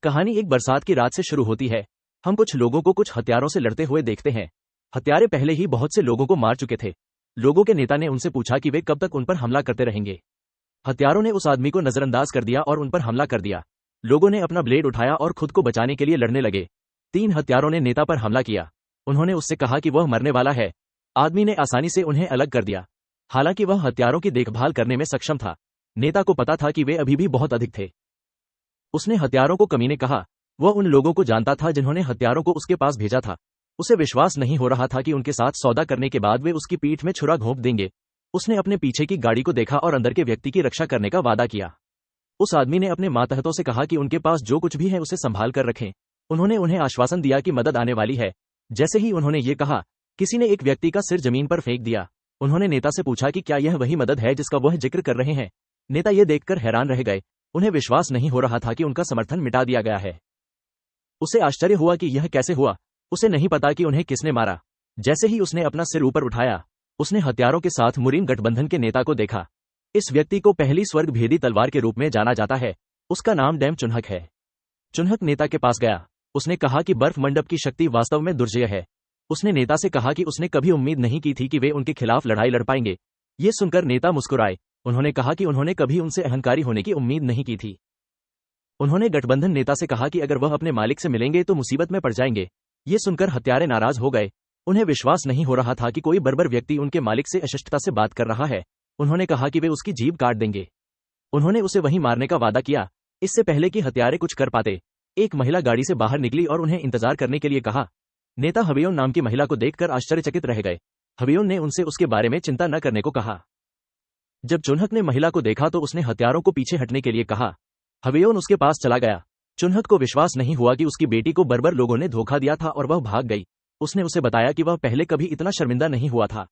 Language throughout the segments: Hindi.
कहानी एक बरसात की रात से शुरू होती है। हम कुछ लोगों को कुछ हथियारों से लड़ते हुए देखते हैं। हत्यारे पहले ही बहुत से लोगों को मार चुके थे। लोगों के नेता ने उनसे पूछा कि वे कब तक उन पर हमला करते रहेंगे। हत्यारों ने उस आदमी को नजरअंदाज कर दिया और उन पर हमला कर दिया। लोगों ने अपना ब्लेड उठाया और खुद को बचाने के लिए लड़ने लगे। 3 हत्यारों ने नेता पर हमला किया। उन्होंने उससे कहा कि वह मरने वाला है। आदमी ने आसानी से उन्हें अलग कर दिया। हालांकि वह हत्यारों की देखभाल करने में सक्षम था। नेता को पता था कि वे अभी भी बहुत अधिक थे। उसने हत्यारों को कमीने कहा। वह उन लोगों को जानता था जिन्होंने हत्यारों को उसके पास भेजा था। उसे विश्वास नहीं हो रहा था कि उनके साथ सौदा करने के बाद वे उसकी पीठ में छुरा घोंप देंगे। उसने अपने पीछे की गाड़ी को देखा और अंदर के व्यक्ति की रक्षा करने का वादा किया। उस आदमी ने अपने मातहतों से कहा कि उनके पास जो कुछ भी है उसे संभाल कर रखें। उन्होंने उन्हें आश्वासन दिया कि मदद आने वाली है। जैसे ही उन्होंने ये कहा, किसी ने एक व्यक्ति का सिर जमीन पर फेंक दिया। उन्होंने नेता से पूछा कि क्या यह वही मदद है जिसका वह जिक्र कर रहे हैं। नेता ये देखकर हैरान रह गए। उन्हें विश्वास नहीं हो रहा था कि उनका समर्थन मिटा दिया गया है। उसे आश्चर्य हुआ कि यह कैसे हुआ। उसे नहीं पता कि उन्हें किसने मारा। जैसे ही उसने अपना सिर ऊपर उठाया, उसने हत्यारों के साथ मुरीन गठबंधन के नेता को देखा। इस व्यक्ति को पहली स्वर्ग भेदी तलवार के रूप में जाना जाता है। उसका नाम डैम चुन्हक है। चुन्हक नेता के पास गया। उसने कहा कि बर्फ मंडप की शक्ति वास्तव में दुर्जय है। उसने नेता से कहा कि उसने कभी उम्मीद नहीं की थी कि वे उनके खिलाफ लड़ाई लड़ पाएंगे। ये सुनकर नेता मुस्कुराए। उन्होंने कहा कि उन्होंने कभी उनसे अहंकारी होने की उम्मीद नहीं की थी। उन्होंने गठबंधन नेता से कहा कि अगर वह अपने मालिक से मिलेंगे तो मुसीबत में पड़ जाएंगे। ये सुनकर हत्यारे नाराज हो गए। उन्हें विश्वास नहीं हो रहा था कि कोई बर्बर व्यक्ति उनके मालिक से अशिष्टता से बात कर रहा है। उन्होंने कहा कि वे उसकी जीभ काट देंगे। उन्होंने उसे वहीं मारने का वादा किया। इससे पहले कि हत्यारे कुछ कर पाते, एक महिला गाड़ी से बाहर निकली और उन्हें इंतजार करने के लिए कहा। नेता हबियोन नाम की महिला को देखकर आश्चर्यचकित रह गए। हबियोन ने उनसे उसके बारे में चिंता न करने को कहा। जब चुन्हक ने महिला को देखा तो उसने हत्यारों को पीछे हटने के लिए कहा। हबियोन उसके पास चला गया। चुन्हक को विश्वास नहीं हुआ कि उसकी बेटी को बर्बर लोगों ने धोखा दिया था और वह भाग गई। उसने उसे बताया कि वह पहले कभी इतना शर्मिंदा नहीं हुआ था।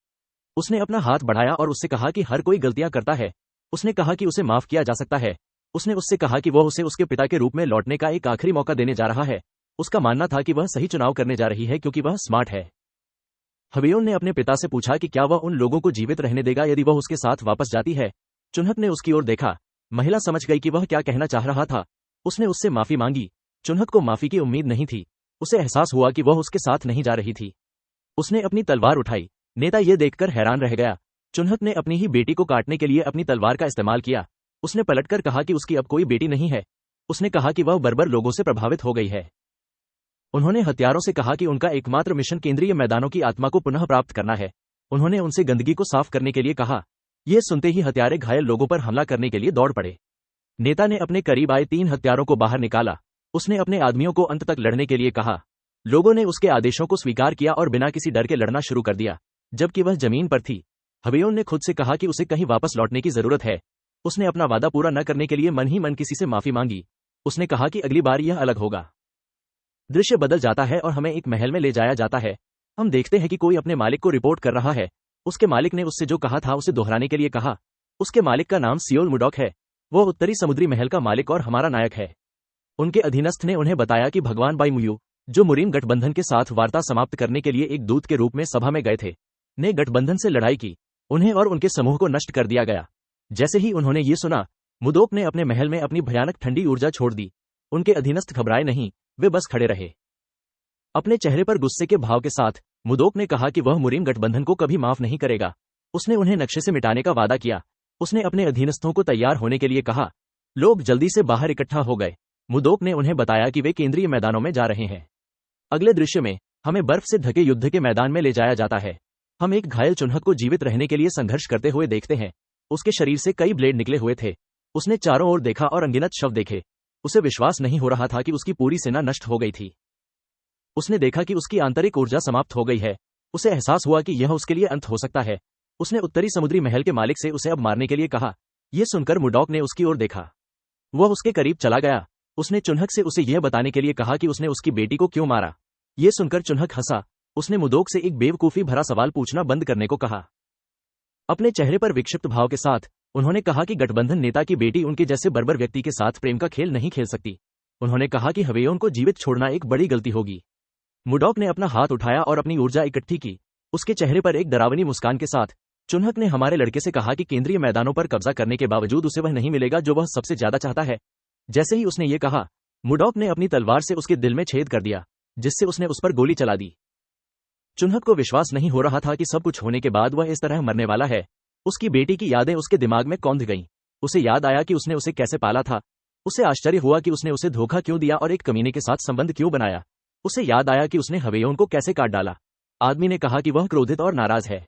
उसने अपना हाथ बढ़ाया और उससे कहा कि हर कोई गलतियां करता है। उसने कहा कि उसे माफ किया जा सकता है। उसने उससे कहा कि वह उसे उसके पिता के रूप में लौटने का एक आखिरी मौका देने जा रहा है। उसका मानना था कि वह सही चुनाव करने जा रही है क्योंकि वह स्मार्ट है। हबियोन ने अपने पिता से पूछा कि क्या वह उन लोगों को जीवित रहने देगा यदि वह उसके साथ वापस जाती है। चुन्हक ने उसकी ओर देखा। महिला समझ गई कि वह क्या कहना चाह रहा था। उसने उससे माफी मांगी। चुन्हक को माफी की उम्मीद नहीं थी। उसे एहसास हुआ कि वह उसके साथ नहीं जा रही थी। उसने अपनी तलवार उठाई। नेता ये देखकर हैरान रह गया। चुन्हक ने अपनी ही बेटी को काटने के लिए अपनी तलवार का इस्तेमाल किया। उसने पलटकर कहा कि उसकी अब कोई बेटी नहीं है। उसने कहा कि वह बर्बर लोगों से प्रभावित हो गई है। उन्होंने हत्यारों से कहा कि उनका एकमात्र मिशन केंद्रीय मैदानों की आत्मा को पुनः प्राप्त करना है। उन्होंने उनसे गंदगी को साफ करने के लिए कहा। यह सुनते ही हत्यारे घायल लोगों पर हमला करने के लिए दौड़ पड़े। नेता ने अपने करीब आए 3 हत्यारों को बाहर निकाला। उसने अपने आदमियों को अंत तक लड़ने के लिए कहा। लोगों ने उसके आदेशों को स्वीकार किया और बिना किसी डर के लड़ना शुरू कर दिया, जबकि वह जमीन पर थी। हबियोन ने खुद से कहा कि उसे कहीं वापस लौटने की जरूरत है। उसने अपना वादा पूरा न करने के लिए मन ही मन किसी से माफी मांगी। उसने कहा कि अगली बार यह अलग होगा। दृश्य बदल जाता है और हमें एक महल में ले जाया जाता है। हम देखते हैं कि कोई अपने मालिक को रिपोर्ट कर रहा है। उसके मालिक ने उससे जो कहा था उसे दोहराने के लिए कहा। उसके मालिक का नाम सियोल मुडॉक है। वह उत्तरी समुद्री महल का मालिक और हमारा नायक है। उनके अधीनस्थ ने उन्हें बताया कि भगवान बाईमुयू, जो मुरीन गठबंधन के साथ वार्ता समाप्त करने के लिए एक दूत के रूप में सभा में गए थे, ने गठबंधन से लड़ाई की। उन्हें और उनके समूह को नष्ट कर दिया गया। जैसे ही उन्होंने ये सुना, मुदोक ने अपने महल में अपनी भयानक ठंडी ऊर्जा छोड़ दी। उनके अधीनस्थ घबराए नहीं, वे बस खड़े रहे। अपने चेहरे पर गुस्से के भाव के साथ मुदोक ने कहा कि वह मुरीन गठबंधन को कभी माफ नहीं करेगा। उसने उन्हें नक्शे से मिटाने का वादा किया। उसने अपने अधीनस्थों को तैयार होने के लिए कहा। लोग जल्दी से बाहर इकट्ठा हो गए। मुदोक ने उन्हें बताया कि वे केंद्रीय मैदानों में जा रहे हैं। अगले दृश्य में हमें बर्फ से ढके युद्ध के मैदान में ले जाया जाता है। हम एक घायल चुन्हक को जीवित रहने के लिए संघर्ष करते हुए देखते हैं। उसके शरीर से कई ब्लेड निकले हुए थे। उसने चारों ओर देखा और अनगिनत शव देखे। उसे विश्वास नहीं हो रहा था कि उसकी पूरी सेना नष्ट हो गई थी। उसने देखा कि उसकी आंतरिक ऊर्जा समाप्त हो गई है। उसे एहसास हुआ कि यह उसके लिए अंत हो सकता है। उसने उत्तरी समुद्री महल के मालिक से उसे अब मारने के लिए कहा। यह सुनकर मुडॉक ने उसकी ओर देखा। वह उसके करीब चला गया। उसने चुन्हक से उसे यह बताने के लिए कहा कि उसने उसकी बेटी को क्यों मारा। यह सुनकर चुन्हक हंसा। उसने मुदोक से एक बेवकूफी भरा सवाल पूछना बंद करने को कहा। अपने चेहरे पर विक्षिप्त भाव के साथ उन्होंने कहा कि गठबंधन नेता की बेटी उनके जैसे बर्बर व्यक्ति के साथ प्रेम का खेल नहीं खेल सकती। उन्होंने कहा कि हवेयोन को जीवित छोड़ना एक बड़ी गलती होगी। मुडॉक ने अपना हाथ उठाया और अपनी ऊर्जा इकट्ठी की। उसके चेहरे पर एक डरावनी मुस्कान के साथ चुन्हक ने हमारे लड़के से कहा कि केंद्रीय मैदानों पर कब्जा करने के बावजूद उसे वह नहीं मिलेगा जो वह सबसे ज्यादा चाहता है। जैसे ही उसने ये कहा, मुडॉक ने अपनी तलवार से उसके दिल में छेद कर दिया, जिससे उसने उस पर गोली चला दी। चुन्हक को विश्वास नहीं हो रहा था कि सब कुछ होने के बाद वह इस तरह मरने वाला है। उसकी बेटी की यादें उसके दिमाग में कौंध गईं। उसे याद आया कि उसने उसे कैसे पाला था। उसे आश्चर्य हुआ कि उसने उसे धोखा क्यों दिया और एक कमीने के साथ संबंध क्यों बनाया। उसे याद आया कि उसने हवेयोन को कैसे काट डाला। आदमी ने कहा कि वह क्रोधित और नाराज है।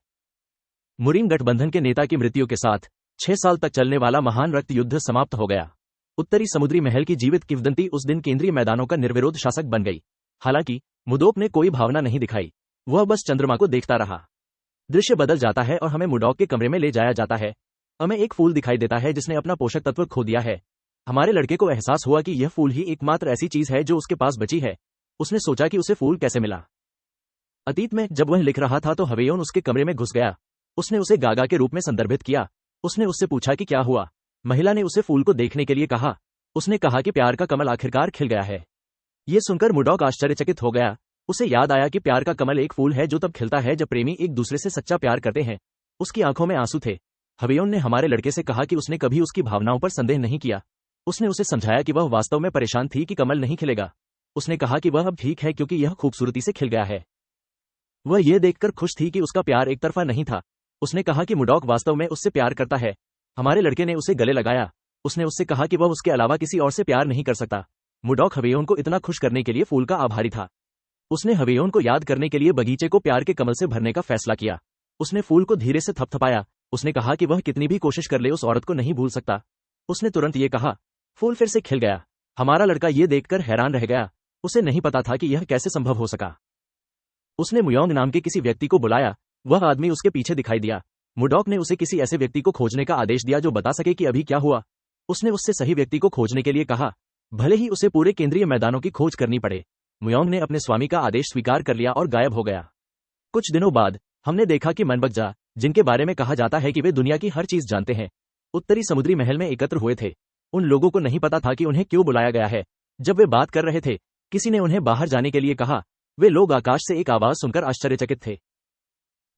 मुरीन गठबंधन के नेता की मृत्यु के साथ 6 साल तक चलने वाला महान रक्त युद्ध समाप्त हो गया। उत्तरी समुद्री महल की जीवित किंवदंती उस दिन केंद्रीय मैदानों का निर्विरोध शासक बन गई। हालांकि मुडॉक ने कोई भावना नहीं दिखाई। वह बस चंद्रमा को देखता रहा। दृश्य बदल जाता है और हमें मुडॉक के कमरे में ले जाया जाता है। हमें एक फूल दिखाई देता है जिसने अपना पोषक तत्व खो दिया है। हमारे लड़के को एहसास हुआ कि यह फूल ही एकमात्र ऐसी चीज है जो उसके पास बची है। उसने सोचा कि उसे फूल कैसे मिला। अतीत में जब वह लिख रहा था तो हवेयोन उसके कमरे में घुस गया। उसने उसे गागा के रूप में संदर्भित किया। उसने उससे पूछा कि क्या हुआ। महिला ने उसे फूल को देखने के लिए कहा। उसने कहा कि प्यार का कमल आखिरकार खिल गया है। यह सुनकर मुडॉक आश्चर्यचकित हो गया। उसे याद आया कि प्यार का कमल एक फूल है जो तब खिलता है जब प्रेमी एक दूसरे से सच्चा प्यार करते हैं। उसकी आंखों में आंसू थे। हवेयोन ने हमारे लड़के से कहा कि उसने कभी उसकी भावनाओं पर संदेह नहीं किया। उसने उसे समझाया कि वह वास्तव में परेशान थी कि कमल नहीं खिलेगा। उसने कहा कि वह अब ठीक है क्योंकि यह खूबसूरती से खिल गया है। वह यह देखकर खुश थी कि उसका प्यार एक तरफा नहीं था। उसने कहा कि मुडॉक वास्तव में उससे प्यार करता है। हमारे लड़के ने उसे गले लगाया। उसने उससे कहा कि वह उसके अलावा किसी और से प्यार नहीं कर सकता। मुडॉक हवेयोन को इतना खुश करने के लिए फूल का आभारी था। उसने हवेयोन को याद करने के लिए बगीचे को प्यार के कमल से भरने का फैसला किया। उसने फूल को धीरे से थपथपाया। उसने कहा कि वह कितनी भी कोशिश कर ले उस औरत को नहीं भूल सकता। उसने तुरंत ये कहा। फूल फिर से खिल गया। हमारा लड़का ये देखकर हैरान रह गया। उसे नहीं पता था कि यह कैसे संभव हो सका। उसने मुयोंग नाम के किसी व्यक्ति को बुलाया। वह आदमी उसके पीछे दिखाई दिया। मुडॉक ने उसे किसी ऐसे व्यक्ति को खोजने का आदेश दिया जो बता सके कि अभी क्या हुआ। उसने उससे सही व्यक्ति को खोजने के लिए कहा, भले ही उसे पूरे केंद्रीय मैदानों की खोज करनी पड़े। मुयोंग ने अपने स्वामी का आदेश स्वीकार कर लिया और गायब हो गया। कुछ दिनों बाद हमने देखा कि मनबगजा, जिनके बारे में कहा जाता है कि वे दुनिया की हर चीज जानते हैं, उत्तरी समुद्री महल में एकत्र हुए थे। उन लोगों को नहीं पता था कि उन्हें क्यों बुलाया गया है। जब वे बात कर रहे थे, किसी ने उन्हें बाहर जाने के लिए कहा। वे लोग आकाश से एक आवाज सुनकर आश्चर्यचकित थे।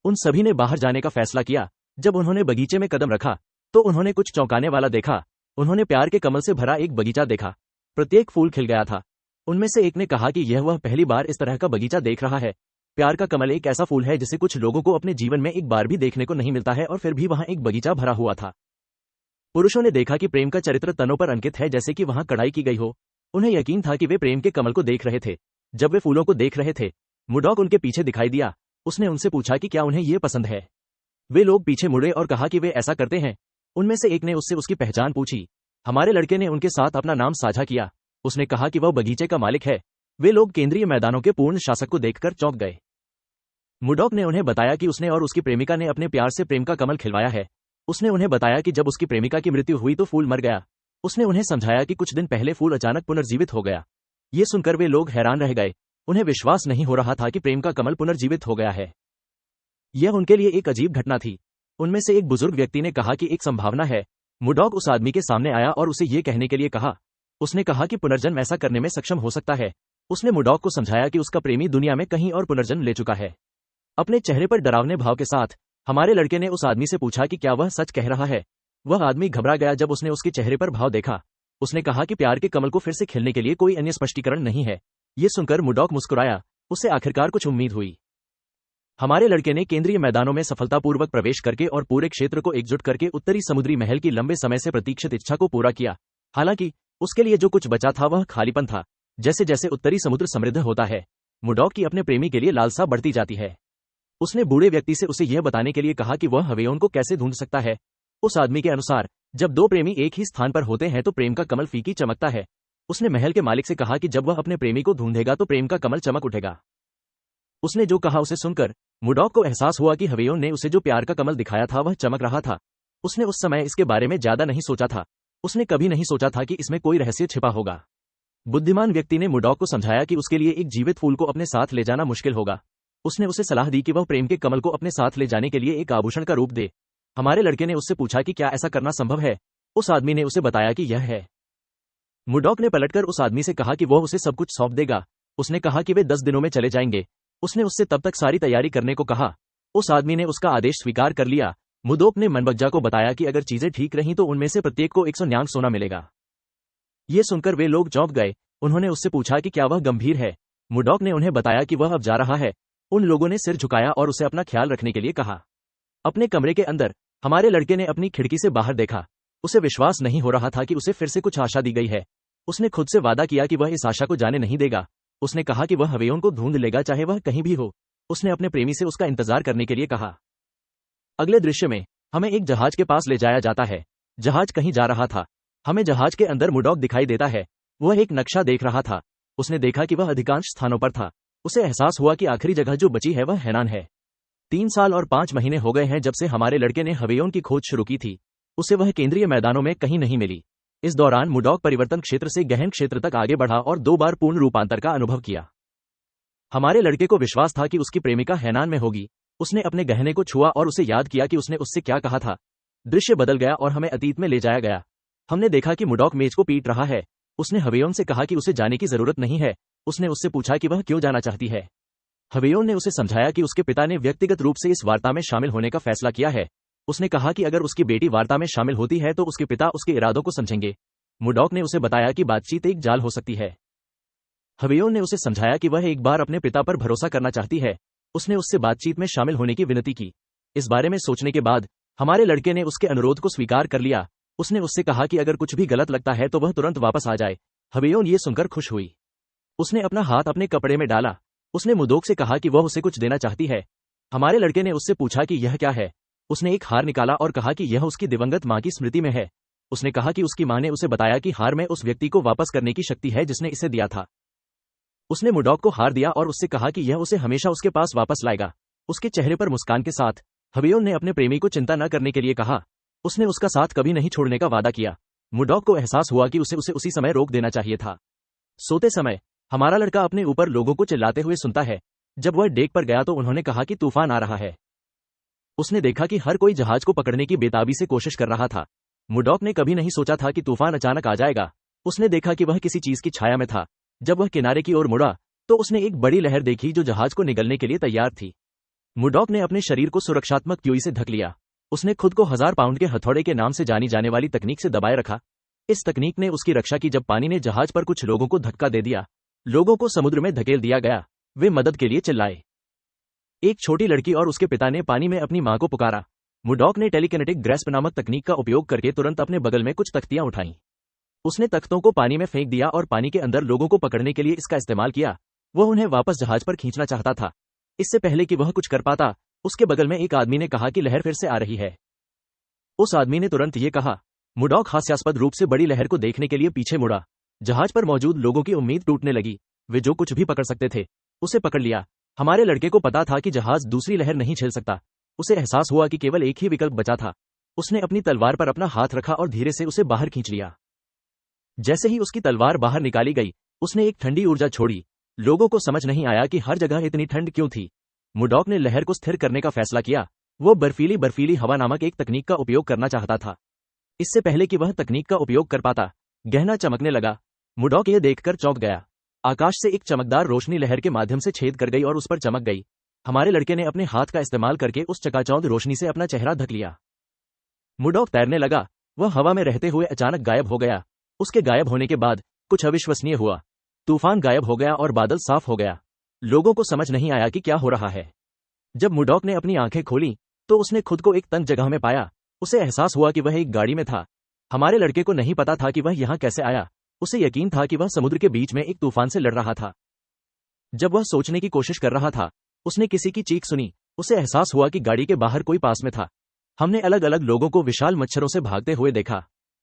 उन सभी ने बाहर जाने का फैसला किया। जब उन्होंने बगीचे में कदम रखा तो उन्होंने कुछ चौंकाने वाला देखा। उन्होंने प्यार के कमल से भरा एक बगीचा देखा। प्रत्येक फूल खिल गया था। उनमें से एक ने कहा कि यह वह पहली बार इस तरह का बगीचा देख रहा है। प्यार का कमल एक ऐसा फूल है जिसे कुछ लोगों को अपने जीवन में एक बार भी देखने को नहीं मिलता है और फिर भी वहां एक बगीचा भरा हुआ था। पुरुषों ने देखा कि प्रेम का चरित्र तनों पर अंकित है, जैसे कि वहां कढ़ाई की गई हो। उन्हें यकीन था कि वे प्रेम के कमल को देख रहे थे। जब वे फूलों को देख रहे थे, मुडॉक उनके पीछे दिखाई दिया। उसने उनसे पूछा कि क्या उन्हें ये पसंद है। वे लोग पीछे मुड़े और कहा कि वे ऐसा करते हैं। उनमें से एक ने उससे उसकी पहचान पूछी। हमारे लड़के ने उनके साथ अपना नाम साझा किया। उसने कहा कि वह बगीचे का मालिक है। वे लोग केंद्रीय मैदानों के पूर्ण शासक को देखकर चौंक गए। मुडॉक ने उन्हें बताया कि उसने और उसकी प्रेमिका ने अपने प्यार से प्रेम का कमल खिलवाया है। उसने उन्हें बताया कि जब उसकी प्रेमिका की मृत्यु हुई तो फूल मर गया। उसने उन्हें समझाया कि कुछ दिन पहले फूल अचानक पुनर्जीवित हो गया। ये सुनकर वे लोग हैरान रह गए। उन्हें विश्वास नहीं हो रहा था कि प्रेम का कमल पुनर्जीवित हो गया है। यह उनके लिए एक अजीब घटना थी। उनमें से एक बुजुर्ग व्यक्ति ने कहा कि एक संभावना है। मुडॉक उस आदमी के सामने आया और उसे ये कहने के लिए कहा। उसने कहा कि पुनर्जन्म ऐसा करने में सक्षम हो सकता है। उसने मुडॉक को समझाया कि उसका प्रेमी दुनिया में कहीं और पुनर्जन्म ले चुका है। अपने चेहरे पर डरावने भाव के साथ हमारे लड़के ने उस आदमी से पूछा कि क्या वह सच कह रहा है। वह आदमी घबरा गया जब उसने उसके चेहरे पर भाव देखा। उसने कहा कि प्यार के कमल को फिर से खिलने के लिए कोई अन्य स्पष्टीकरण नहीं है। ये सुनकर मुडॉक मुस्कुराया। उसे आखिरकार कुछ उम्मीद हुई। हमारे लड़के ने केंद्रीय मैदानों में सफलतापूर्वक प्रवेश करके और पूरे क्षेत्र को एकजुट करके उत्तरी समुद्री महल की लंबे समय से प्रतीक्षित इच्छा को पूरा किया। हालांकि उसके लिए जो कुछ बचा था वह खालीपन था। जैसे जैसे उत्तरी समुद्र समृद्ध होता है, मुडॉक की अपने प्रेमी के लिए लालसा बढ़ती जाती है। उसने बूढ़े व्यक्ति से उसे यह बताने के लिए कहा कि वह हवेयोन को कैसे ढूंढ सकता है। उस आदमी के अनुसार जब दो प्रेमी एक ही स्थान पर होते हैं तो प्रेम का कमल फीकी चमकता है। उसने महल के मालिक से कहा कि जब वह अपने प्रेमी को ढूंढेगा तो प्रेम का कमल चमक उठेगा। उसने जो कहा उसे सुनकर मुडॉक को एहसास हुआ कि हवेयोन ने उसे जो प्यार का कमल दिखाया था वह चमक रहा था। उसने उस समय इसके बारे में ज्यादा नहीं सोचा था। उसने कभी नहीं सोचा था कि इसमें कोई रहस्य छिपा होगा। बुद्धिमान व्यक्ति ने मुडॉक को समझाया कि उसके लिए एक जीवित फूल को अपने साथ ले जाना मुश्किल होगा। उसने उसे सलाह दी कि वह प्रेम के कमल को अपने साथ ले जाने के लिए एक आभूषण का रूप दे। हमारे लड़के ने उससे पूछा कि क्या ऐसा करना संभव है। उस आदमी ने उसे बताया कि यह है। मुडॉक ने पलटकर उस आदमी से कहा कि वह उसे सब कुछ सौंप देगा। उसने कहा कि वे 10 दिनों में चले जाएंगे। उसने उससे तब तक सारी तैयारी करने को कहा। उस आदमी ने उसका आदेश स्वीकार कर लिया। मुडॉक ने मनबगजा को बताया कि अगर चीजें ठीक रहीं तो उनमें से प्रत्येक को 100 न्यांग सोना मिलेगा। ये सुनकर वे लोग चौंक गए। उन्होंने उससे पूछा कि क्या वह गंभीर है। मुडॉक ने उन्हें बताया कि वह अब जा रहा है। उन लोगों ने सिर झुकाया और उसे अपना ख्याल रखने के लिए कहा। अपने कमरे के अंदर हमारे लड़के ने अपनी खिड़की से बाहर देखा। उसे विश्वास नहीं हो रहा था कि उसे फिर से कुछ आशा दी गई है। उसने खुद से वादा किया कि वह इस आशा को जाने नहीं देगा। उसने कहा कि वह हवेयोन को ढूंढ लेगा चाहे वह कहीं भी हो। उसने अपने प्रेमी से उसका इंतजार करने के लिए कहा। अगले दृश्य में हमें एक जहाज के पास ले जाया जाता है। जहाज कहीं जा रहा था। हमें जहाज के अंदर मुडॉक दिखाई देता है। वह एक नक्शा देख रहा था। उसने देखा कि वह अधिकांश स्थानों पर था। उसे एहसास हुआ कि आखिरी जगह जो बची है वह हैनान है। 3 साल और 5 महीने हो गए हैं जब से हमारे लड़के ने हवेयोन की खोज शुरू की थी। उसे वह केंद्रीय मैदानों में कहीं नहीं मिली। इस दौरान मुडॉक परिवर्तन क्षेत्र से गहन क्षेत्र तक आगे बढ़ा और 2 बार पूर्ण रूपांतर का अनुभव किया। हमारे लड़के को विश्वास था कि उसकी प्रेमिका हैनान में होगी। उसने अपने गहने को छुआ और उसे याद किया कि उसने उससे क्या कहा था। दृश्य बदल गया और हमें अतीत में ले जाया गया। हमने देखा कि मुडॉक मेज को पीट रहा है। उसने हवेयोन से कहा कि उसे जाने की जरूरत नहीं है। उसने उससे पूछा कि वह क्यों जाना चाहती है। हवेयोन ने उसे समझाया कि उसके पिता ने व्यक्तिगत रूप से इस वार्ता में शामिल होने का फैसला किया है। उसने कहा कि अगर उसकी बेटी वार्ता में शामिल होती है तो उसके पिता उसके इरादों को समझेंगे। मुडॉक ने उसे बताया कि बातचीत एक जाल हो सकती है। हवेयोन ने उसे समझाया कि वह एक बार अपने पिता पर भरोसा करना चाहती है। उसने उससे बातचीत में शामिल होने की विनती की। इस बारे में सोचने के बाद हमारे लड़के ने उसके अनुरोध को स्वीकार कर लिया। उसने उससे कहा कि अगर कुछ भी गलत लगता है तो वह तुरंत वापस आ जाए। हवेयोन ये सुनकर खुश हुई। उसने अपना हाथ अपने कपड़े में डाला। उसने मुडॉक से कहा कि वह उसे कुछ देना चाहती है। हमारे लड़के ने उससे पूछा कि यह क्या है। उसने एक हार निकाला और कहा कि यह उसकी दिवंगत मां की स्मृति में है। उसने कहा कि उसकी मां ने उसे बताया कि हार में उस व्यक्ति को वापस करने की शक्ति है जिसने इसे दिया था। उसने मुडॉक को हार दिया और उससे कहा कि यह उसे हमेशा उसके पास वापस लाएगा। उसके चेहरे पर मुस्कान के साथ हवेयोन ने अपने प्रेमी को चिंता न करने के लिए कहा। उसने उसका साथ कभी नहीं छोड़ने का वादा किया। मुडॉक को एहसास हुआ कि उसे उसी समय रोक देना चाहिए था। सोते समय हमारा लड़का अपने ऊपर लोगों को चिल्लाते हुए सुनता है। जब वह डेक पर गया तो उन्होंने कहा कि तूफान आ रहा है। उसने देखा कि हर कोई जहाज को पकड़ने की बेताबी से कोशिश कर रहा था। मुडॉक ने कभी नहीं सोचा था कि तूफान अचानक आ जाएगा। उसने देखा कि वह किसी चीज की छाया में था। जब वह किनारे की ओर मुड़ा तो उसने एक बड़ी लहर देखी जो जहाज को निगलने के लिए तैयार थी। मुडॉक ने अपने शरीर को सुरक्षात्मक क्यूई से ढक लिया। उसने खुद को 1000 पाउंड के हथौड़े के नाम से जानी जाने वाली तकनीक से दबाए रखा। इस तकनीक ने उसकी रक्षा की जब पानी ने जहाज पर कुछ लोगों को धक्का दे दिया। लोगों को समुद्र में धकेल दिया गया। वे मदद के लिए चिल्लाए। एक छोटी लड़की और उसके पिता ने पानी में अपनी मां को पुकारा। मुडॉक ने टेलीकिनेटिक ग्रैस्प नामक तकनीक का उपयोग करके तुरंत अपने बगल में कुछ तख्तियां उठाईं। उसने तख्तों को पानी में फेंक दिया और पानी के अंदर लोगों को पकड़ने के लिए इसका इस्तेमाल किया। वह उन्हें वापस जहाज पर खींचना चाहता था। इससे पहले कि वह कुछ कर पाता, उसके बगल में एक आदमी ने कहा कि लहर फिर से आ रही है। उस आदमी ने तुरंत ये कहा। मुडॉक हास्यास्पद रूप से बड़ी लहर को देखने के लिए पीछे मुड़ा। जहाज पर मौजूद लोगों की उम्मीद टूटने लगी। वे जो कुछ भी पकड़ सकते थे उसे पकड़ लिया। हमारे लड़के को पता था कि जहाज दूसरी लहर नहीं झेल सकता। उसे एहसास हुआ कि केवल एक ही विकल्प बचा था। उसने अपनी तलवार पर अपना हाथ रखा और धीरे से उसे बाहर खींच लिया। जैसे ही उसकी तलवार बाहर निकाली गई, उसने एक ठंडी ऊर्जा छोड़ी। लोगों को समझ नहीं आया कि हर जगह इतनी ठंड क्यों थी। मुडॉक ने लहर को स्थिर करने का फैसला किया। वो बर्फीली हवा नामक एक तकनीक का उपयोग करना चाहता था। इससे पहले कि वह तकनीक का उपयोग कर पाता, गहना चमकने लगा। मुडॉक यह देखकर चौंक गया। आकाश से एक चमकदार रोशनी लहर के माध्यम से छेद कर गई और उस पर चमक गई। हमारे लड़के ने अपने हाथ का इस्तेमाल करके उस चकाचौंध रोशनी से अपना चेहरा ढक लिया। मुडॉक तैरने लगा। वह हवा में रहते हुए अचानक गायब हो गया। उसके गायब होने के बाद कुछ अविश्वसनीय हुआ। तूफान गायब हो गया और बादल साफ हो गया। लोगों को समझ नहीं आया कि क्या हो रहा है। जब मुडॉक ने अपनी आंखें खोली तो उसने खुद को एक तंग जगह में पाया। उसे एहसास हुआ कि वह एक गाड़ी में था। हमारे लड़के को नहीं पता था कि वह यहां कैसे आया। उसे यकीन था कि वह समुद्र के बीच में एक तूफान से लड़ रहा था। जब वह सोचने की कोशिश कर रहा था, उसने किसी की चीख सुनी। उसे एहसास हुआ कि गाड़ी के बाहर कोई पास में था। हमने अलग अलग लोगों को विशाल मच्छरों से भागते हुए देखा।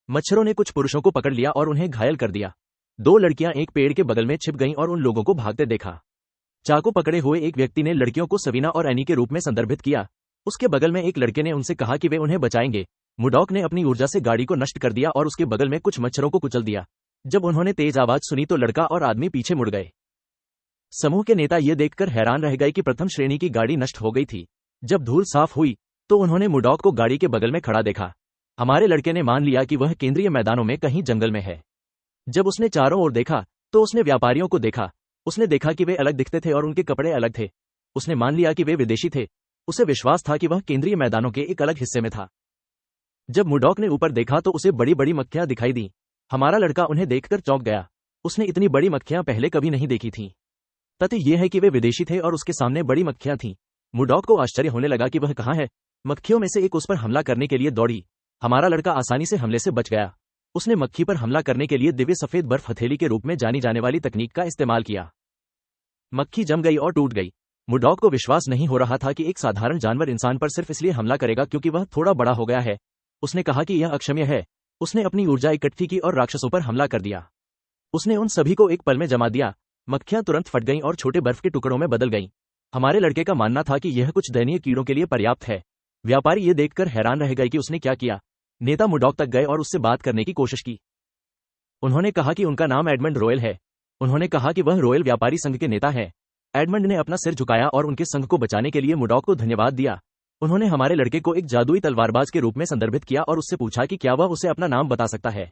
मच्छरों ने कुछ पुरुषों को पकड़ लिया और उन्हें घायल कर दिया। 2 लड़कियां एक पेड़ के बगल में छिप गईं और उन लोगों को भागते देखा। चाकू पकड़े हुए एक व्यक्ति ने लड़कियों को सवीना और एनी के रूप में संदर्भित किया। उसके बगल में एक लड़के ने उनसे कहा कि वे उन्हें बचाएंगे। मुडॉक ने अपनी ऊर्जा से गाड़ी को नष्ट कर दिया और उसके बगल में कुछ मच्छरों को कुचल दिया। जब उन्होंने तेज आवाज सुनी तो लड़का और आदमी पीछे मुड़ गए। समूह के नेता ये देखकर हैरान रह गए कि प्रथम श्रेणी की गाड़ी नष्ट हो गई थी। जब धूल साफ हुई तो उन्होंने मुडॉक को गाड़ी के बगल में खड़ा देखा। हमारे लड़के ने मान लिया कि वह केंद्रीय मैदानों में कहीं जंगल में है। जब उसने चारों ओर देखा तो उसने व्यापारियों को देखा। उसने देखा कि वे अलग दिखते थे और उनके कपड़े अलग थे। उसने मान लिया कि वे विदेशी थे। उसे विश्वास था कि वह केंद्रीय मैदानों के एक अलग हिस्से में था। जब मुडॉक ने ऊपर देखा तो उसे बड़ी बड़ी मक्खियां दिखाई दी। हमारा लड़का उन्हें देखकर चौंक गया। उसने इतनी बड़ी मक्खियां पहले कभी नहीं देखी थीं। तथ्य यह है कि वे विदेशी थे और उसके सामने बड़ी मक्खियां थीं। मुर्डॉक को आश्चर्य होने लगा कि वह कहाँ है। मक्खियों में से एक उस पर हमला करने के लिए दौड़ी। हमारा लड़का आसानी से हमले से बच गया। उसने मक्खी पर हमला करने के लिए दिव्य सफेद बर्फ हथेली के रूप में जानी जाने वाली तकनीक का इस्तेमाल किया। मक्खी जम गई और टूट गई। मुर्डॉक को विश्वास नहीं हो रहा था कि एक साधारण जानवर इंसान पर सिर्फ इसलिए हमला करेगा क्योंकि वह थोड़ा बड़ा हो गया है। उसने कहा कि यह अक्षम्य है। उसने अपनी ऊर्जा इकट्ठी की और राक्षसों पर हमला कर दिया। उसने उन सभी को एक पल में जमा दिया। मक्खियां तुरंत फट गईं और छोटे बर्फ के टुकड़ों में बदल गईं। हमारे लड़के का मानना था कि यह कुछ दयनीय कीड़ों के लिए पर्याप्त है। व्यापारी ये देखकर हैरान रह गए कि उसने क्या किया। नेता मुर्डॉक तक गए और उससे बात करने की कोशिश की। उन्होंने कहा कि उनका नाम एडमंड रॉयल है। उन्होंने कहा कि वह रॉयल व्यापारी संघ के नेता हैं। एडमंड ने अपना सिर झुकाया और उनके संघ को बचाने के लिए मुर्डॉक को धन्यवाद दिया। उन्होंने हमारे लड़के को एक जादुई तलवारबाज के रूप में संदर्भित किया और उससे पूछा कि क्या वह उसे अपना नाम बता सकता है।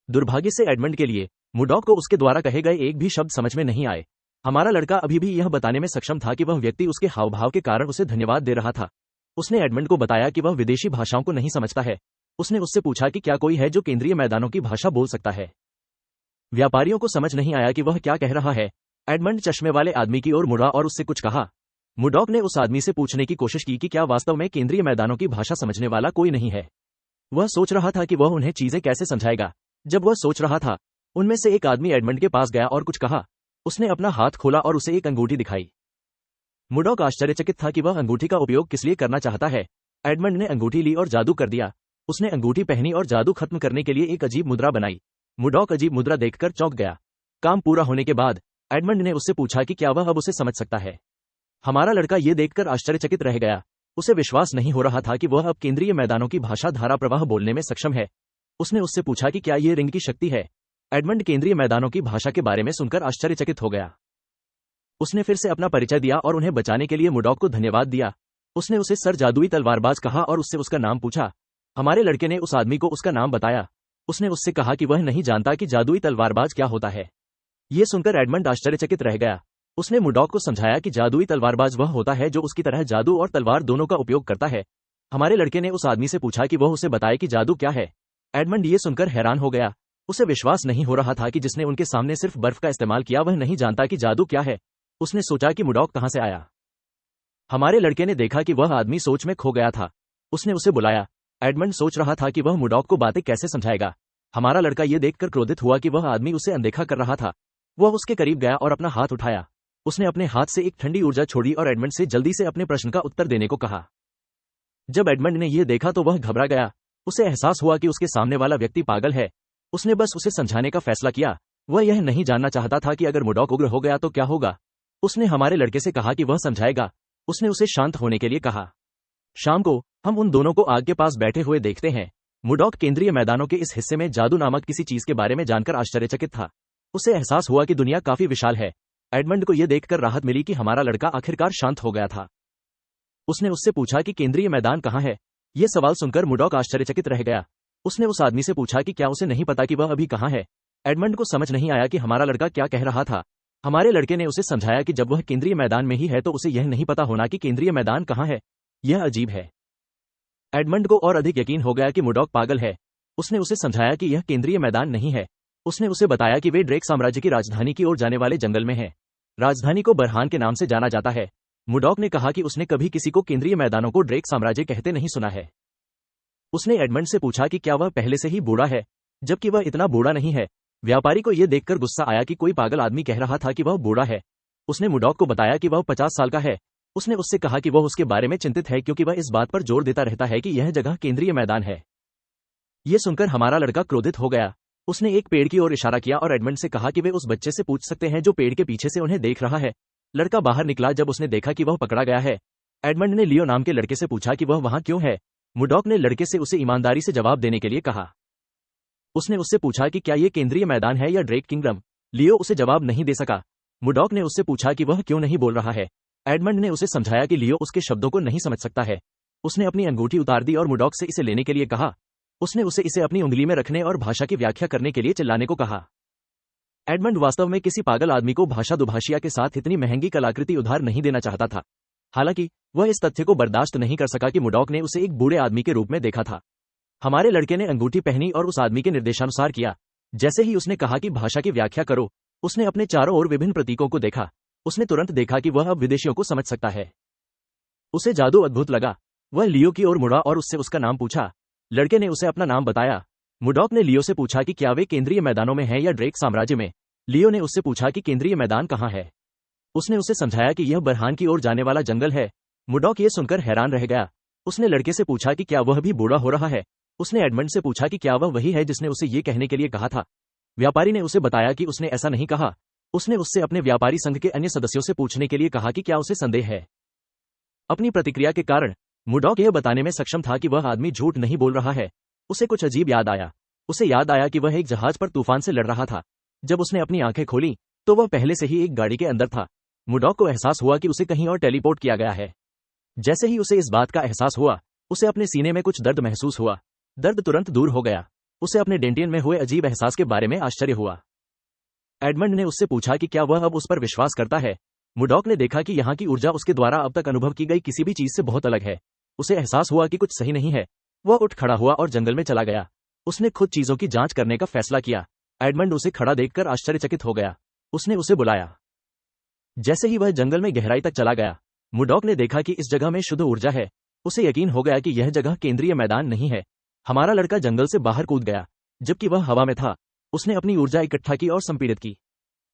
दुर्भाग्य से एडमंड के लिए मुर्डॉक को उसके द्वारा कहे गए एक भी शब्द समझ में नहीं आए। हमारा लड़का अभी भी यह बताने में सक्षम था कि वह व्यक्ति उसके हावभाव के कारण उसे धन्यवाद दे रहा था। उसने एडमंड को बताया कि वह विदेशी भाषाओं को नहीं समझता है। उसने उससे पूछा कि क्या कोई है जो केंद्रीय मैदानों की भाषा बोल सकता है। व्यापारियों को समझ नहीं आया कि वह क्या कह रहा है। एडमंड चश्मे वाले आदमी की ओर मुड़ा और उससे कुछ कहा। मुर्डॉक ने उस आदमी से पूछने की कोशिश की कि क्या वास्तव में केंद्रीय मैदानों की भाषा समझने वाला कोई नहीं है। वह सोच रहा था कि वह उन्हें चीजें कैसे समझाएगा। जब वह सोच रहा था, उनमें से एक आदमी एडमंड के पास गया और कुछ कहा। उसने अपना हाथ खोला और उसे एक अंगूठी दिखाई। मुर्डॉक आश्चर्यचकित था कि वह अंगूठी का उपयोग किस लिए करना चाहता है। एडमंड ने अंगूठी ली और जादू कर दिया। उसने अंगूठी पहनी और जादू खत्म करने के लिए एक अजीब मुद्रा बनाई। मुर्डॉक अजीब मुद्रा देखकर चौंक गया। काम पूरा होने के बाद एडमंड ने उससे पूछा कि क्या वह अब उसे समझ सकता है। हमारा लड़का ये देखकर आश्चर्यचकित रह गया। उसे विश्वास नहीं हो रहा था कि वह अब केंद्रीय मैदानों की भाषा धारा प्रवाह बोलने में सक्षम है। उसने उससे पूछा कि क्या ये रिंग की शक्ति है। एडमंड केंद्रीय मैदानों की भाषा के बारे में सुनकर आश्चर्यचकित हो गया। उसने फिर से अपना परिचय दिया और उन्हें बचाने के लिए मुर्डॉक को धन्यवाद दिया। उसने उसे सर जादुई तलवारबाज कहा और उससे उसका नाम पूछा। हमारे लड़के ने उस आदमी को उसका नाम बताया। उसने उससे कहा कि वह नहीं जानता कि जादुई तलवारबाज क्या होता है। यह सुनकर एडमंड आश्चर्यचकित रह गया। उसने मुर्डॉक को समझाया कि जादुई तलवारबाज वह होता है जो उसकी तरह जादू और तलवार दोनों का उपयोग करता है। हमारे लड़के ने उस आदमी से पूछा कि वह उसे बताए कि जादू क्या है। एडमंड ये सुनकर हैरान हो गया। उसे विश्वास नहीं हो रहा था कि जिसने उनके सामने सिर्फ बर्फ का इस्तेमाल किया वह नहीं जानता कि जादू क्या है। उसने सोचा कि मुर्डॉक कहां से आया। हमारे लड़के ने देखा कि वह आदमी सोच में खो गया था। उसने उसे बुलाया। एडमंड सोच रहा था कि वह मुर्डॉक को बातें कैसे समझाएगा। हमारा लड़का ये देखकर क्रोधित हुआ कि वह आदमी उसे अनदेखा कर रहा था। वह उसके करीब गया और अपना हाथ उठाया। उसने अपने हाथ से एक ठंडी ऊर्जा छोड़ी और एडमंड से जल्दी से अपने प्रश्न का उत्तर देने को कहा। जब एडमंड ने यह देखा तो वह घबरा गया। उसे एहसास हुआ कि उसके सामने वाला व्यक्ति पागल है। उसने बस उसे समझाने का फैसला किया। वह यह नहीं जानना चाहता था कि अगर मुर्डॉक उग्र हो गया तो क्या होगा। उसने हमारे लड़के से कहा कि वह समझाएगा। उसने उसे शांत होने के लिए कहा। शाम को हम उन दोनों को आग के पास बैठे हुए देखते हैं। मुर्डॉक केंद्रीय मैदानों के इस हिस्से में जादू नामक किसी चीज के बारे में जानकर आश्चर्यचकित था। उसे एहसास हुआ कि दुनिया काफी विशाल है। एडमंड को यह देखकर राहत मिली कि हमारा लड़का आखिरकार शांत हो गया था। उसने उससे पूछा कि केंद्रीय मैदान कहाँ है। यह सवाल सुनकर मुर्डॉक आश्चर्यचकित रह गया। उसने उस आदमी से पूछा कि क्या उसे नहीं पता कि वह अभी कहाँ है। एडमंड को समझ नहीं आया कि हमारा लड़का क्या कह रहा था। हमारे लड़के ने उसे समझाया कि जब वह केंद्रीय मैदान में ही है तो उसे यह नहीं पता होना कि केंद्रीय मैदान कहाँ है। यह अजीब है। एडमंड को और अधिक यकीन हो गया कि मुर्डॉक पागल है। उसने उसे समझाया कि यह केंद्रीय मैदान नहीं है। उसने उसे बताया कि वे ड्रेक साम्राज्य की राजधानी की ओर जाने वाले जंगल में हैं। राजधानी को बरहान के नाम से जाना जाता है। मुर्डॉक ने कहा कि उसने कभी किसी को केंद्रीय मैदानों को ड्रेक साम्राज्य कहते नहीं सुना है। उसने एडमंड से पूछा कि क्या वह पहले से ही बूढ़ा है, जबकि वह इतना बूढ़ा नहीं है। व्यापारी को यह देखकर गुस्सा आया कि कोई पागल आदमी कह रहा था कि वह बूढ़ा है। उसने मुर्डॉक को बताया कि वह 50 साल का है। उसने उससे कहा कि वह उसके बारे में चिंतित है क्योंकि वह इस बात पर जोर देता रहता है कि यह जगह केंद्रीय मैदान है। यह सुनकर हमारा लड़का क्रोधित हो गया। उसने एक पेड़ की ओर इशारा किया और एडमंड से कहा कि वे उस बच्चे से पूछ सकते हैं जो पेड़ के पीछे से उन्हें देख रहा है। लड़का बाहर निकला जब उसने देखा कि वह पकड़ा गया है। एडमंड ने लियो नाम के लड़के से पूछा कि वह वहां क्यों है। मुर्डॉक ने लड़के से उसे ईमानदारी से जवाब देने के लिए कहा। उसने उससे पूछा कि क्या यह केंद्रीय मैदान है या ड्रेक किंगडम। लियो उसे जवाब नहीं दे सका। मुर्डॉक ने उससे पूछा कि वह क्यों नहीं बोल रहा है। एडमंड ने उसे समझाया कि लियो उसके शब्दों को नहीं समझ सकता है। उसने अपनी अंगूठी उतार दी और मुर्डॉक से इसे लेने के लिए कहा। उसने उसे इसे अपनी उंगली में रखने और भाषा की व्याख्या करने के लिए चिल्लाने को कहा। एडमंड वास्तव में किसी पागल आदमी को भाषा दुभाषिया के साथ इतनी महंगी कलाकृति उधार नहीं देना चाहता था। हालांकि वह इस तथ्य को बर्दाश्त नहीं कर सका कि मुर्डॉक ने उसे एक बूढ़े आदमी के रूप में देखा था। हमारे लड़के ने अंगूठी पहनी और उस आदमी के निर्देशानुसार किया। जैसे ही उसने कहा कि भाषा की व्याख्या करो, उसने अपने चारों ओर विभिन्न प्रतीकों को देखा। उसने तुरंत देखा कि वह अब विदेशियों को समझ सकता है। उसे जादू अद्भुत लगा। वह लियो की ओर मुड़ा और उससे उसका नाम पूछा। लड़के ने उसे अपना नाम बताया। मुडॉक ने लियो से पूछा कि क्या वे केंद्रीय मैदानों में है या ड्रेक साम्राज्य में। लियो ने उससे पूछा कि केंद्रीय मैदान कहाँ है। उसने उसे समझाया कि यह बरहान की ओर जाने वाला जंगल है। मुडॉक ये सुनकर हैरान रह गया। उसने लड़के से पूछा कि क्या वह भी बूढ़ा हो रहा है। उसने एडमंड से पूछा कि क्या वह वही है जिसने उसे ये कहने के लिए कहा था। व्यापारी ने उसे बताया कि उसने ऐसा नहीं कहा। उसने उससे अपने व्यापारी संघ के अन्य सदस्यों से पूछने के लिए कहा कि क्या उसे संदेह है। अपनी प्रतिक्रिया के कारण मुडॉक यह बताने में सक्षम था कि वह आदमी झूठ नहीं बोल रहा है। उसे कुछ अजीब याद आया। उसे याद आया कि वह एक जहाज पर तूफान से लड़ रहा था। जब उसने अपनी आंखें खोली तो वह पहले से ही एक गाड़ी के अंदर था। मुडॉक को एहसास हुआ कि उसे कहीं और टेलीपोर्ट किया गया है। जैसे ही उसे इस बात का एहसास हुआ, उसे अपने सीने में कुछ दर्द महसूस हुआ। दर्द तुरंत दूर हो गया। उसे अपने डेंटियन में हुए अजीब एहसास के बारे में आश्चर्य हुआ। एडमंड ने उससे पूछा कि क्या वह अब उस पर विश्वास करता है। मुडॉक ने देखा कि यहाँ की ऊर्जा उसके द्वारा अब तक अनुभव की गई किसी भी चीज से बहुत अलग है। उसे एहसास हुआ कि कुछ सही नहीं है। वह उठ खड़ा हुआ और जंगल में चला गया। उसने खुद चीजों की जांच करने का फैसला किया। एडमंड उसे खड़ा देखकर आश्चर्यचकित हो गया। उसने उसे बुलाया। जैसे ही वह जंगल में गहराई तक चला गया, मुडॉक ने देखा कि इस जगह में शुद्ध ऊर्जा है। उसे यकीन हो गया कि यह जगह केंद्रीय मैदान नहीं है। हमारा लड़का जंगल से बाहर कूद गया जबकि वह हवा में था। उसने अपनी ऊर्जा इकट्ठा की और संपीड़ित की।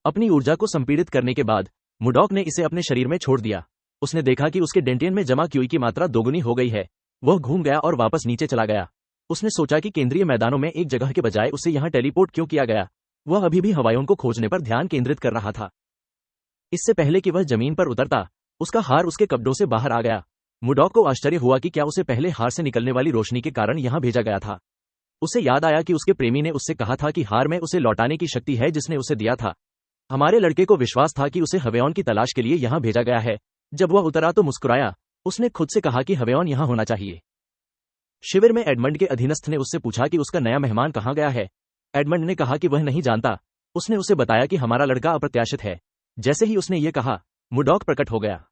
अपनी ऊर्जा को संपीड़ित करने के बाद मुडॉक ने इसे अपने शरीर में छोड़ दिया। उसने देखा कि उसके डेंटियन में जमा क्यूई की मात्रा दोगुनी हो गई है। वह घूम गया और वापस नीचे चला गया। उसने सोचा कि केंद्रीय मैदानों में एक जगह के बजाय उसे यहाँ टेलीपोर्ट क्यों किया गया। वह अभी भी हवाइयों को खोजने पर ध्यान केंद्रित कर रहा था। इससे पहले कि वह जमीन पर उतरता, उसका हार उसके कब्जों से बाहर आ गया। मुडॉक को आश्चर्य हुआ कि क्या उसे पहले हार से निकलने वाली रोशनी के कारण यहाँ भेजा गया था। उसे याद आया कि उसके प्रेमी ने उससे कहा था कि हार में उसे लौटाने की शक्ति है जिसने उसे दिया था। हमारे लड़के को विश्वास था कि उसे हवेयॉन की तलाश के लिए यहाँ भेजा गया है। जब वह उतरा तो मुस्कुराया। उसने खुद से कहा कि हवेयॉन यहाँ होना चाहिए। शिविर में एडमंड के अधीनस्थ ने उससे पूछा कि उसका नया मेहमान कहाँ गया है। एडमंड ने कहा कि वह नहीं जानता। उसने उसे बताया कि हमारा लड़का अप्रत्याशित है। जैसे ही उसने ये कहा, मुडॉक प्रकट हो गया।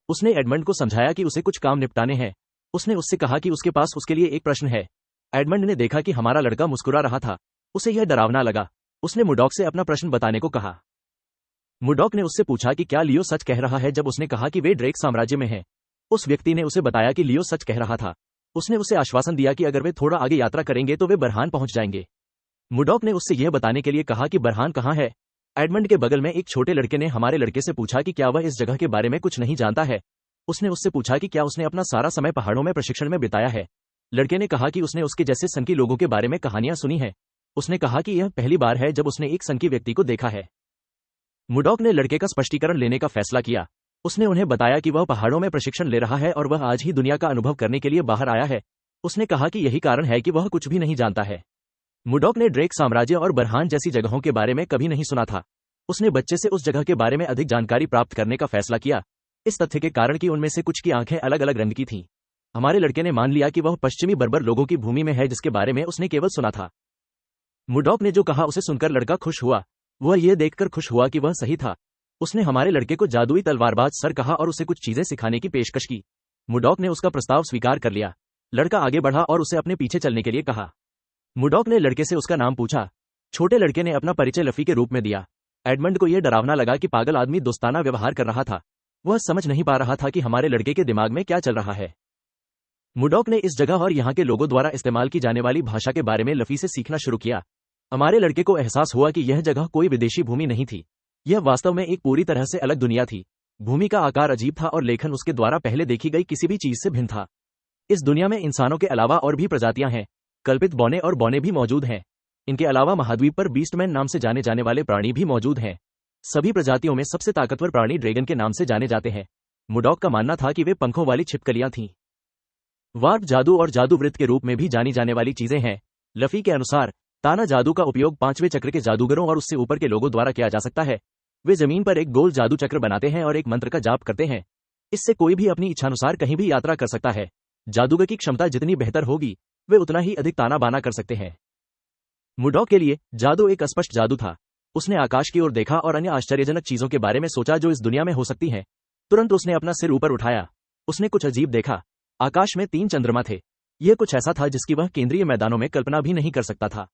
उसने एडमंड को समझाया कि उसे कुछ काम निपटाने हैं। उसने उससे कहा कि उसके पास उसके लिए एक प्रश्न है। एडमंड ने देखा कि हमारा लड़का मुस्कुरा रहा था। उसे यह डरावना लगा। उसने मुडॉक से अपना प्रश्न बताने को कहा। मुडॉक ने उससे पूछा कि क्या लियो सच कह रहा है जब उसने कहा कि वे ड्रेक साम्राज्य में हैं। उस व्यक्ति ने उसे बताया कि लियो सच कह रहा था। उसने उसे आश्वासन दिया कि अगर वे थोड़ा आगे यात्रा करेंगे तो वे बरहान पहुंच जाएंगे। मुडॉक ने उससे यह बताने के लिए कहा कि बरहान कहाँ है। एडमंड के बगल में एक छोटे लड़के ने हमारे लड़के से पूछा कि क्या वह इस जगह के बारे में कुछ नहीं जानता है। उसने उससे पूछा कि क्या उसने अपना सारा समय पहाड़ों में प्रशिक्षण में बिताया है। लड़के ने कहा कि उसने उसके जैसे संकी लोगों के बारे में कहानियां सुनी है। उसने कहा कि यह पहली बार है जब उसने एक संकी व्यक्ति को देखा है। मुडॉक ने लड़के का स्पष्टीकरण लेने का फैसला किया। उसने उन्हें बताया कि वह पहाड़ों में प्रशिक्षण ले रहा है और वह आज ही दुनिया का अनुभव करने के लिए बाहर आया है। उसने कहा कि यही कारण है कि वह कुछ भी नहीं जानता है। मुडॉक ने ड्रेक साम्राज्य और बरहान जैसी जगहों के बारे में कभी नहीं सुना था। उसने बच्चे से उस जगह के बारे में अधिक जानकारी प्राप्त करने का फैसला किया, इस तथ्य के कारण कि उनमें से कुछ की आंखें अलग अलग रंग की थीं। हमारे लड़के ने मान लिया कि वह पश्चिमी बर्बर लोगों की भूमि में है जिसके बारे में उसने केवल सुना था। मुडॉक ने जो कहा उसे सुनकर लड़का खुश हुआ। वह यह देखकर खुश हुआ कि वह सही था। उसने हमारे लड़के को जादुई तलवारबाज सर कहा और उसे कुछ चीजें सिखाने की पेशकश की। मुडॉक ने उसका प्रस्ताव स्वीकार कर लिया। लड़का आगे बढ़ा और उसे अपने पीछे चलने के लिए कहा। मुडॉक ने लड़के से उसका नाम पूछा। छोटे लड़के ने अपना परिचय लफी के रूप में दिया। एडमंड को यह डरावना लगा कि पागल आदमी दोस्ताना व्यवहार कर रहा था। वह समझ नहीं पा रहा था कि हमारे लड़के के दिमाग में क्या चल रहा है। मुडॉक ने इस जगह और यहाँ के लोगों द्वारा इस्तेमाल की जाने वाली भाषा के बारे में लफी से सीखना शुरू किया। हमारे लड़के को एहसास हुआ कि यह जगह कोई विदेशी भूमि नहीं थी। यह वास्तव में एक पूरी तरह से अलग दुनिया थी। भूमि का आकार अजीब था और लेखन उसके द्वारा पहले देखी गई किसी भी चीज से भिन्न था। इस दुनिया में इंसानों के अलावा और भी प्रजातियां हैं। कल्पित बौने और बौने भी मौजूद हैं। इनके अलावा महाद्वीप पर बीस्टमैन नाम से जाने जाने वाले प्राणी भी मौजूद हैं। सभी प्रजातियों में सबसे ताकतवर प्राणी ड्रैगन के नाम से जाने जाते हैं। मुडॉक का मानना था कि वे पंखों वाली छिपकलियां थीं। वार्प जादू और जादू वृत्त के रूप में भी जानी जाने वाली चीजें हैं। लफी के अनुसार ताना जादू का उपयोग 5वें चक्र के जादूगरों और उससे ऊपर के लोगों द्वारा किया जा सकता है। वे जमीन पर एक गोल जादू चक्र बनाते हैं और एक मंत्र का जाप करते हैं। इससे कोई भी अपनी इच्छानुसार कहीं भी यात्रा कर सकता है। जादूगर की क्षमता जितनी बेहतर होगी, वे उतना ही अधिक ताना बाना कर सकते हैं। मुडॉक के लिए जादू एक अस्पष्ट जादू था। उसने आकाश की ओर देखा और अन्य आश्चर्यजनक चीजों के बारे में सोचा जो इस दुनिया में हो सकती हैं। तुरंत उसने अपना सिर ऊपर उठाया। उसने कुछ अजीब देखा। आकाश में 3 चंद्रमा थे। यह कुछ ऐसा था जिसकी वह केंद्रीय मैदानों में कल्पना भी नहीं कर सकता था।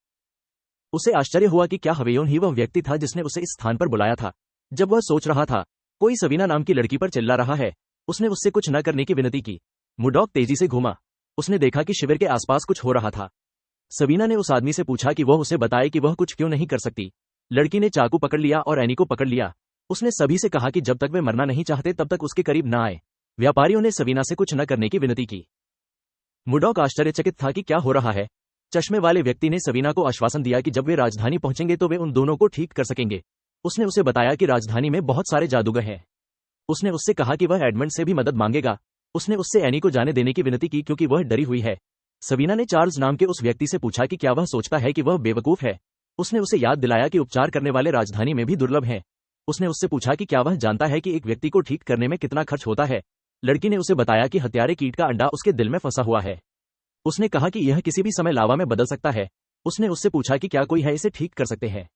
उसे आश्चर्य हुआ कि क्या हवेयोन ही वह व्यक्ति था जिसने उसे इस स्थान पर बुलाया था। जब वह सोच रहा था, कोई सवीना नाम की लड़की पर चिल्ला रहा है। उसने उससे कुछ न करने की विनती की। मुडॉक तेजी से घूमा। उसने देखा कि शिविर के आसपास कुछ हो रहा था। सवीना ने उस आदमी से पूछा कि वह उसे बताए कि वह कुछ क्यों नहीं कर सकती। लड़की ने चाकू पकड़ लिया और एनी को पकड़ लिया। उसने सभी से कहा कि जब तक वे मरना नहीं चाहते तब तक उसके करीब न आए। व्यापारियों ने सवीना से कुछ न करने की विनती की। मुडॉक आश्चर्यचकित था कि क्या हो रहा है। चश्मे वाले व्यक्ति ने सवीना को आश्वासन दिया कि जब वे राजधानी पहुंचेंगे तो वे उन दोनों को ठीक कर सकेंगे। उसने उसे बताया कि राजधानी में बहुत सारे जादूगर हैं। उसने उससे कहा कि वह एडमंड से भी मदद मांगेगा। उसने उससे एनी को जाने देने की विनती की क्योंकि वह डरी हुई है। सवीना ने चार्ल्स नाम के उस व्यक्ति से पूछा कि क्या वह सोचता है कि वह बेवकूफ है। उसने उसे याद दिलाया कि उपचार करने वाले राजधानी में भी दुर्लभ हैं। उसने उससे पूछा कि क्या वह जानता है कि एक व्यक्ति को ठीक करने में कितना खर्च होता है। लड़की ने उसे बताया कि हत्यारे कीट का अंडा उसके दिल में फंसा हुआ है। उसने कहा कि यह किसी भी समय लावा में बदल सकता है। उसने उससे पूछा कि क्या कोई है इसे ठीक कर सकते हैं।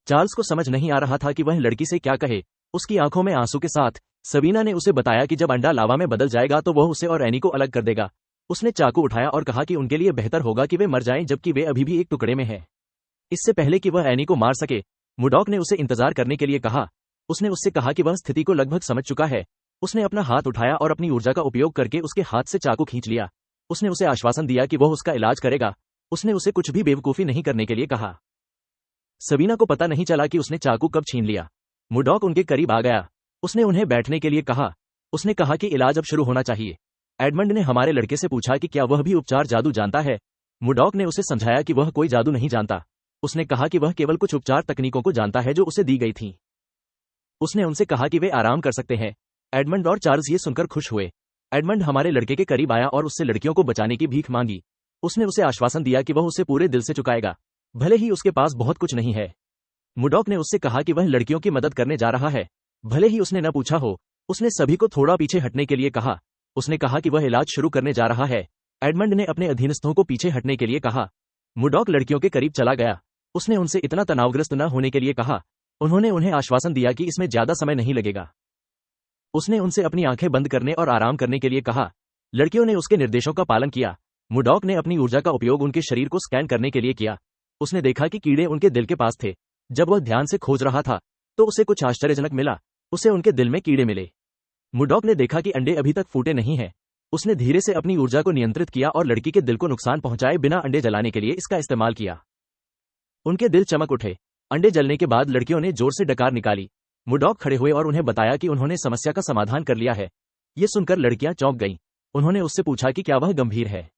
चार्ल्स को समझ नहीं आ रहा था कि वह लड़की से क्या कहे। उसकी आंखों में आंसू के साथ सवीना ने उसे बताया कि जब अंडा लावा में बदल जाएगा तो वह उसे और एनी को अलग कर देगा। उसने चाकू उठाया और कहा कि उनके लिए बेहतर होगा कि वे मर जाएं जबकि वे अभी भी एक टुकड़े में हैं। इससे पहले कि वह एनी को मार सके, मुडॉक ने उसे इंतजार करने के लिए कहा। उसने उससे कहा कि वह स्थिति को लगभग समझ चुका है। उसने अपना हाथ उठाया और अपनी ऊर्जा का उपयोग करके उसके हाथ से चाकू खींच लिया। उसने उसे आश्वासन दिया कि वह उसका इलाज करेगा। उसने उसे कुछ भी बेवकूफी नहीं करने के लिए कहा। सवीना को पता नहीं चला कि उसने चाकू कब छीन लिया। मुडॉक उनके करीब आ गया। उसने उन्हें बैठने के लिए कहा। उसने कहा कि इलाज अब शुरू होना चाहिए। एडमंड ने हमारे लड़के से पूछा कि क्या वह भी उपचार जादू जानता है। मुडॉक ने उसे समझाया कि वह कोई जादू नहीं जानता। उसने कहा कि वह केवल कुछ उपचार तकनीकों को जानता है जो उसे दी गई थीं। उसने उनसे कहा कि वे आराम कर सकते हैं। एडमंड और चार्ल्स ये सुनकर खुश हुए। एडमंड हमारे लड़के के करीब आया और उससे लड़कियों को बचाने की भीख मांगी। उसने उसे आश्वासन दिया कि वह उसे पूरे दिल से चुकाएगा, भले ही उसके पास बहुत कुछ नहीं है। मुडॉक ने उससे कहा कि वह लड़कियों की मदद करने जा रहा है, भले ही उसने न पूछा हो। उसने सभी को थोड़ा पीछे हटने के लिए कहा। उसने कहा कि वह इलाज शुरू करने जा रहा है। एडमंड ने अपने अधीनस्थों को पीछे हटने के लिए कहा। मुडॉक लड़कियों के करीब चला गया। उसने उनसे इतना तनावग्रस्त न होने के लिए कहा। उन्होंने उन्हें आश्वासन दिया कि इसमें ज्यादा समय नहीं लगेगा। उसने उनसे अपनी आंखें बंद करने और आराम करने के लिए कहा। लड़कियों ने उसके निर्देशों का पालन किया। मुडॉक ने अपनी ऊर्जा का उपयोग उनके शरीर को स्कैन करने के लिए किया। उसने देखा कि कीड़े उनके दिल के पास थे। जब वह ध्यान से खोज रहा था तो उसे कुछ आश्चर्यजनक मिला। उसे उनके दिल में कीड़े मिले। मुडॉक ने देखा कि अंडे अभी तक फूटे नहीं हैं। उसने धीरे से अपनी ऊर्जा को नियंत्रित किया और लड़की के दिल को नुकसान पहुंचाए बिना अंडे जलाने के लिए इसका इस्तेमाल किया। उनके दिल चमक उठे। अंडे जलने के बाद लड़कियों ने जोर से डकार निकाली। मुडॉक खड़े हुए और उन्हें बताया कि उन्होंने समस्या का समाधान कर लिया है। ये सुनकर लड़कियां चौंक गईं। उन्होंने उससे पूछा कि क्या वह गंभीर है।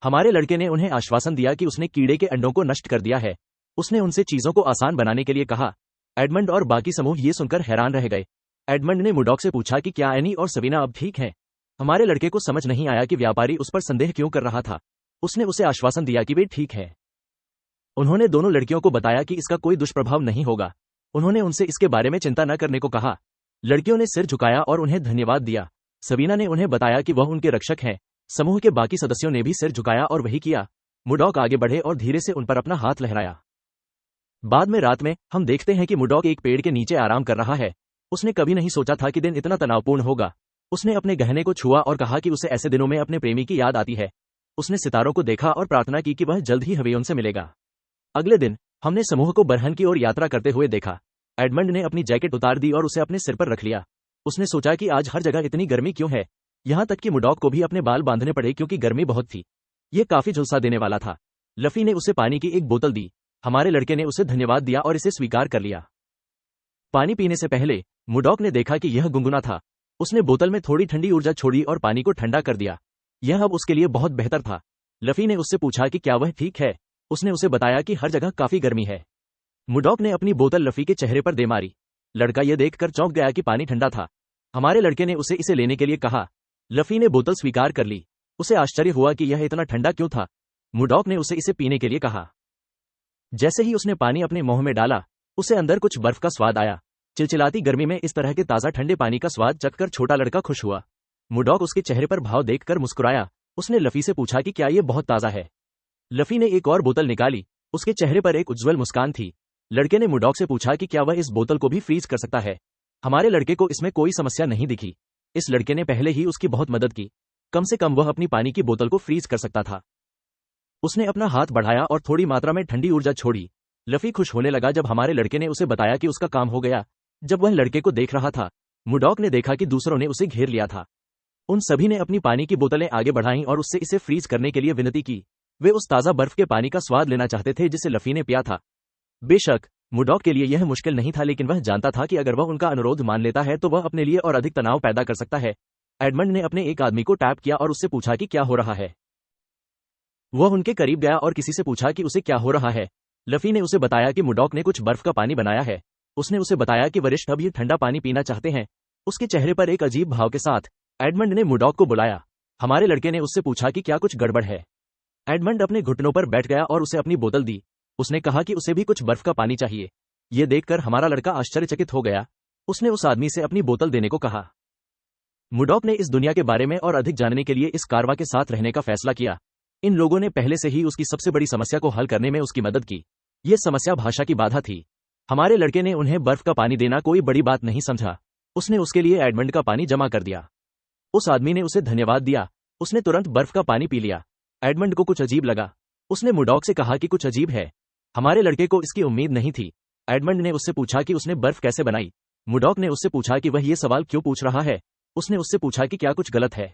हमारे लड़के ने उन्हें आश्वासन दिया कि उसने कीड़े के अंडों को नष्ट कर दिया है। उसने उनसे चीजों को आसान बनाने के लिए कहा। एडमंड और बाकी समूह ये सुनकर हैरान रह गए। एडमंड ने मुडॉक से पूछा कि क्या एनी और सवीना अब ठीक हैं। हमारे लड़के को समझ नहीं आया कि व्यापारी उस पर संदेह क्यों कर रहा था। उसने उसे आश्वासन दिया कि वे ठीक हैं। उन्होंने दोनों लड़कियों को बताया कि इसका कोई दुष्प्रभाव नहीं होगा। उन्होंने उनसे इसके बारे में चिंता न करने को कहा। लड़कियों ने सिर झुकाया और उन्हें धन्यवाद दिया। सवीना ने उन्हें बताया कि वह उनके रक्षक हैं। समूह के बाकी सदस्यों ने भी सिर झुकाया और वही किया। मुडॉक आगे बढ़े और धीरे से उन पर अपना हाथ लहराया। बाद में रात में हम देखते हैं कि मुडॉक एक पेड़ के नीचे आराम कर रहा है। उसने कभी नहीं सोचा था कि दिन इतना तनावपूर्ण होगा। उसने अपने गहने को छुआ और कहा कि उसे ऐसे दिनों में अपने प्रेमी की याद आती है। उसने सितारों को देखा और प्रार्थना की कि वह जल्द ही हवेयोन से मिलेगा। अगले दिन हमने समूह को बरहन की ओर यात्रा करते हुए देखा। एडमंड ने अपनी जैकेट उतार दी और उसे अपने सिर पर रख लिया। उसने सोचा कि आज हर जगह इतनी गर्मी क्यों है, यहां तक कि मुडॉक को भी अपने बाल बांधने पड़े क्योंकि गर्मी बहुत थी। यह काफी झुलसा देने वाला था। लफी ने उसे पानी की एक बोतल दी। हमारे लड़के ने उसे धन्यवाद दिया और इसे स्वीकार कर लिया। पानी पीने से पहले मुडॉक ने देखा कि यह गुनगुना था। उसने बोतल में थोड़ी ठंडी ऊर्जा छोड़ी और पानी को ठंडा कर दिया। यह अब उसके लिए बहुत बेहतर था। लफी ने उससे पूछा कि क्या वह ठीक है। उसने उसे बताया कि हर जगह काफी गर्मी है। मुडॉक ने अपनी बोतल लफी के चेहरे पर दे मारी। लड़का यह देखकर चौंक गया कि पानी ठंडा था। हमारे लड़के ने उसे इसे लेने के लिए कहा। लफी ने बोतल स्वीकार कर ली। उसे आश्चर्य हुआ कि यह इतना ठंडा क्यों था। मुडॉक ने उसे इसे पीने के लिए कहा। जैसे ही उसने पानी अपने मुंह में डाला, उसे अंदर कुछ बर्फ का स्वाद आया। चिलचिलाती गर्मी में इस तरह के ताजा ठंडे पानी का स्वाद चखकर छोटा लड़का खुश हुआ। मुडॉक उसके चेहरे पर भाव देखकर मुस्कुराया। उसने लफी से पूछा कि क्या यह बहुत ताजा है। लफी ने एक और बोतल निकाली। उसके चेहरे पर एक उज्ज्वल मुस्कान थी। लड़के ने मुडॉक से पूछा कि क्या वह इस बोतल को भी फ्रीज कर सकता है। हमारे लड़के को इसमें कोई समस्या नहीं दिखी। इस लड़के ने पहले ही उसकी बहुत मदद की। कम से कम वह अपनी पानी की बोतल को फ्रीज कर सकता था। उसने अपना हाथ बढ़ाया और थोड़ी मात्रा में ठंडी ऊर्जा छोड़ी। लफी खुश होने लगा जब हमारे लड़के ने उसे बताया कि उसका काम हो गया। जब वह लड़के को देख रहा था, मुडॉक ने देखा कि दूसरों ने उसे घेर लिया था। उन सभी ने अपनी पानी की बोतलें आगे बढ़ाईं और उससे इसे फ्रीज करने के लिए विनती की। वे उस ताज़ा बर्फ के पानी का स्वाद लेना चाहते थे जिसे लफी ने पिया था। बेशक मुडॉक के लिए यह मुश्किल नहीं था, लेकिन वह जानता था कि अगर वह उनका अनुरोध मान लेता है तो वह अपने लिए और अधिक तनाव पैदा कर सकता है। एडमंड ने अपने एक आदमी को टैप किया और उससे पूछा कि क्या हो रहा है। वह उनके करीब गया और किसी से पूछा कि उसे क्या हो रहा है। लफी ने उसे बताया कि मुडॉक ने कुछ बर्फ का पानी बनाया है। उसने उसे बताया कि वरिष्ठ अब ये ठंडा पानी पीना चाहते हैं। उसके चेहरे पर एक अजीब भाव के साथ एडमंड ने मुडॉक को बुलाया। हमारे लड़के ने उससे पूछा कि क्या कुछ गड़बड़ है। एडमंड अपने घुटनों पर बैठ गया और उसे अपनी बोतल दी। उसने कहा कि उसे भी कुछ बर्फ का पानी चाहिए। ये देखकर हमारा लड़का आश्चर्यचकित हो गया। उसने उस आदमी से अपनी बोतल देने को कहा। मुडॉक ने इस दुनिया के बारे में और अधिक जानने के लिए इस कारवा के साथ रहने का फैसला किया। इन लोगों ने पहले से ही उसकी सबसे बड़ी समस्या को हल करने में उसकी मदद की। यह समस्या भाषा की बाधा थी। हमारे लड़के ने उन्हें बर्फ का पानी देना कोई बड़ी बात नहीं समझा। उसने उसके लिए एडमंड का पानी जमा कर दिया। उस आदमी ने उसे धन्यवाद दिया। उसने तुरंत बर्फ का पानी पी लिया। एडमंड को कुछ अजीब लगा। उसने मुडॉक से कहा कि कुछ अजीब है। हमारे लड़के को इसकी उम्मीद नहीं थी। एडमंड ने उससे पूछा कि उसने बर्फ कैसे बनाई। मुडॉक ने उससे पूछा कि वह ये सवाल क्यों पूछ रहा है। उसने उससे पूछा कि क्या कुछ गलत है।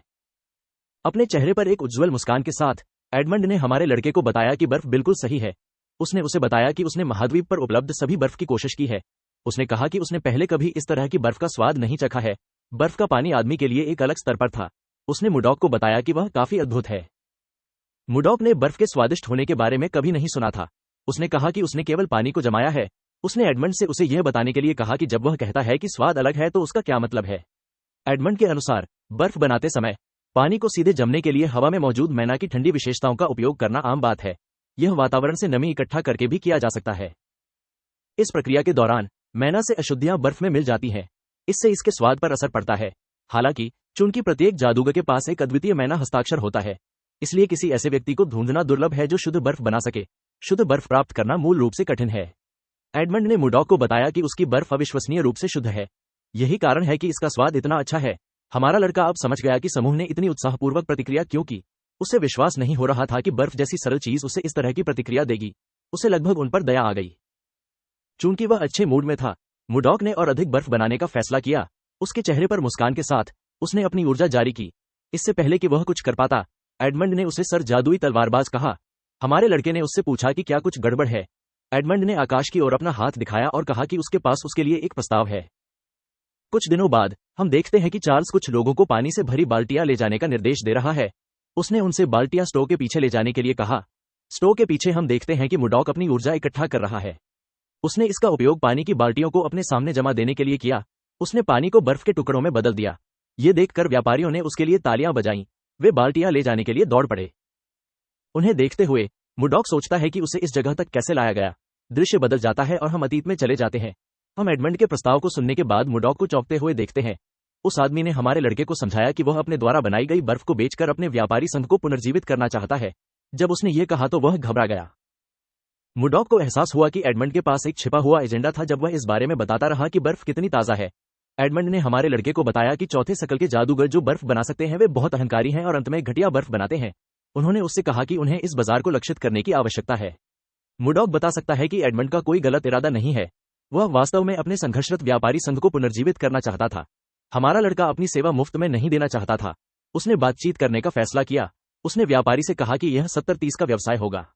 अपने चेहरे पर एक उज्ज्वल मुस्कान के साथ एडमंड ने हमारे लड़के को बताया कि बर्फ बिल्कुल सही है। उसने उसे बताया कि उसने महाद्वीप पर उपलब्ध सभी बर्फ की कोशिश की है। उसने कहा कि उसने पहले कभी इस तरह की बर्फ का स्वाद नहीं चखा है। बर्फ का पानी आदमी के लिए एक अलग स्तर पर था। उसने मुडॉक को बताया कि वह काफी अद्भुत है। मुडॉक ने बर्फ के स्वादिष्ट होने के बारे में कभी नहीं सुना था। उसने कहा कि उसने केवल पानी को जमाया है। उसने एडमंड से उसे यह बताने के लिए कहा कि जब वह कहता है कि स्वाद अलग है तो उसका क्या मतलब है। एडमंड के अनुसार बर्फ बनाते समय पानी को सीधे जमने के लिए हवा में मौजूद मैना की ठंडी विशेषताओं का उपयोग करना आम बात है। यह वातावरण से नमी इकट्ठा करके भी किया जा सकता है। इस प्रक्रिया के दौरान मैना से अशुद्धियां बर्फ में मिल जाती हैं। इससे इसके स्वाद पर असर पड़ता है। हालांकि चूंकि प्रत्येक जादूगर के पास एक अद्वितीय मैना हस्ताक्षर होता है, इसलिए किसी ऐसे व्यक्ति को ढूंढना दुर्लभ है जो शुद्ध बर्फ बना सके। शुद्ध बर्फ प्राप्त करना मूल रूप से कठिन है। एडमंड ने मुडॉक को बताया कि उसकी बर्फ अविश्वसनीय रूप से शुद्ध है। यही कारण है कि इसका स्वाद इतना अच्छा है। हमारा लड़का अब समझ गया कि समूह ने इतनी उत्साहपूर्वक प्रतिक्रिया क्यों की। उसे विश्वास नहीं हो रहा था कि बर्फ जैसी सरल चीज उसे इस तरह की प्रतिक्रिया देगी। उसे लगभग उन पर दया आ गई। चूंकि वह अच्छे मूड में था, मुडॉक ने और अधिक बर्फ बनाने का फैसला किया। उसके चेहरे पर मुस्कान के साथ उसने अपनी ऊर्जा जारी की। इससे पहले कि वह कुछ कर पाता, एडमंड ने उसे सर जादुई तलवारबाज कहा। हमारे लड़के ने उससे पूछा कि क्या कुछ गड़बड़ है। एडमंड ने आकाश की ओर अपना हाथ दिखाया और कहा कि उसके पास उसके लिए एक प्रस्ताव है। कुछ दिनों बाद हम देखते हैं कि चार्ल्स कुछ लोगों को पानी से भरी बाल्टियां ले जाने का निर्देश दे रहा है। उसने उनसे बाल्टियां स्टोव के पीछे ले जाने के लिए कहा। स्टोव के पीछे हम देखते हैं कि मुडॉक अपनी ऊर्जा इकट्ठा कर रहा है। उसने इसका उपयोग पानी की बाल्टियों को अपने सामने जमा देने के लिए किया। उसने पानी को बर्फ के टुकड़ों में बदल दिया। ये देखकर व्यापारियों ने उसके लिए तालियां बजाईं। वे बाल्टियां ले जाने के लिए दौड़ पड़े। उन्हें देखते हुए मुडॉक सोचता है कि उसे इस जगह तक कैसे लाया गया। दृश्य बदल जाता है और हम अतीत में चले जाते हैं। हम एडमंड के प्रस्ताव को सुनने के बाद मुडॉक को चौंकते हुए देखते हैं। उस आदमी ने हमारे लड़के को समझाया कि वह अपने द्वारा बनाई गई बर्फ को बेचकर अपने व्यापारी संघ को पुनर्जीवित करना चाहता है। जब उसने ये कहा तो वह घबरा गया। मुडॉक को एहसास हुआ कि एडमंड के पास एक छिपा हुआ एजेंडा था जब वह इस बारे में बताता रहा कि बर्फ कितनी ताज़ा है। एडमंड ने हमारे लड़के को बताया कि चौथे शकल के जादूगर जो बर्फ बना सकते हैं वे बहुत अहंकारी हैं और अंत में घटिया बर्फ बनाते हैं। उन्होंने उससे कहा कि उन्हें इस बाजार को लक्षित करने की आवश्यकता है। मुडॉक बता सकता है कि एडमंड का कोई गलत इरादा नहीं है। वह वास्तव में अपने संघर्षरत व्यापारी संघ को पुनर्जीवित करना चाहता था। हमारा लड़का अपनी सेवा मुफ्त में नहीं देना चाहता था। उसने बातचीत करने का फैसला किया। उसने व्यापारी से कहा कि यह 70-30 का व्यवसाय होगा।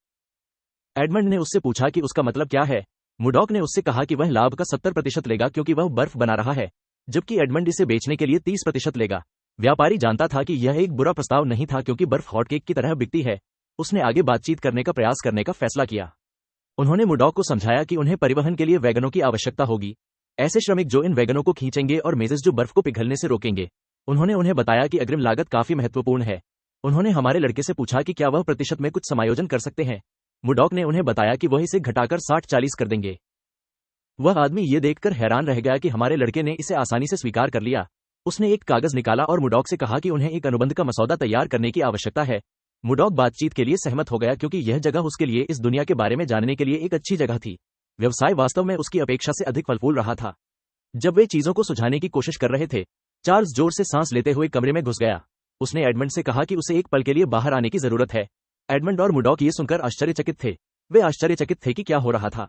एडमंड ने उससे पूछा कि उसका मतलब क्या है। मुडॉक ने उससे कहा कि वह लाभ का 70% लेगा क्योंकि वह बर्फ बना रहा है, जबकि एडमंड इसे बेचने के लिए 30% लेगा। व्यापारी जानता था कि यह एक बुरा प्रस्ताव नहीं था क्योंकि बर्फ हॉटकेक की तरह बिकती है। उसने आगे बातचीत करने का प्रयास करने का फैसला किया। उन्होंने मुडॉक को समझाया कि उन्हें परिवहन के लिए वैगनों की आवश्यकता होगी, ऐसे श्रमिक जो इन वैगनों को खींचेंगे और मेजेस जो बर्फ को पिघलने से रोकेंगे। उन्होंने उन्हें बताया कि अग्रिम लागत काफी महत्वपूर्ण है। उन्होंने हमारे लड़के से पूछा कि क्या वह प्रतिशत में कुछ समायोजन कर सकते हैं। मुडॉक ने उन्हें बताया कि वह इसे घटाकर 60-40 कर देंगे। वह आदमी ये देखकर हैरान रह गया कि हमारे लड़के ने इसे आसानी से स्वीकार कर लिया। उसने एक कागज निकाला और मुडॉक से कहा कि उन्हें एक अनुबंध का मसौदा तैयार करने की आवश्यकता है। मुडॉक बातचीत के लिए सहमत हो गया क्योंकि यह जगह उसके लिए इस दुनिया के बारे में जानने के लिए एक अच्छी जगह थी। व्यवसाय वास्तव में उसकी अपेक्षा से अधिक फलफूल रहा था। जब वे चीजों को सुझाने की कोशिश कर रहे थे, चार्ल्स जोर से सांस लेते हुए कमरे में घुस गया। उसने एडमंड से कहा कि उसे एक पल के लिए बाहर आने की जरूरत है। एडमंड और मुडॉक ये सुनकर आश्चर्यचकित थे। वे आश्चर्यचकित थे कि क्या हो रहा था।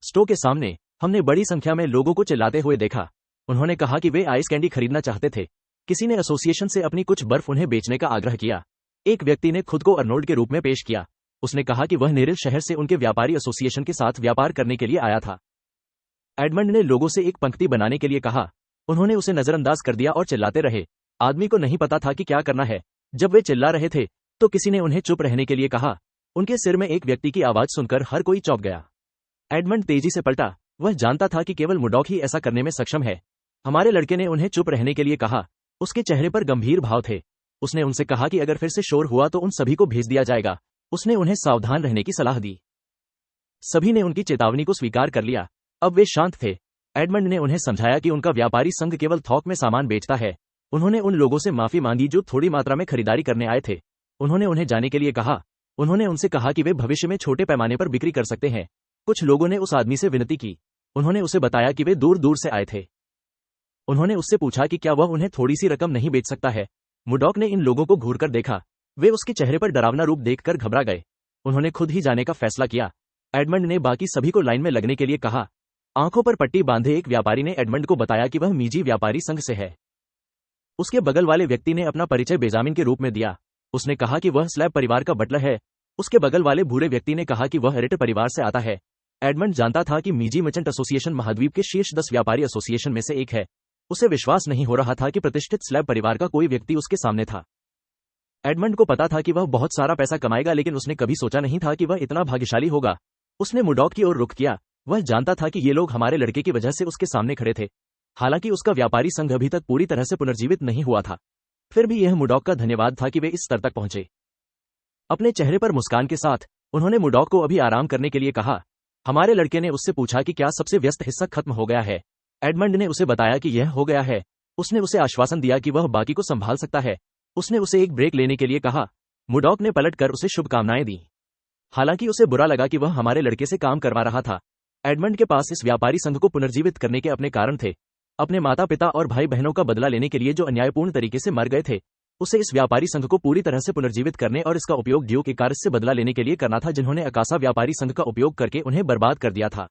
स्टोर के सामने हमने बड़ी संख्या में लोगों को चिल्लाते हुए देखा। उन्होंने कहा कि वे आइस कैंडी खरीदना चाहते थे। किसी ने एसोसिएशन से अपनी कुछ बर्फ उन्हें बेचने का आग्रह किया। एक व्यक्ति ने खुद को अर्नोल्ड के रूप में पेश किया। उसने कहा कि वह नेरिल शहर से उनके व्यापारी एसोसिएशन के साथ व्यापार करने के लिए आया था। एडमंड ने लोगों से एक पंक्ति बनाने के लिए कहा। उन्होंने उसे नजरअंदाज कर दिया और चिल्लाते रहे। आदमी को नहीं पता था कि क्या करना है। जब वे चिल्ला रहे थे तो किसी ने उन्हें चुप रहने के लिए कहा। उनके सिर में एक व्यक्ति की आवाज सुनकर हर कोई चौंक गया। एडमंड तेजी से पलटा। वह जानता था कि केवल मुडॉक ही ऐसा करने में सक्षम है। हमारे लड़के ने उन्हें चुप रहने के लिए कहा। उसके चेहरे पर गंभीर भाव थे। उसने उनसे कहा कि अगर फिर से शोर हुआ तो उन सभी को भेज दिया जाएगा। उसने उन्हें सावधान रहने की सलाह दी। सभी ने उनकी चेतावनी को स्वीकार कर लिया। अब वे शांत थे। एडमंड ने उन्हें समझाया कि उनका व्यापारी संघ केवल थोक में सामान बेचता है। उन्होंने उन लोगों से माफी मांगी जो थोड़ी मात्रा में खरीदारी करने आए थे। उन्होंने उन्हें जाने के लिए कहा। उन्होंने उनसे कहा कि वे भविष्य में छोटे पैमाने पर बिक्री कर सकते हैं। कुछ लोगों ने उस आदमी से विनती की। उन्होंने उसे बताया कि वे दूर दूर से आए थे। उन्होंने उससे पूछा कि क्या वह उन्हें थोड़ी सी रकम नहीं बेच सकता है। मुडॉक ने इन लोगों को घूरकर देखा। वे उसके चेहरे पर डरावना रूप देखकर घबरा गए। उन्होंने खुद ही जाने का फैसला किया। एडमंड ने बाकी सभी को लाइन में लगने के लिए कहा। आंखों पर पट्टी बांधे एक व्यापारी ने एडमंड को बताया कि वह मीजी व्यापारी संघ से है। उसके बगल वाले व्यक्ति ने अपना परिचय बेजामिन के रूप में दिया। उसने कहा कि वह स्लैब परिवार का बटलर है। उसके बगल वाले भूरे व्यक्ति ने कहा कि वह रिट परिवार से आता है। एडमंड जानता था कि मीजी मर्चेंट एसोसिएशन महाद्वीप के शीर्ष 10 व्यापारी एसोसिएशन में से एक है। उसे विश्वास नहीं हो रहा था कि प्रतिष्ठित स्लैब परिवार का कोई व्यक्ति उसके सामने था। एडमंड को पता था कि वह बहुत सारा पैसा कमाएगा, लेकिन उसने कभी सोचा नहीं था कि वह इतना भाग्यशाली होगा। उसने मुडॉक की ओर रुख किया। वह जानता था कि ये लोग हमारे लड़के की वजह से उसके सामने खड़े थे। हालांकि उसका व्यापारी संघ अभी तक पूरी तरह से पुनर्जीवित नहीं हुआ था। फिर भी यह मुडॉक का धन्यवाद था कि वे इस स्तर तक पहुंचे। अपने चेहरे पर मुस्कान के साथ उन्होंने मुडॉक को अभी आराम करने के लिए कहा। हमारे लड़के ने उससे पूछा कि क्या सबसे व्यस्त हिस्सा खत्म हो गया है। एडमंड ने उसे बताया कि यह हो गया है। उसने उसे आश्वासन दिया कि वह बाकी को संभाल सकता है। उसने उसे एक ब्रेक लेने के लिए कहा। मुडॉक ने पलटकर उसे शुभकामनाएं दी। हालांकि उसे बुरा लगा कि वह हमारे लड़के से काम करवा रहा था। एडमंड के पास इस व्यापारी संघ को पुनर्जीवित करने के अपने कारण थे। अपने माता पिता और भाई बहनों का बदला लेने के लिए जो अन्यायपूर्ण तरीके से मर गए थे, उसे इस व्यापारी संघ को पूरी तरह से पुनर्जीवित करने और इसका उपयोग ड्यूक इकारिस से बदला लेने के लिए करना था, जिन्होंने अकासा व्यापारी संघ का उपयोग करके उन्हें बर्बाद कर दिया था।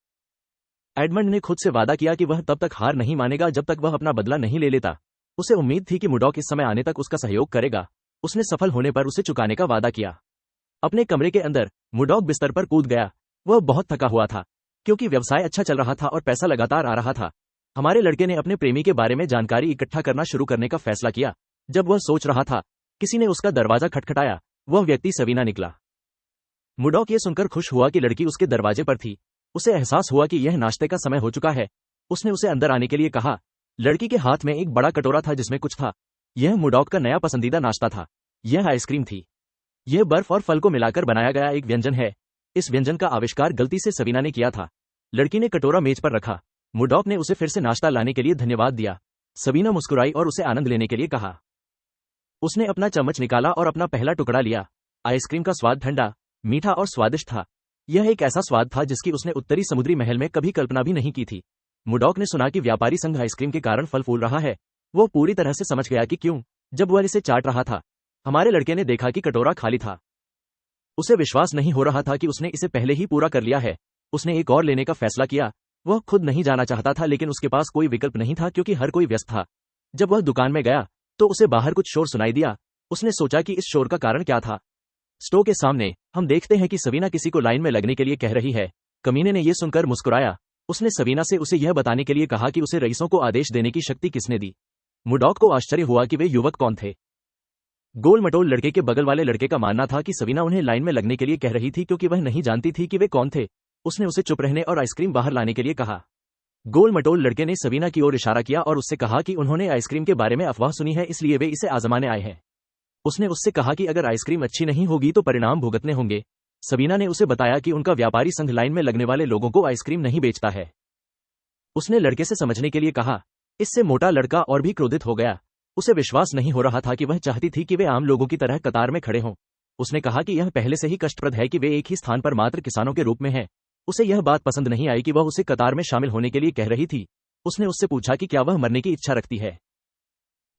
एडमंड ने खुद से वादा किया कि वह तब तक हार नहीं मानेगा जब तक वह अपना बदला नहीं ले लेता। उसे उम्मीद थी कि मुडॉक इस समय आने तक उसका सहयोग करेगा। उसने सफल होने पर उसे चुकाने का वादा किया। अपने कमरे के अंदर मुडॉक बिस्तर पर कूद गया। वह बहुत थका हुआ था क्योंकि व्यवसाय अच्छा चल रहा था और पैसा लगातार आ रहा था। हमारे लड़के ने अपने प्रेमी के बारे में जानकारी इकट्ठा करना शुरू करने का फैसला किया। जब वह सोच रहा था, किसी ने उसका दरवाजा खटखटाया। वह व्यक्ति सवीना निकला। मुडॉक ये सुनकर खुश हुआ कि लड़की उसके दरवाजे पर थी। उसे एहसास हुआ कि यह नाश्ते का समय हो चुका है। उसने उसे अंदर आने के लिए कहा। लड़की के हाथ में एक बड़ा कटोरा था जिसमें कुछ था। यह मुडॉक का नया पसंदीदा नाश्ता था। यह आइसक्रीम थी। यह बर्फ और फल को मिलाकर बनाया गया एक व्यंजन है। इस व्यंजन का आविष्कार गलती से सवीना ने किया था। लड़की ने कटोरा मेज पर रखा। मुडॉक ने उसे फिर से नाश्ता लाने के लिए धन्यवाद दिया। सवीना मुस्कुराई और उसे आनंद लेने के लिए कहा। उसने अपना चम्मच निकाला और अपना पहला टुकड़ा लिया। आइसक्रीम का स्वाद ठंडा, मीठा और स्वादिष्ट था। यह एक ऐसा स्वाद था जिसकी उसने उत्तरी समुद्री महल में कभी कल्पना भी नहीं की थी। मुडॉक ने सुना कि व्यापारी संघ आइसक्रीम के कारण फल फूल रहा है। वो पूरी तरह से समझ गया कि क्यों। जब वह इसे चाट रहा था, हमारे लड़के ने देखा कि कटोरा खाली था। उसे विश्वास नहीं हो रहा था कि उसने इसे पहले ही पूरा कर लिया है। उसने एक और लेने का फैसला किया। वह खुद नहीं जाना चाहता था, लेकिन उसके पास कोई विकल्प नहीं था क्योंकि हर कोई व्यस्त था। जब वह दुकान में गया तो उसे बाहर कुछ शोर सुनाई दिया। उसने सोचा कि इस शोर का कारण क्या था। स्टोर के सामने हम देखते हैं कि सवीना किसी को लाइन में लगने के लिए कह रही है। कमीने ने यह सुनकर मुस्कुराया। उसने सवीना से उसे यह बताने के लिए कहा कि उसे रईसों को आदेश देने की शक्ति किसने दी। मुडॉक को आश्चर्य हुआ कि वे युवक कौन थे। गोल मटोल लड़के के बगल वाले लड़के का मानना था कि सवीना उन्हें लाइन में लगने के लिए कह रही थी क्योंकि वह नहीं जानती थी कि वे कौन थे। उसने उसे चुप रहने और आइसक्रीम बाहर लाने के लिए कहा। गोल मटोल लड़के ने सवीना की ओर इशारा किया और उससे कहा कि उन्होंने आइसक्रीम के बारे में अफवाह सुनी है, इसलिए वे इसे आजमाने आए हैं। उसने उससे कहा कि अगर आइसक्रीम अच्छी नहीं होगी तो परिणाम भुगतने होंगे। सवीना ने उसे बताया कि उनका व्यापारी संघ लाइन में लगने वाले लोगों को आइसक्रीम नहीं बेचता है। उसने लड़के से समझने के लिए कहा। इससे मोटा लड़का और भी क्रोधित हो गया। उसे विश्वास नहीं हो रहा था कि वह चाहती थी कि वे आम लोगों की तरह कतार में खड़े हों। उसने कहा कि यह पहले से ही कष्टप्रद है कि वे एक ही स्थान पर मात्र किसानों के रूप में हैं। उसे यह बात पसंद नहीं आई कि वह उसे कतार में शामिल होने के लिए कह रही थी। उसने उससे पूछा कि क्या वह मरने की इच्छा रखती है।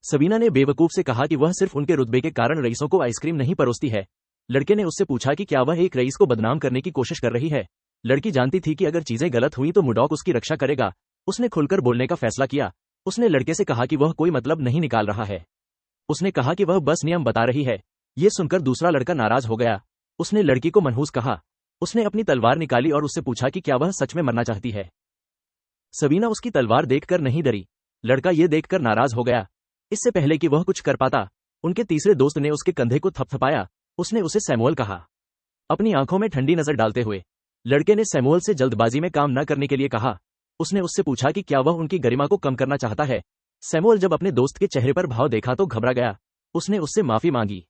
सवीना ने बेवकूफ से कहा कि वह सिर्फ उनके रुतबे के कारण रईसों को आइसक्रीम नहीं परोसती है। लड़के ने उससे पूछा कि क्या वह एक रईस को बदनाम करने की कोशिश कर रही है। लड़की जानती थी कि अगर चीजें गलत हुई तो मुडॉक उसकी रक्षा करेगा। उसने खुलकर बोलने का फैसला किया। उसने लड़के से कहा कि वह कोई मतलब नहीं निकाल रहा है। उसने कहा कि वह बस नियम बता रही है। ये सुनकर दूसरा लड़का नाराज हो गया। उसने लड़की को मनहूस कहा। उसने अपनी तलवार निकाली और उससे पूछा कि क्या वह सच में मरना चाहती है। सबीना उसकी तलवार देखकर नहीं डरी। लड़का ये देखकर नाराज हो गया। इससे पहले कि वह कुछ कर पाता, उनके तीसरे दोस्त ने उसके कंधे को थपथपाया। उसने उसे सैमुअल कहा। अपनी आंखों में ठंडी नजर डालते हुए लड़के ने सैमुअल से जल्दबाजी में काम न करने के लिए कहा। उसने उससे पूछा कि क्या वह उनकी गरिमा को कम करना चाहता है। सैमुअल जब अपने दोस्त के चेहरे पर भाव देखा तो घबरा गया। उसने उससे माफी मांगी।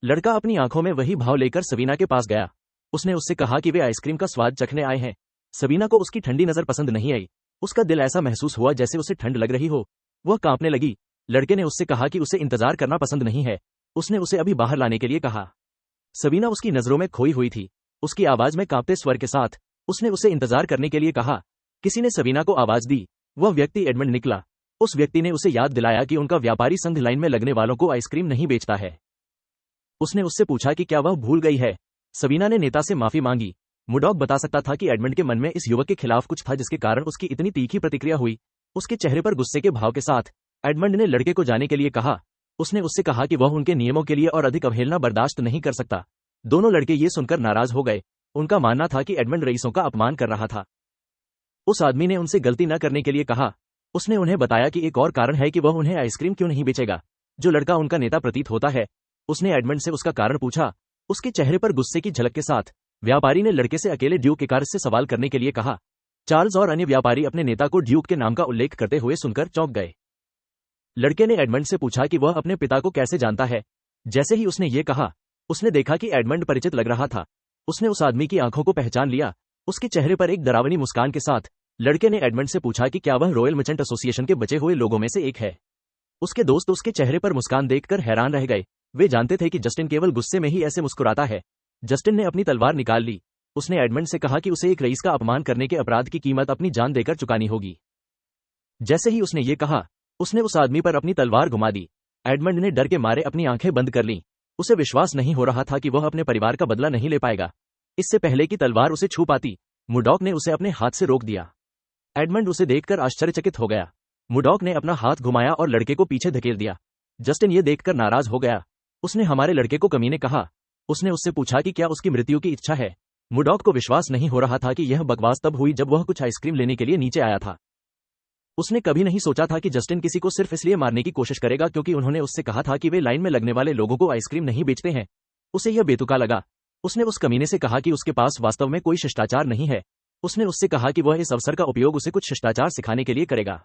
लड़का अपनी आंखों में वही भाव लेकर सबीना के पास गया। उसने उससे कहा कि वे आइसक्रीम का स्वाद चखने आए हैं। सबीना को उसकी ठंडी नजर पसंद नहीं आई। उसका दिल ऐसा महसूस हुआ जैसे उसे ठंड लग रही हो। वह कांपने लगी। लड़के ने उससे कहा कि उसे इंतजार करना पसंद नहीं है। उसने उसे अभी बाहर लाने के लिए कहा। सबीना उसकी नजरों में खोई हुई थी। उसकी आवाज में कांपते स्वर के साथ उसने उसे इंतजार करने के लिए कहा। किसी ने सबीना को आवाज दी। वह व्यक्ति एडमंड निकला। उस व्यक्ति ने उसे याद दिलाया कि उनका व्यापारी संघ लाइन में लगने वालों को आइसक्रीम नहीं बेचता है। उसने उससे पूछा कि क्या वह भूल गई है। सबीना ने नेता से माफी मांगी। मुडॉक बता सकता था कि एडमंड के मन में इस युवक के खिलाफ कुछ था जिसके कारण उसकी इतनी तीखी प्रतिक्रिया हुई। उसके चेहरे पर गुस्से के भाव के साथ एडमंड ने लड़के को जाने के लिए कहा। उसने उससे कहा कि वह उनके नियमों के लिए और अधिक अवहेलना बर्दाश्त नहीं कर सकता। दोनों लड़के ये सुनकर नाराज हो गए। उनका मानना था कि एडमंड रईसों का अपमान कर रहा था। उस आदमी ने उनसे गलती न करने के लिए कहा। उसने उन्हें बताया कि एक और कारण है कि वह उन्हें आइसक्रीम क्यों नहीं बेचेगा। जो लड़का उनका नेता प्रतीत होता है। उसने एडमंड से उसका कारण पूछा। उसके चेहरे पर गुस्से की झलक के साथ व्यापारी ने लड़के से अकेले ड्यूक के कार्य से सवाल करने के लिए कहा। चार्ल्स और अन्य व्यापारी अपने नेता को ड्यूक के नाम का उल्लेख करते हुए सुनकर चौंक गए। लड़के ने एडमंड से पूछा कि वह अपने पिता को कैसे जानता है। जैसे ही उसने ये कहा, उसने देखा कि एडमंड परिचित लग रहा था। उसने उस आदमी की आंखों को पहचान लिया। उसके चेहरे पर एक डरावनी मुस्कान के साथ लड़के ने एडमंड से पूछा कि क्या वह रॉयल मर्चेंट एसोसिएशन के बचे हुए लोगों में से एक है। उसके दोस्त उसके चेहरे पर मुस्कान देखकर हैरान रह गए। वे जानते थे कि जस्टिन केवल गुस्से में ही ऐसे मुस्कुराता है। जस्टिन ने अपनी तलवार निकाल ली। उसने एडमंड से कहा कि उसे एक रईस का अपमान करने के अपराध की कीमत अपनी जान देकर चुकानी होगी। जैसे ही उसने ये कहा, उसने उस आदमी पर अपनी तलवार घुमा दी। एडमंड ने डर के मारे अपनी आंखें बंद कर लीं। उसे विश्वास नहीं हो रहा था कि वह अपने परिवार का बदला नहीं ले पाएगा। इससे पहले कि तलवार उसे छू पाती, मुडॉक ने उसे अपने हाथ से रोक दिया। एडमंड उसे देखकर आश्चर्यचकित हो गया। मुडॉक ने अपना हाथ घुमाया और लड़के को पीछे धकेल दिया। जस्टिन ये देखकर नाराज हो गया। उसने हमारे लड़के को कमीने कहा। उसने उससे पूछा कि क्या उसकी मृत्यु की इच्छा है। मुडॉक को विश्वास नहीं हो रहा था कि यह बकवास तब हुई जब वह कुछ आइसक्रीम लेने के लिए नीचे आया था। उसने कभी नहीं सोचा था कि जस्टिन किसी को सिर्फ इसलिए मारने की कोशिश करेगा क्योंकि उन्होंने उससे कहा था कि वे लाइन में लगने वाले लोगों को आइसक्रीम नहीं बेचते हैं। उसे यह बेतुका लगा। उसने उस कमीने से कहा कि उसके पास वास्तव में कोई शिष्टाचार नहीं है। उसने उससे कहा कि वह इस अवसर का उपयोग उसे कुछ शिष्टाचार सिखाने के लिए करेगा।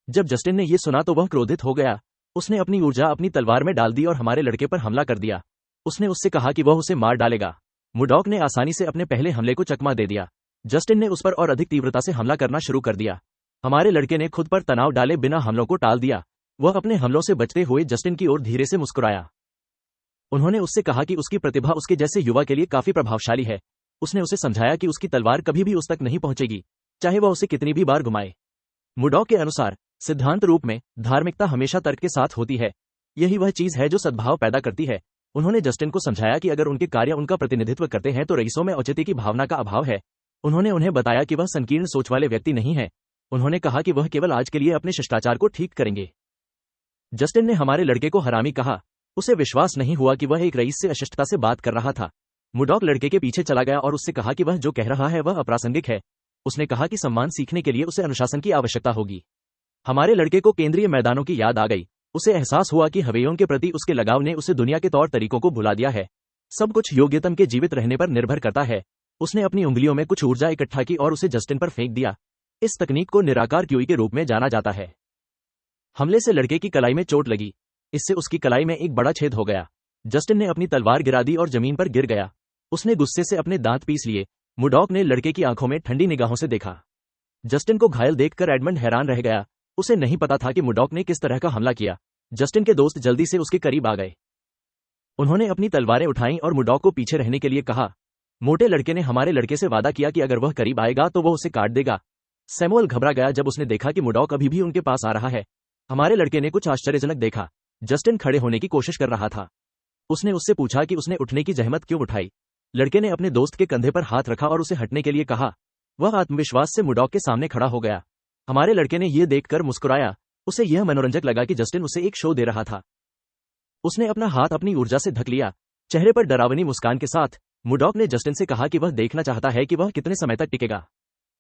जब जस्टिन ने यह सुना तो वह क्रोधित हो गया। उसने अपनी ऊर्जा अपनी तलवार में डाल दी और हमारे लड़के पर हमला कर दिया। उसने उससे कहा कि वह उसे मार डालेगा। मुडॉक ने आसानी से अपने पहले हमले को चकमा दे दिया। जस्टिन ने उस पर और अधिक तीव्रता से हमला करना शुरू कर दिया। हमारे लड़के ने खुद पर तनाव डाले बिना हमलों को टाल दिया। वह अपने हमलों से बचते हुए जस्टिन की ओर धीरे से मुस्कुराया। उन्होंने उससे कहा कि उसकी प्रतिभा उसके जैसे युवा के लिए काफी प्रभावशाली है। उसने उसे समझाया कि उसकी तलवार कभी भी उस तक नहीं पहुंचेगी, चाहे वह उसे कितनी भी बार घुमाए। मुडॉक के अनुसार सिद्धांत रूप में धार्मिकता हमेशा तर्क के साथ होती है। यही वह चीज है जो सद्भाव पैदा करती है। उन्होंने जस्टिन को समझाया कि अगर उनके कार्य उनका प्रतिनिधित्व करते हैं तो रईसों में औचित्य की भावना का अभाव है। उन्होंने उन्हें बताया कि वह संकीर्ण सोच वाले व्यक्ति नहीं है। उन्होंने कहा कि वह केवल आज के लिए अपने शिष्टाचार को ठीक करेंगे। जस्टिन ने हमारे लड़के को हरामी कहा। उसे विश्वास नहीं हुआ कि वह एक रईस से अशिष्टता से बात कर रहा था। मुडॉक लड़के के पीछे चला गया और उससे कहा कि वह जो कह रहा है वह अप्रासंगिक है। उसने कहा कि सम्मान सीखने के लिए उसे अनुशासन की आवश्यकता होगी। हमारे लड़के को केंद्रीय मैदानों की याद आ गई। उसे एहसास हुआ कि हवेलियों के प्रति उसके लगाव ने उसे दुनिया के तौर तरीकों को भुला दिया है। सब कुछ योग्यतम के जीवित रहने पर निर्भर करता है। उसने अपनी उंगलियों में कुछ ऊर्जा इकट्ठा की और उसे जस्टिन पर फेंक दिया। इस तकनीक को निराकार क्यूई के रूप में जाना जाता है। हमले से लड़के की कलाई में चोट लगी। इससे उसकी कलाई में एक बड़ा छेद हो गया। जस्टिन ने अपनी तलवार गिरा दी और जमीन पर गिर गया। उसने गुस्से से अपने दांत पीस लिए। मुडॉक ने लड़के की आंखों में ठंडी निगाहों से देखा। जस्टिन को घायल देखकर एडमंड हैरान रह गया। उसे नहीं पता था कि मुडॉक ने किस तरह का हमला किया। जस्टिन के दोस्त जल्दी से उसके करीब आ गए। उन्होंने अपनी तलवारें उठाईं और मुडॉक को पीछे रहने के लिए कहा। मोटे लड़के ने हमारे लड़के से वादा किया कि अगर वह करीब आएगा तो वह उसे काट देगा। सैमुअल घबरा गया जब उसने देखा कि मुडॉक अभी भी उनके पास आ रहा है। हमारे लड़के ने कुछ आश्चर्यजनक देखा। जस्टिन खड़े होने की कोशिश कर रहा था। उसने उससे पूछा कि उसने उठने की जहमत क्यों उठाई। लड़के ने अपने दोस्त के कंधे पर हाथ रखा और उसे हटने के लिए कहा। वह आत्मविश्वास से मुडॉक के सामने खड़ा हो गया। हमारे लड़के ने यह देखकर मुस्कुराया। उसे यह मनोरंजक लगा कि जस्टिन उसे एक शो दे रहा था। उसने अपना हाथ अपनी ऊर्जा से ढक लिया। चेहरे पर डरावनी मुस्कान के साथ मुडॉक ने जस्टिन से कहा कि वह देखना चाहता है कि वह कितने समय तक टिकेगा।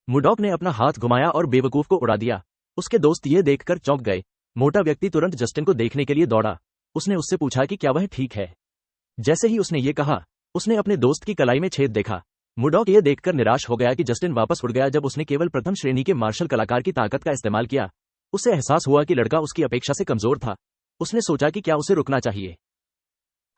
मुडॉक ने अपना हाथ घुमाया और बेवकूफ को उड़ा दिया। उसके दोस्त ये देखकर चौंक गए। मोटा व्यक्ति तुरंत जस्टिन को देखने के लिए दौड़ा। उसने उससे पूछा कि क्या वह ठीक है। जैसे ही उसने ये कहा, उसने अपने दोस्त की कलाई में छेद देखा। मुडॉक ये देखकर निराश हो गया कि जस्टिन वापस उड़ गया। जब उसने केवल प्रथम श्रेणी के मार्शल कलाकार की ताकत का इस्तेमाल किया, उसे एहसास हुआ कि लड़का उसकी अपेक्षा से कमजोर था। उसने सोचा कि क्या उसे रुकना चाहिए।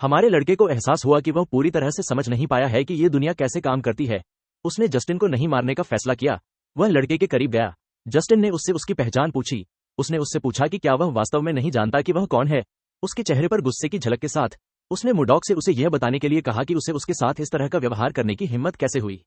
हमारे लड़के को एहसास हुआ कि वह पूरी तरह से समझ नहीं पाया है कि ये दुनिया कैसे काम करती है। उसने जस्टिन को नहीं मारने का फैसला किया। वह लड़के के करीब गया। जस्टिन ने उससे उसकी पहचान पूछी। उसने उससे पूछा कि क्या वह वास्तव में नहीं जानता कि वह कौन है। उसके चेहरे पर गुस्से की झलक के साथ उसने मुडॉक से उसे यह बताने के लिए कहा कि उसे उसके साथ इस तरह का व्यवहार करने की हिम्मत कैसे हुई।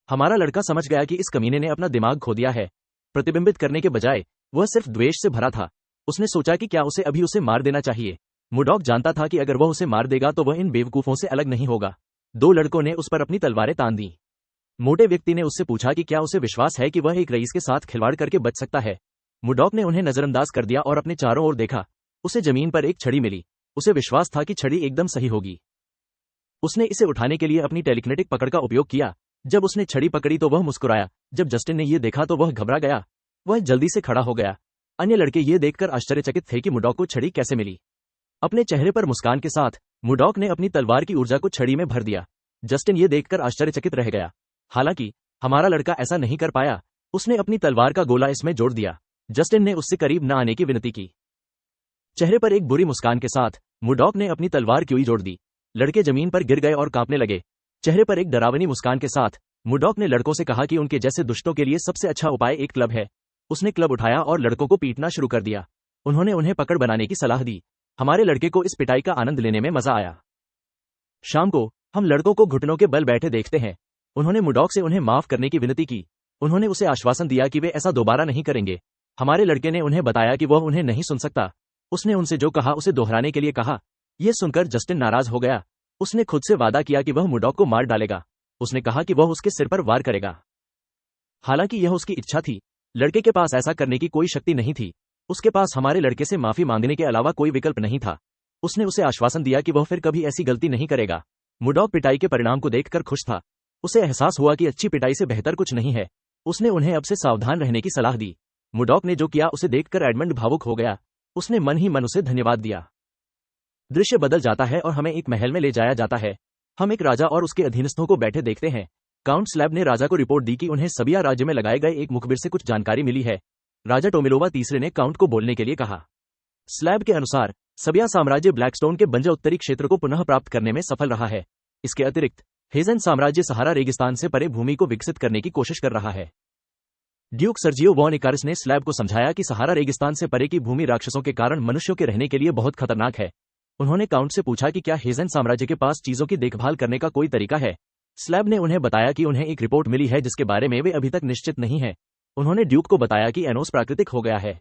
हमारा लड़का समझ गया कि इस कमीने ने अपना दिमाग खो दिया है। प्रतिबिंबित करने के बजाय वह सिर्फ द्वेष से भरा था। उसने सोचा कि क्या उसे अभी उसे मार देना चाहिए। मुडॉक जानता था कि अगर वह उसे मार देगा तो वह इन बेवकूफों से अलग नहीं होगा। दो लड़कों ने उस पर अपनी तलवारें तान दी। मोटे व्यक्ति ने उससे पूछा कि क्या उसे विश्वास है कि वह एक रईस के साथ खिलवाड़ करके बच सकता है। मुडॉक ने उन्हें नजरअंदाज कर दिया और अपने चारों ओर देखा। उसे जमीन पर एक छड़ी मिली। उसे विश्वास था कि छड़ी एकदम सही होगी। उसने इसे उठाने के लिए अपनी टेलीकिनेटिक पकड़ का उपयोग किया। जब उसने छड़ी पकड़ी तो वह मुस्कुराया। जब जस्टिन ने यह देखा तो वह घबरा गया। वह जल्दी से खड़ा हो गया। अन्य लड़के ये देखकर आश्चर्यचकित थे कि मुडॉक को छड़ी कैसे मिली। अपने चेहरे पर मुस्कान के साथ मुडॉक ने अपनी तलवार की ऊर्जा को छड़ी में भर दिया। जस्टिन ये देखकर आश्चर्यचकित रह गया। हालांकि हमारा लड़का ऐसा नहीं कर पाया। उसने अपनी तलवार का गोला इसमें जोड़ दिया। जस्टिन ने उससे करीब न आने की विनती की। चेहरे पर एक बुरी मुस्कान के साथ मुडॉक ने अपनी तलवार क्यों जोड़ दी। लड़के जमीन पर गिर गए और कांपने लगे। चेहरे पर एक डरावनी मुस्कान के साथ मुडॉक ने लड़कों से कहा कि उनके जैसे दुष्टों के लिए सबसे अच्छा उपाय एक क्लब है। उसने क्लब उठाया और लड़कों को पीटना शुरू कर दिया। उन्होंने उन्हें पकड़ बनाने की सलाह दी। हमारे लड़के को इस पिटाई का आनंद लेने में मजा आया। शाम को हम लड़कों को घुटनों के बल बैठे देखते हैं। उन्होंने मुडॉक से उन्हें माफ करने की विनती की। उन्होंने उसे आश्वासन दिया कि वे ऐसा दोबारा नहीं करेंगे। हमारे लड़के ने उन्हें बताया कि वह उन्हें नहीं सुन सकता। उसने उनसे जो कहा उसे दोहराने के लिए कहा। यह सुनकर जस्टिन नाराज हो गया। उसने खुद से वादा किया कि वह मुडॉक को मार डालेगा। उसने कहा कि वह उसके सिर पर वार करेगा। हालांकि यह उसकी इच्छा थी। लड़के के पास ऐसा करने की कोई शक्ति नहीं थी। उसके पास हमारे लड़के से माफी मांगने के अलावा कोई विकल्प नहीं था। उसने उसे आश्वासन दिया कि वह फिर कभी ऐसी गलती नहीं करेगा। मुडॉक पिटाई के परिणाम को देखकर खुश था। उसे एहसास हुआ कि अच्छी पिटाई से बेहतर कुछ नहीं है। उसने उन्हें अब से सावधान रहने की सलाह दी। मुडॉक ने जो किया उसे देखकर एडमंड भावुक हो गया। उसने मन ही मन उसे धन्यवाद दिया। दृश्य बदल जाता है और हमें एक महल में ले जाया जाता है। हम एक राजा और उसके अधीनस्थों को बैठे देखते हैं। काउंट स्लैब ने राजा को रिपोर्ट दी कि उन्हें सबिया राज्य में लगाए गए एक मुखबिर से कुछ जानकारी मिली है। राजा टोमिलोवा तीसरे ने काउंट को बोलने के लिए कहा। स्लैब के अनुसार सबिया साम्राज्य ब्लैकस्टोन के बंजर उत्तरी क्षेत्र को पुनः प्राप्त करने में सफल रहा है। इसके अतिरिक्त हेजन साम्राज्य सहारा रेगिस्तान से परे भूमि को विकसित करने की कोशिश कर रहा है। ड्यूक सर्जियो वॉन इकारिस ने स्लैब को समझाया कि सहारा रेगिस्तान से परे की भूमि राक्षसों के कारण मनुष्यों के रहने के लिए बहुत खतरनाक है। उन्होंने काउंट से पूछा कि क्या हेजन साम्राज्य के पास चीजों की देखभाल करने का कोई तरीका है। स्लैब ने उन्हें बताया कि उन्हें एक रिपोर्ट मिली है जिसके बारे में वे अभी तक निश्चित नहीं है। उन्होंने ड्यूक को बताया कि एनोस प्राकृतिक हो गया है।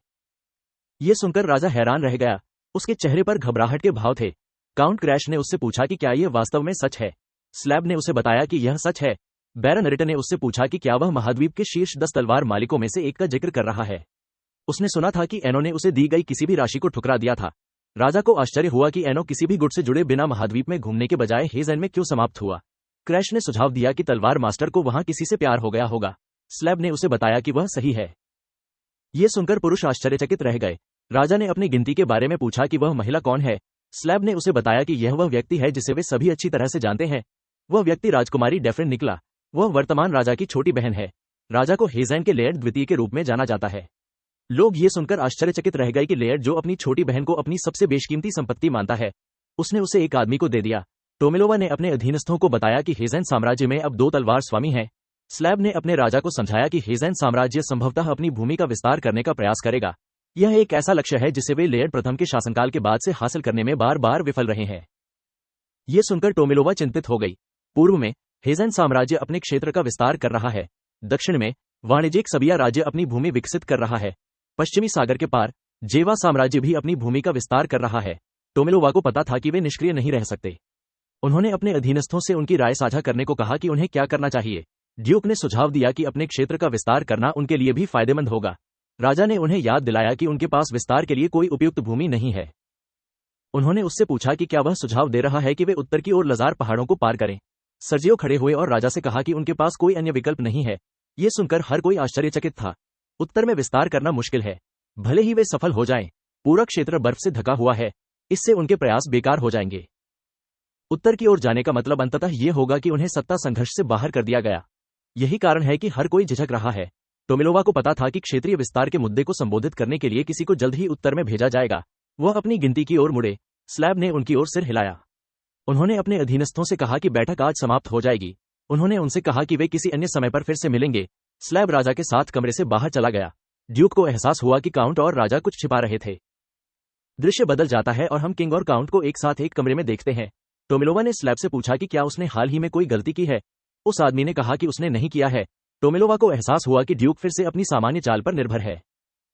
यह सुनकर राजा हैरान रह गया। उसके चेहरे पर घबराहट के भाव थे। काउंट क्रैश ने उससे पूछा कि क्या यह वास्तव में सच है। स्लैब ने उसे बताया कि यह सच है। बैरन रिटन ने उससे पूछा कि क्या वह महाद्वीप के शीर्ष 10 तलवार मालिकों में से एक का जिक्र कर रहा है। उसने सुना था कि एनो ने उसे दी गई किसी भी राशि को ठुकरा दिया था। राजा को आश्चर्य हुआ कि एनो किसी भी गुट से जुड़े बिना महाद्वीप में घूमने के बजाय हेजन में क्यों समाप्त हुआ। क्रैश ने सुझाव दिया कि तलवार मास्टर को वहां किसी से प्यार हो गया होगा। स्लैब ने उसे बताया कि वह सही है। यह सुनकर पुरुष आश्चर्यचकित रह गए। राजा ने अपनी गिनती के बारे में पूछा कि वह महिला कौन है। स्लैब ने उसे बताया कि यह वह व्यक्ति है जिसे वे सभी अच्छी तरह से जानते हैं। वह व्यक्ति राजकुमारी डेफ्रिन निकला। वह वर्तमान राजा की छोटी बहन है। राजा को हेजन के लेयर्ड द्वितीय के रूप में जाना जाता है। लोग ये सुनकर आश्चर्यचकित रह गए कि लेयर्ड जो अपनी छोटी बहन को अपनी सबसे बेशकीमती संपत्ति मानता है, उसने उसे एक आदमी को दे दिया। टोमिलोवा ने अपने अधीनस्थों को बताया कि हेजन साम्राज्य में अब 2 तलवार स्वामी हैं। स्लैब ने अपने राजा को समझाया कि हेजन साम्राज्य संभवतः अपनी भूमि का विस्तार करने का प्रयास करेगा। यह एक ऐसा लक्ष्य है जिसे वे लेयर्ड प्रथम के शासनकाल के बाद से हासिल करने में बार बार विफल रहे हैं। यह सुनकर टोमिलोवा चिंतित हो गई। पूर्व में हेजन साम्राज्य अपने क्षेत्र का विस्तार कर रहा है। दक्षिण में वाणिज्यिक सबिया राज्य अपनी भूमि विकसित कर रहा है। पश्चिमी सागर के पार जेवा साम्राज्य भी अपनी भूमि का विस्तार कर रहा है। टोमिलोवा को पता था कि वे निष्क्रिय नहीं रह सकते। उन्होंने अपने अधीनस्थों से उनकी राय साझा करने को कहा कि उन्हें क्या करना चाहिए। ड्यूक ने सुझाव दिया कि अपने क्षेत्र का विस्तार करना उनके लिए भी फायदेमंद होगा। राजा ने उन्हें याद दिलाया कि उनके पास विस्तार के लिए कोई उपयुक्त भूमि नहीं है। उन्होंने उससे पूछा कि क्या वह सुझाव दे रहा है कि वे उत्तर की ओर लजार पहाड़ों को पार करें। सर्जियो खड़े हुए और राजा से कहा कि उनके पास कोई अन्य विकल्प नहीं है। ये सुनकर हर कोई आश्चर्यचकित था। उत्तर में विस्तार करना मुश्किल है, भले ही वे सफल हो जाएं। पूरा क्षेत्र बर्फ से ढका हुआ है, इससे उनके प्रयास बेकार हो जाएंगे। उत्तर की ओर जाने का मतलब अंततः ये होगा कि उन्हें सत्ता संघर्ष से बाहर कर दिया गया। यही कारण है कि हर कोई झिझक रहा है। टोमिलोवा को पता था कि क्षेत्रीय विस्तार के मुद्दे को संबोधित करने के लिए किसी को जल्द ही उत्तर में भेजा जाएगा। वह अपनी गिनती की ओर मुड़े। स्लैब ने उनकी ओर सिर हिलाया। उन्होंने अपने अधीनस्थों से कहा कि बैठक आज समाप्त हो जाएगी। उन्होंने उनसे कहा कि वे किसी अन्य समय पर फिर से मिलेंगे। स्लैब राजा के साथ कमरे से बाहर चला गया। ड्यूक को एहसास हुआ कि काउंट और राजा कुछ छिपा रहे थे। दृश्य बदल जाता है और हम किंग और काउंट को एक साथ एक कमरे में देखते हैं। टोमिलोवा ने स्लैब से पूछा कि क्या उसने हाल ही में कोई गलती की है। उस आदमी ने कहा कि उसने नहीं किया है। टोमिलोवा को एहसास हुआ कि ड्यूक फिर से अपनी सामान्य चाल पर निर्भर है।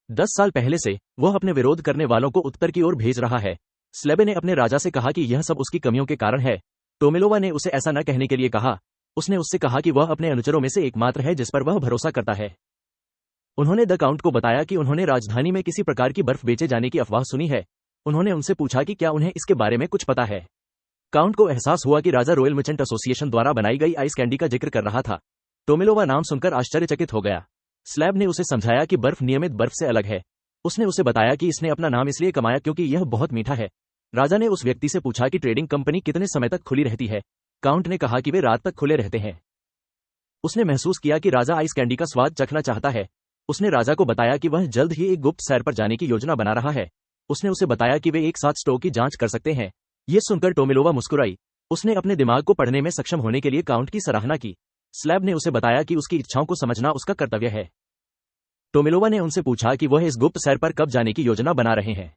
10 साल पहले से वह अपने विरोध करने वालों को उत्तर की ओर भेज रहा है। स्लेबे ने अपने राजा से कहा कि यह सब उसकी कमियों के कारण है। टोमिलोवा ने उसे ऐसा न कहने के लिए कहा। उसने उससे कहा कि वह अपने अनुचरों में से एकमात्र है जिस पर वह भरोसा करता है। उन्होंने द काउंट को बताया कि उन्होंने राजधानी में किसी प्रकार की बर्फ बेचे जाने की अफवाह सुनी है। उन्होंने उनसे पूछा कि क्या उन्हें इसके बारे में कुछ पता है। काउंट को एहसास हुआ कि राजा रॉयल मर्चेंट एसोसिएशन द्वारा बनाई गई आइस कैंडी का जिक्र कर रहा था। टोमिलोवा नाम सुनकर आश्चर्यचकित हो गया। स्लैब ने उसे समझाया कि बर्फ नियमित बर्फ से अलग है। उसने उसे बताया कि इसने अपना नाम इसलिए कमाया क्योंकि यह बहुत मीठा है। राजा ने उस व्यक्ति से पूछा कि ट्रेडिंग कंपनी कितने समय तक खुली रहती है। काउंट ने कहा कि वे रात तक खुले रहते हैं। उसने महसूस किया कि राजा आइस कैंडी का स्वाद चखना चाहता है। उसने राजा को बताया कि वह जल्द ही एक गुप्त सैर पर जाने की योजना बना रहा है। उसने उसे बताया कि वे एक साथ स्टोव की जांच कर सकते हैं। ये सुनकर टोमिलोवा मुस्कुराई। उसने अपने दिमाग को पढ़ने में सक्षम होने के लिए काउंट की सराहना की। स्लैब ने उसे बताया कि उसकी इच्छाओं को समझना उसका कर्तव्य है। टोमिलोवा ने उनसे पूछा कि वह इस गुप्त सैर पर कब जाने की योजना बना रहे हैं।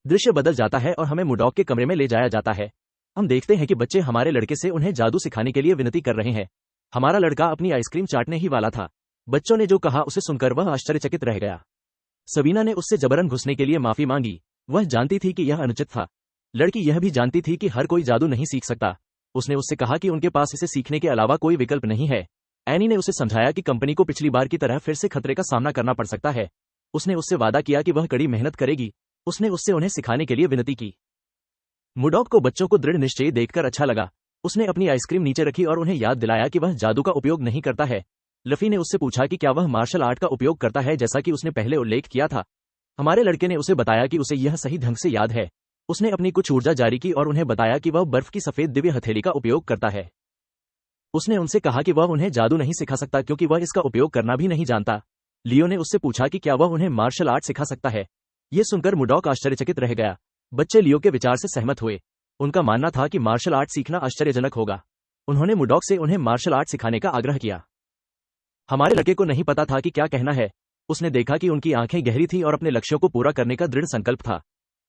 दृश्य बदल जाता है और हमें मुडॉक के कमरे में ले जाया जाता है। हम देखते हैं कि बच्चे हमारे लड़के से उन्हें जादू सिखाने के लिए विनती कर रहे हैं। हमारा लड़का अपनी आइसक्रीम चाटने ही वाला था। बच्चों ने जो कहा उसे सुनकर वह आश्चर्यचकित रह गया। सबीना ने उससे जबरन घुसने के लिए माफी मांगी। वह जानती थी कि यह अनुचित था। लड़की यह भी जानती थी कि हर कोई जादू नहीं सीख सकता। उसने उससे कहा कि उनके पास इसे सीखने के अलावा कोई विकल्प नहीं है। एनी ने उसे समझाया कि कंपनी को पिछली बार की तरह फिर से खतरे का सामना करना पड़ सकता है। उसने उससे वादा किया कि वह कड़ी मेहनत करेगी। उसने उससे उन्हें सिखाने के लिए विनती की। मुडॉक को बच्चों को दृढ़ निश्चय देखकर अच्छा लगा। उसने अपनी आइसक्रीम नीचे रखी और उन्हें याद दिलाया कि वह जादू का उपयोग नहीं करता है। लफी ने उससे पूछा कि क्या वह मार्शल आर्ट का उपयोग करता है जैसा कि उसने पहले उल्लेख किया था। हमारे लड़के ने उसे बताया कि उसे यह सही ढंग से याद है। उसने अपनी कुछ ऊर्जा जारी की और उन्हें बताया कि वह बर्फ की सफेद दिव्य हथेली का उपयोग करता है। उसने उनसे कहा कि वह उन्हें जादू नहीं सिखा सकता क्योंकि वह इसका उपयोग करना भी नहीं जानता। लियो ने उससे पूछा कि क्या वह उन्हें मार्शल आर्ट सिखा सकता है। यह सुनकर मुडॉक आश्चर्यचकित रह गया। बच्चे लियो के विचार से सहमत हुए। उनका मानना था कि मार्शल आर्ट सीखना आश्चर्यजनक होगा। उन्होंने मुडॉक से उन्हें मार्शल आर्ट सिखाने का आग्रह किया। हमारे लड़के को नहीं पता था कि क्या कहना है। उसने देखा कि उनकी आंखें गहरी थीं और अपने लक्ष्यों को पूरा करने का दृढ़ संकल्प था।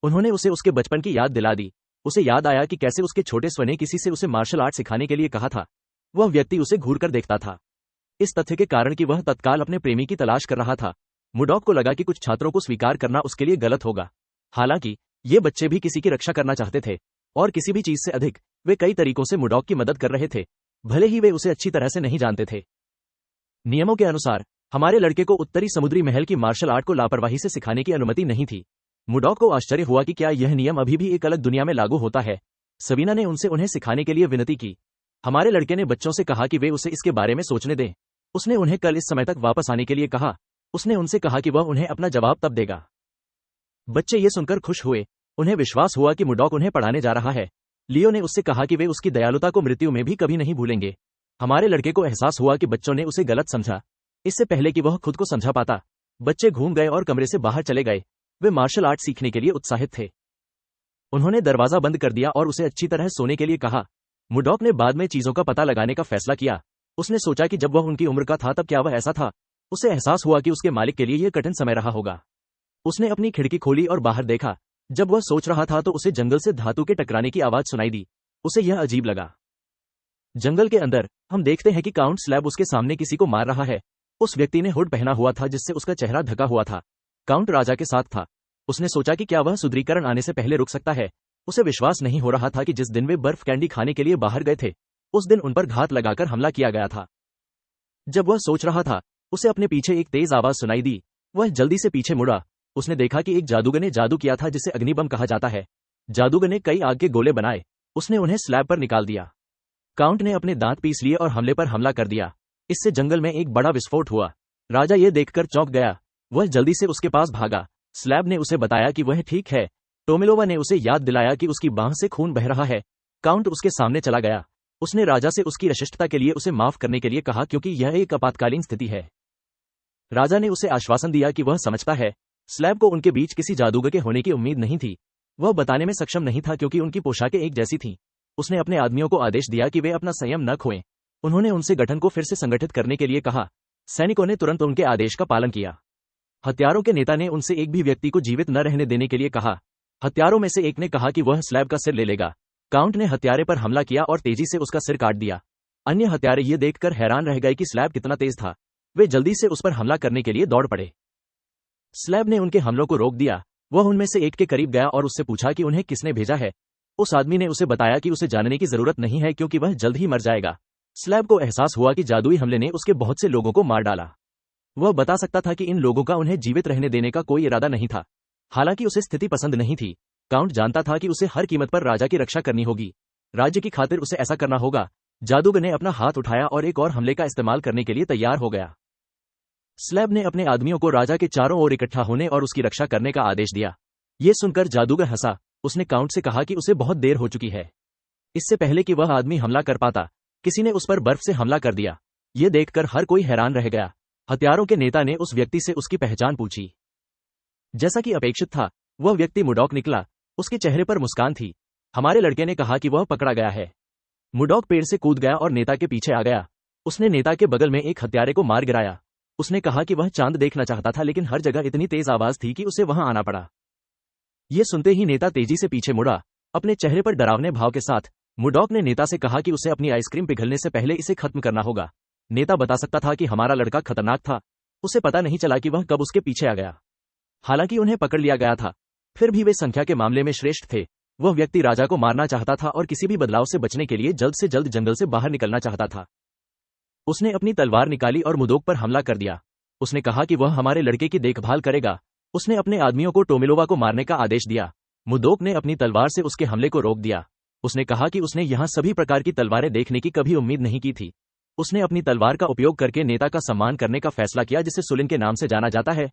उन्होंने उसे उसके बचपन की याद दिला दी। उसे याद आया कि कैसे उसके छोटे स्व ने किसी से उसे मार्शल आर्ट सिखाने के लिए कहा था। वह व्यक्ति उसे घूरकर देखता था। इस तथ्य के कारण कि वह तत्काल अपने प्रेमी की तलाश कर रहा था, मुडॉक को लगा कि कुछ छात्रों को स्वीकार करना उसके लिए गलत होगा। हालांकि ये बच्चे भी किसी की रक्षा करना चाहते थे और किसी भी चीज से अधिक वे कई तरीकों से मुडॉक की मदद कर रहे थे, भले ही वे उसे अच्छी तरह से नहीं जानते थे। नियमों के अनुसार हमारे लड़के को उत्तरी समुद्री महल की मार्शल आर्ट को लापरवाही से सिखाने की अनुमति नहीं थी। मुडॉक को आश्चर्य हुआ कि क्या यह नियम अभी भी एक अलग दुनिया में लागू होता है। सबीना ने उनसे उन्हें सिखाने के लिए विनती की। हमारे लड़के ने बच्चों से कहा कि वे उसे इसके बारे में सोचने दें। उसने उन्हें कल इस समय तक वापस आने के लिए कहा। उसने उनसे कहा कि वह उन्हें अपना जवाब तब देगा। बच्चे ये सुनकर खुश हुए। उन्हें विश्वास हुआ कि मुडॉक उन्हें पढ़ाने जा रहा है। लियो ने उससे कहा कि वे उसकी दयालुता को मृत्यु में भी कभी नहीं भूलेंगे। हमारे लड़के को एहसास हुआ कि बच्चों ने उसे गलत समझा। इससे पहले कि वह खुद को समझा पाता, बच्चे घूम गए और कमरे से बाहर चले गए। वे मार्शल आर्ट सीखने के लिए उत्साहित थे। उन्होंने दरवाजा बंद कर दिया और उसे अच्छी तरह सोने के लिए कहा। मुडॉक ने बाद में चीजों का पता लगाने का फैसला किया। उसने सोचा कि जब वह उनकी उम्र का था तब क्या वह ऐसा था। उसे एहसास हुआ कि उसके मालिक के लिए यह कठिन समय रहा होगा। उसने अपनी खिड़की खोली और बाहर देखा। जब वह सोच रहा था तो उसे जंगल से धातु के टकराने की आवाज सुनाई दी। उसे यह अजीब लगा। जंगल के अंदर हम देखते हैं कि काउंट स्लैब उसके सामने किसी को मार रहा है। उस व्यक्ति ने हुड पहना हुआ था जिससे उसका चेहरा ढका हुआ था। काउंट राजा के साथ था। उसने सोचा कि क्या वह सुदृढ़ीकरण आने से पहले रुक सकता है। उसे विश्वास नहीं हो रहा था कि जिस दिन वे बर्फ कैंडी खाने के लिए बाहर गए थे, उस दिन उन पर घात लगाकर हमला किया गया था। जब वह सोच रहा था, उसे अपने पीछे एक तेज आवाज सुनाई दी। वह जल्दी से पीछे मुड़ा। उसने देखा कि एक जादूगर ने जादू किया था जिसे अग्निबम कहा जाता है। जादूगर ने कई आग के गोले बनाए। उसने उन्हें स्लैब पर निकाल दिया। काउंट ने अपने दांत पीस लिए और हमले पर हमला कर दिया। इससे जंगल में एक बड़ा विस्फोट हुआ। राजा ये देखकर चौंक गया। वह जल्दी से उसके पास भागा। स्लैब ने उसे बताया कि वह ठीक है। टोमिलोवा ने उसे याद दिलाया कि उसकी बांह से खून बह रहा है। काउंट उसके सामने चला गया। उसने राजा से उसकी अशिष्टता के लिए उसे माफ करने के लिए कहा क्योंकि यह एक आपातकालीन स्थिति है। राजा ने उसे आश्वासन दिया कि वह समझता है। स्लैब को उनके बीच किसी जादूगर के होने की उम्मीद नहीं थी। वह बताने में सक्षम नहीं था क्योंकि उनकी पोशाकें एक जैसी थीं। उसने अपने आदमियों को आदेश दिया कि वे अपना संयम न खोएं। उन्होंने उनसे गठन को फिर से संगठित करने के लिए कहा। सैनिकों ने तुरंत उनके आदेश का पालन किया। हत्यारों के नेता ने उनसे एक भी व्यक्ति को जीवित न रहने देने के लिए कहा। हत्यारों में से एक ने कहा कि वह स्लैब का सिर ले लेगा। काउंट ने हत्यारे पर हमला किया और तेजी से उसका सिर काट दिया। अन्य हत्यारे ये देखकर हैरान रह गए कि स्लैब कितना तेज था। वे जल्दी से उस पर हमला करने के लिए दौड़ पड़े। स्लैब ने उनके हमलों को रोक दिया। वह उनमें से एक के करीब गया और उससे पूछा कि उन्हें किसने भेजा है। उस आदमी ने उसे बताया कि उसे जानने की जरूरत नहीं है क्योंकि वह जल्द ही मर जाएगा। स्लैब को एहसास हुआ कि जादुई हमले ने उसके बहुत से लोगों को मार डाला। वह बता सकता था कि इन लोगों का उन्हें जीवित रहने देने का कोई इरादा नहीं था। हालांकि उसे स्थिति पसंद नहीं थी। काउंट जानता था कि उसे हर कीमत पर राजा की रक्षा करनी होगी। राज्य की खातिर उसे ऐसा करना होगा। जादूगर ने अपना हाथ उठाया और एक और हमले का इस्तेमाल करने के लिए तैयार हो गया। स्लैब ने अपने आदमियों को राजा के चारों ओर इकट्ठा होने और उसकी रक्षा करने का आदेश दिया। ये सुनकर जादूगर हंसा। उसने काउंट से कहा कि उसे बहुत देर हो चुकी है। इससे पहले कि वह आदमी हमला कर पाता, किसी ने उस पर बर्फ से हमला कर दिया। ये देखकर हर कोई हैरान रह गया। हत्यारों के नेता ने उस व्यक्ति से उसकी पहचान पूछी। जैसा कि अपेक्षित था, वह व्यक्ति मुडॉक निकला। उसके चेहरे पर मुस्कान थी। हमारे लड़के ने कहा कि वह पकड़ा गया है। मुडॉक पेड़ से कूद गया और नेता के पीछे आ गया। उसने नेता के बगल में एक हत्यारे को मार गिराया। उसने कहा कि वह चांद देखना चाहता था लेकिन हर जगह इतनी तेज आवाज थी कि उसे वहां आना पड़ा। ये सुनते ही नेता तेजी से पीछे मुड़ा, अपने चेहरे पर डरावने भाव के साथ। मुडॉक ने नेता से कहा कि उसे अपनी आइसक्रीम पिघलने से पहले इसे खत्म करना होगा। नेता बता सकता था कि हमारा लड़का खतरनाक था। उसे पता नहीं चला कि वह कब उसके पीछे आ गया। हालांकि उन्हें पकड़ लिया गया था, फिर भी वे संख्या के मामले में श्रेष्ठ थे। वह व्यक्ति राजा को मारना चाहता था और किसी भी बदलाव से बचने के लिए जल्द से जल्द जंगल से बाहर निकलना चाहता था। उसने अपनी तलवार निकाली और मुडॉक पर हमला कर दिया। उसने कहा कि वह हमारे लड़के की देखभाल करेगा। उसने अपने आदमियों को टोमिलोवा को मारने का आदेश दिया। मुडॉक ने अपनी तलवार से उसके हमले को रोक दिया। उसने कहा कि उसने यहां सभी प्रकार की तलवारें देखने की कभी उम्मीद नहीं की थी। उसने अपनी तलवार का उपयोग करके नेता का सम्मान करने का फैसला किया जिसे सुलिन के नाम से जाना जाता है।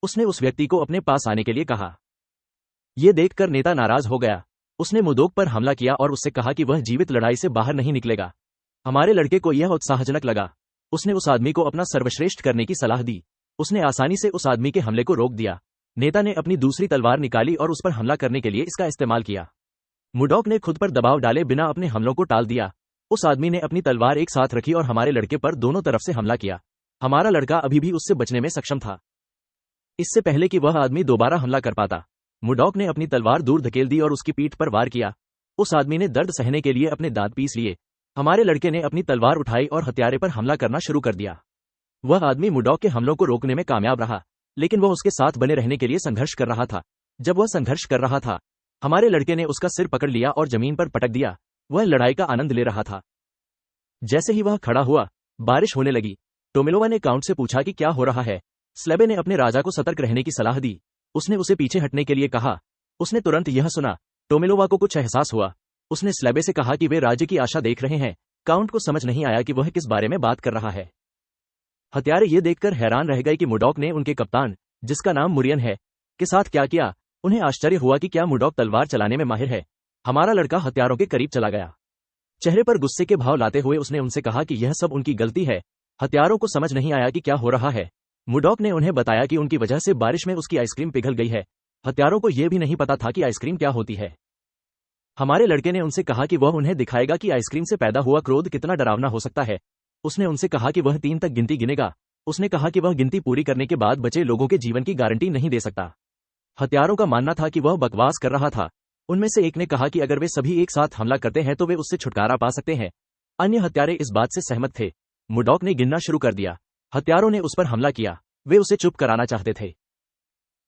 उसने उस व्यक्ति को अपने पास आने के लिए कहा। यह देखकर नेता नाराज हो गया। उसने मुडॉक पर हमला किया और उससे कहा कि वह जीवित लड़ाई से बाहर नहीं निकलेगा। हमारे लड़के को यह उत्साहजनक लगा। उसने उस आदमी को अपना सर्वश्रेष्ठ करने की सलाह दी। उसने आसानी से उस आदमी के हमले को रोक दिया। नेता ने अपनी दूसरी तलवार निकाली और उस पर हमला करने के लिए इसका इस्तेमाल किया। मुडॉक ने खुद पर दबाव डाले बिना अपने हमलों को टाल दिया। उस आदमी ने अपनी तलवार एक साथ रखी और हमारे लड़के पर दोनों तरफ से हमला किया। हमारा लड़का अभी भी उससे बचने में सक्षम था। इससे पहले कि वह आदमी दोबारा हमला कर पाता, मुडॉक ने अपनी तलवार दूर धकेल दी और उसकी पीठ पर वार किया। उस आदमी ने दर्द सहने के लिए अपने दांत पीस लिए। हमारे लड़के ने अपनी तलवार उठाई और हत्यारे पर हमला करना शुरू कर दिया। वह आदमी मुडॉक के हमलों को रोकने में कामयाब रहा, लेकिन वह उसके साथ बने रहने के लिए संघर्ष कर रहा था। जब वह संघर्ष कर रहा था, हमारे लड़के ने उसका सिर पकड़ लिया और जमीन पर पटक दिया। वह लड़ाई का आनंद ले रहा था। जैसे ही वह खड़ा हुआ, बारिश होने लगी। टोमिलोवा ने काउंट से पूछा कि क्या हो रहा है। स्लेबे ने अपने राजा को सतर्क रहने की सलाह दी। उसने उसे पीछे हटने के लिए कहा। उसने तुरंत यह सुना। टोमिलोवा को कुछ एहसास हुआ। उसने स्लेबे से कहा कि वे राज्य की आशा देख रहे हैं। काउंट को समझ नहीं आया कि वह किस बारे में बात कर रहा है। हत्यारे ये देखकर हैरान रह गए कि मुडॉक ने उनके कप्तान, जिसका नाम मुरियन है, के साथ क्या किया। उन्हें आश्चर्य हुआ कि क्या मुडॉक तलवार चलाने में माहिर है। हमारा लड़का हत्यारों के करीब चला गया। चेहरे पर गुस्से के भाव लाते हुए उसने उनसे कहा कि यह सब उनकी गलती है। हत्यारों को समझ नहीं आया कि क्या हो रहा है। मुडॉक ने उन्हें बताया कि उनकी वजह से बारिश में उसकी आइसक्रीम पिघल गई है। हत्यारों को यह भी नहीं पता था कि आइसक्रीम क्या होती है। हमारे लड़के ने उनसे कहा कि वह उन्हें दिखाएगा कि आइसक्रीम से पैदा हुआ क्रोध कितना डरावना हो सकता है। उसने उनसे कहा कि वह 3 तक गिनती गिनेगा। उसने कहा कि वह गिनती पूरी करने के बाद बचे लोगों के जीवन की गारंटी नहीं दे सकता। हत्यारों का मानना था कि वह बकवास कर रहा था। उनमें से एक ने कहा कि अगर वे सभी एक साथ हमला करते हैं तो वे उससे छुटकारा पा सकते हैं। अन्य हत्यारे इस बात से सहमत थे। मुडॉक ने गिनना शुरू कर दिया। हत्यारों ने उस पर हमला किया। वे उसे चुप कराना चाहते थे।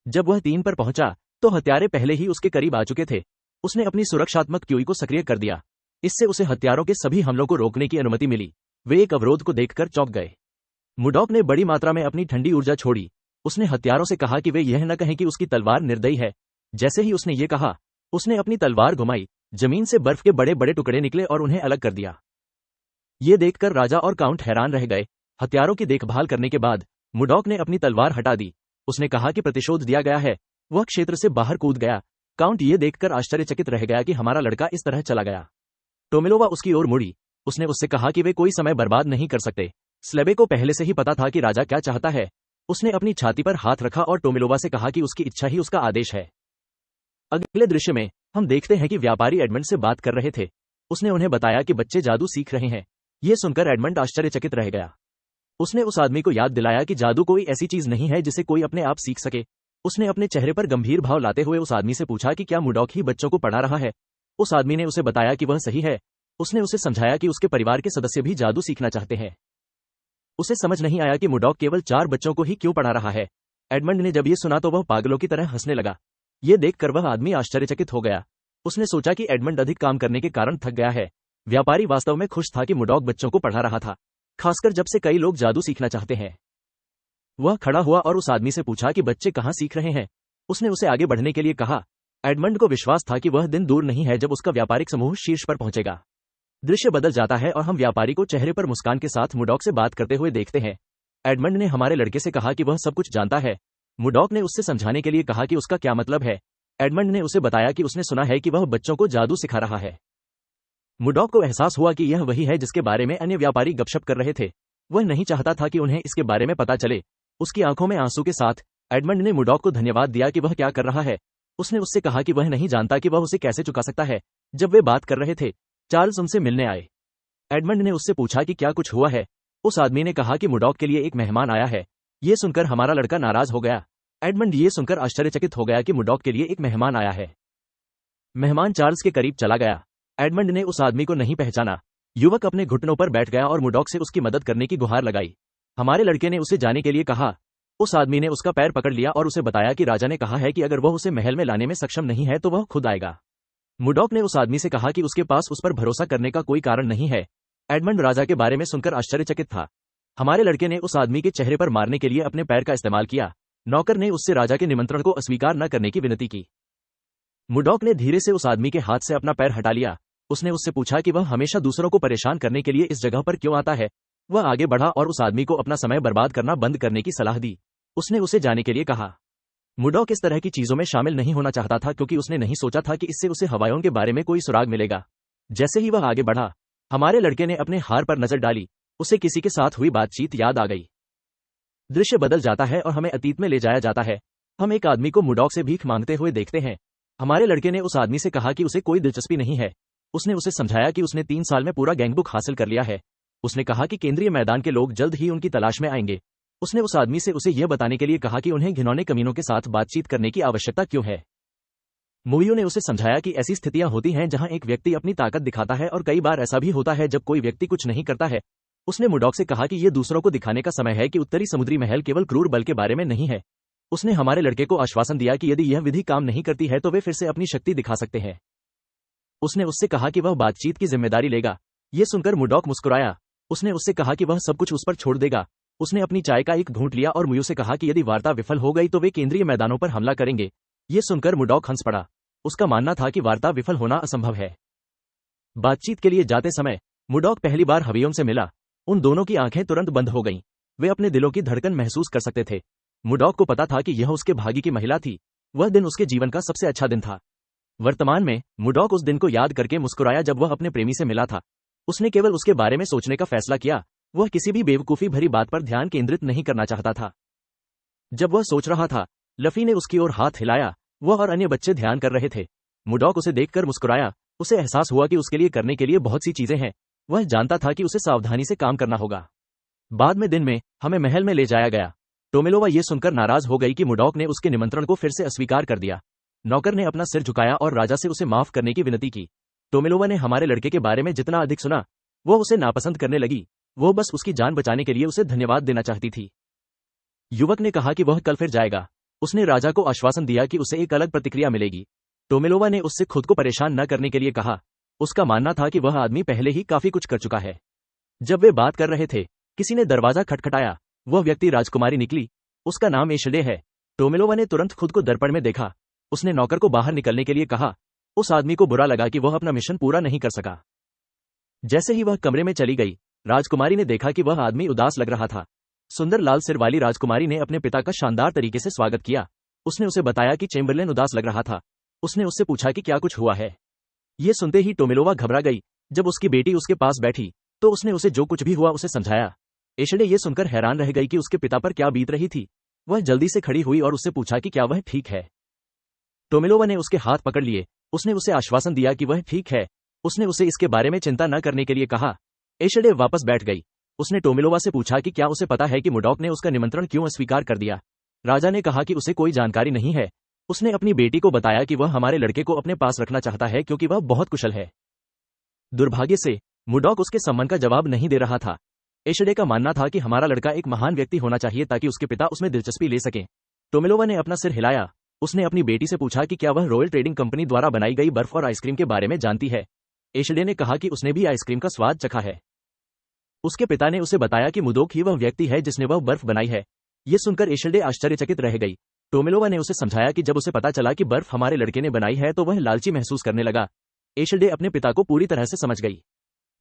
जब वह 3 पर पहुंचा तो हत्यारे पहले ही उसके करीब आ चुके थे। उसने अपनी सुरक्षात्मक क्यूई को सक्रिय कर दिया। इससे उसे हथियारों के सभी हमलों को रोकने की अनुमति मिली। वे एक अवरोध को देखकर चौंक गए। मुडॉक ने बड़ी मात्रा में अपनी ठंडी ऊर्जा छोड़ी। उसने हथियारों से कहा कि वे यह न कहें कि उसकी तलवार निर्दयी है। जैसे ही उसने ये कहा, उसने अपनी तलवार घुमाई, जमीन से बर्फ के बड़े बड़े टुकड़े निकले और उन्हें अलग कर दिया। ये देखकर राजा और काउंट हैरान रह गए। हथियारों की देखभाल करने के बाद मुडॉक ने अपनी तलवार हटा दी। उसने कहा कि प्रतिशोध दिया गया है। वह क्षेत्र से बाहर कूद गया। काउंट ये देखकर आश्चर्यचकित रह गया कि हमारा लड़का इस तरह चला गया। टोमिलोवा उसकी ओर मुड़ी। उसने उससे कहा कि वे कोई समय बर्बाद नहीं कर सकते। स्लेबे को पहले से ही पता था कि राजा क्या चाहता है। उसने अपनी छाती पर हाथ रखा और टोमिलोवा से कहा कि उसकी इच्छा ही उसका आदेश है। अगले दृश्य में हम देखते हैं कि व्यापारी एडमंड से बात कर रहे थे। उसने उन्हें बताया कि बच्चे जादू सीख रहे हैं। यह सुनकर एडमंड आश्चर्यचकित रह गया। उसने उस आदमी को याद दिलाया कि जादू कोई ऐसी चीज नहीं है जिसे कोई अपने आप सीख सके। उसने अपने चेहरे पर गंभीर भाव लाते हुए उस आदमी से पूछा कि क्या मुडॉक ही बच्चों को पढ़ा रहा है। उस आदमी ने उसे बताया कि वह सही है। उसने उसे समझाया कि उसके परिवार के सदस्य भी जादू सीखना चाहते हैं। उसे समझ नहीं आया कि मुडॉक केवल 4 बच्चों को ही क्यों पढ़ा रहा है। एडमंड ने जब ये सुना तो वह पागलों की तरह हंसने लगा। ये देखकर वह आदमी आश्चर्यचकित हो गया। उसने सोचा कि एडमंड अधिक काम करने के कारण थक गया है। व्यापारी वास्तव में खुश था कि मुडॉक बच्चों को पढ़ा रहा था, खासकर जब से कई लोग जादू सीखना चाहते हैं। वह खड़ा हुआ और उस आदमी से पूछा कि बच्चे कहां सीख रहे हैं। उसने उसे आगे बढ़ने के लिए कहा। एडमंड को विश्वास था कि वह दिन दूर नहीं है जब उसका व्यापारिक समूह शीर्ष पर पहुंचेगा। दृश्य बदल जाता है और हम व्यापारी को चेहरे पर मुस्कान के साथ मुडॉक से बात करते हुए देखते हैं। एडमंड ने हमारे लड़के से कहा कि वह सब कुछ जानता है। मुडॉक ने उससे समझाने के लिए कहा कि उसका क्या मतलब है। एडमंड ने उसे बताया कि उसने सुना है कि वह बच्चों को जादू सिखा रहा है। मुडॉक को एहसास हुआ कि यह वही है जिसके बारे में अन्य व्यापारी गपशप कर रहे थे। वह नहीं चाहता था कि उन्हें इसके बारे में पता चले। उसकी आंखों में आंसू के साथ एडमंड ने मुडॉक को धन्यवाद दिया कि वह क्या कर रहा है। उसने उससे कहा कि वह नहीं जानता कि वह उसे कैसे चुका सकता है। जब वे बात कर रहे थे, चार्ल्स उनसे मिलने आए। एडमंड ने उससे पूछा कि क्या कुछ हुआ है। उस आदमी ने कहा कि मुडॉक के लिए एक मेहमान आया है। ये सुनकर हमारा लड़का नाराज हो गया। एडमंड ये सुनकर आश्चर्यचकित हो गया कि मुडॉक के लिए एक मेहमान आया है। मेहमान चार्ल्स के करीब चला गया। एडमंड ने उस आदमी को नहीं पहचाना। युवक अपने घुटनों पर बैठ गया और मुडॉक से उसकी मदद करने की गुहार लगाई। हमारे लड़के ने उसे जाने के लिए कहा। उस आदमी ने उसका पैर पकड़ लिया और उसे बताया कि राजा ने कहा है कि अगर वह उसे महल में लाने में सक्षम नहीं है तो वह खुद आएगा। मुडॉक ने उस आदमी से कहा कि उसके पास उस पर भरोसा करने का कोई कारण नहीं है। एडमंड राजा के बारे में सुनकर आश्चर्यचकित था। हमारे लड़के ने उस आदमी के चेहरे पर मारने के लिए अपने पैर का इस्तेमाल किया। नौकर ने उससे राजा के निमंत्रण को अस्वीकार न करने की विनती की। मुडॉक ने धीरे से उस आदमी के हाथ से अपना पैर हटा लिया। उसने उससे पूछा कि वह हमेशा दूसरों को परेशान करने के लिए इस जगह पर क्यों आता है। वह आगे बढ़ा और उस आदमी को अपना समय बर्बाद करना बंद करने की सलाह दी। उसने उसे जाने के लिए कहा। मुडॉक इस तरह की चीजों में शामिल नहीं होना चाहता था क्योंकि उसने नहीं सोचा था कि इससे उसे हवाइयों के बारे में कोई सुराग मिलेगा। जैसे ही वह आगे बढ़ा, हमारे लड़के ने अपने हार पर नजर डाली। उसे किसी के साथ हुई बातचीत याद आ गई। दृश्य बदल जाता है और हमें अतीत में ले जाया जाता है। हम एक आदमी को मुडॉक से भीख मांगते हुए देखते हैं। हमारे लड़के ने उस आदमी से कहा कि उसे कोई दिलचस्पी नहीं है। उसने उसे समझाया कि उसने 3 साल में पूरा गैंगबुक हासिल कर लिया है। उसने कहा कि केंद्रीय मैदान के लोग जल्द ही उनकी तलाश में आएंगे। उसने उस आदमी से उसे यह बताने के लिए कहा कि उन्हें घिनौने कमीनों के साथ बातचीत करने की आवश्यकता क्यों है। मुइयो ने उसे समझाया कि ऐसी स्थितियां होती हैं जहां एक व्यक्ति अपनी ताकत दिखाता है और कई बार ऐसा भी होता है जब कोई व्यक्ति कुछ नहीं करता है। उसने मुडॉक से कहा कि यह दूसरों को दिखाने का समय है कि उत्तरी समुद्री महल केवल क्रूर बल के बारे में नहीं है। उसने हमारे लड़के को आश्वासन दिया कि यदि यह विधि काम नहीं करती है तो वे फिर से अपनी शक्ति दिखा सकते हैं। उसने उससे कहा कि वह बातचीत की जिम्मेदारी लेगा। यह सुनकर मुडॉक मुस्कुराया। उसने उससे कहा कि वह सब कुछ उस पर छोड़ देगा। उसने अपनी चाय का एक घूंट लिया और मुइयो से कहा कि यदि वार्ता विफल हो गई तो वे केंद्रीय मैदानों पर हमला करेंगे। यह सुनकर मुडॉक हंस पड़ा। उसका मानना था कि वार्ता विफल होना असंभव है। बातचीत के लिए जाते समय मुडॉक पहली बार हवियों से मिला। उन दोनों की आंखें तुरंत बंद हो गईं। वे अपने दिलों की धड़कन महसूस कर सकते थे। मुडॉक को पता था कि यह उसके भाग्य की महिला थी। वह दिन उसके जीवन का सबसे अच्छा दिन था। वर्तमान में मुडॉक उस दिन को याद करके मुस्कुराया जब वह अपने प्रेमी से मिला था। उसने केवल उसके बारे में सोचने का फैसला किया। वह किसी भी बेवकूफी भरी बात पर ध्यान केंद्रित नहीं करना चाहता था। जब वह सोच रहा था, लफी ने उसकी ओर हाथ हिलाया। वह और अन्य बच्चे ध्यान कर रहे थे। मुडॉक उसे देखकर मुस्कुराया। उसे एहसास हुआ कि उसके लिए करने के लिए बहुत सी चीजें हैं। वह जानता था कि उसे सावधानी से काम करना होगा। बाद में दिन में हमें महल में ले जाया गया। टोमिलोवा ये सुनकर नाराज हो गई कि मुडॉक ने उसके निमंत्रण को फिर से अस्वीकार कर दिया। नौकर ने अपना सिर झुकाया और राजा से उसे माफ करने की विनती की। टोमिलोवा ने हमारे लड़के के बारे में जितना अधिक सुना, वो उसे नापसंद करने लगी। वो बस उसकी जान बचाने के लिए उसे धन्यवाद देना चाहती थी। युवक ने कहा कि वह कल फिर जाएगा। उसने राजा को आश्वासन दिया कि उसे एक अलग प्रतिक्रिया मिलेगी। टोमिलोवा ने उससे खुद को परेशान न करने के लिए कहा। उसका मानना था कि वह आदमी पहले ही काफी कुछ कर चुका है। जब वे बात कर रहे थे, किसी ने दरवाजा खटखटाया। वह व्यक्ति राजकुमारी निकली। उसका नाम एशले है। टोमिलोवा ने तुरंत खुद को दर्पण में देखा। उसने नौकर को बाहर निकलने के लिए कहा। उस आदमी को बुरा लगा कि वह अपना मिशन पूरा नहीं कर सका। जैसे ही वह कमरे में चली गई, राजकुमारी ने देखा कि वह आदमी उदास लग रहा था। सुंदर लाल सिर वाली राजकुमारी ने अपने पिता का शानदार तरीके से स्वागत किया। उसने उसे बताया कि चेम्बरलेन उदास लग रहा था। उसने उससे पूछा कि क्या कुछ हुआ है। ये सुनते ही टोमिलोवा घबरा गई। जब उसकी बेटी उसके पास बैठी तो उसने उसे जो कुछ भी हुआ उसे समझाया। एशले ये सुनकर हैरान रह गई कि उसके पिता पर क्या बीत रही थी। वह जल्दी से खड़ी हुई और उससे पूछा कि क्या वह ठीक है। टोमिलोवा ने उसके हाथ पकड़ लिए। उसने उसे आश्वासन दिया कि वह ठीक है। उसने उसे इसके बारे में चिंता न करने के लिए कहा। एशले वापस बैठ गई। उसने टोमिलोवा से पूछा कि क्या उसे पता है कि मुडॉक ने उसका निमंत्रण क्यों अस्वीकार कर दिया। राजा ने कहा कि उसे कोई जानकारी नहीं है। उसने अपनी बेटी को बताया कि वह हमारे लड़के को अपने पास रखना चाहता है क्योंकि वह बहुत कुशल है। दुर्भाग्य से मुडॉक उसके सम्मान का जवाब नहीं दे रहा था। एशले का मानना था कि हमारा लड़का एक महान व्यक्ति होना चाहिए ताकि उसके पिता उसमें दिलचस्पी ले सकें। टोमिलोवा ने अपना सिर हिलाया। उसने अपनी बेटी से पूछा कि क्या वह रॉयल ट्रेडिंग कंपनी द्वारा बनाई गई बर्फ और आइसक्रीम के बारे में जानती है। एशले ने कहा कि उसने भी आइसक्रीम का स्वाद चखा है। उसके पिता ने उसे बताया कि मुडॉक ही वह व्यक्ति है जिसने वह बर्फ बनाई है। ये सुनकर एशले आश्चर्यचकित रह गई। टोमिलोवा ने उसे समझाया कि जब उसे पता चला कि बर्फ हमारे लड़के ने बनाई है तो वह लालची महसूस करने लगा। एशले अपने पिता को पूरी तरह से समझ गई।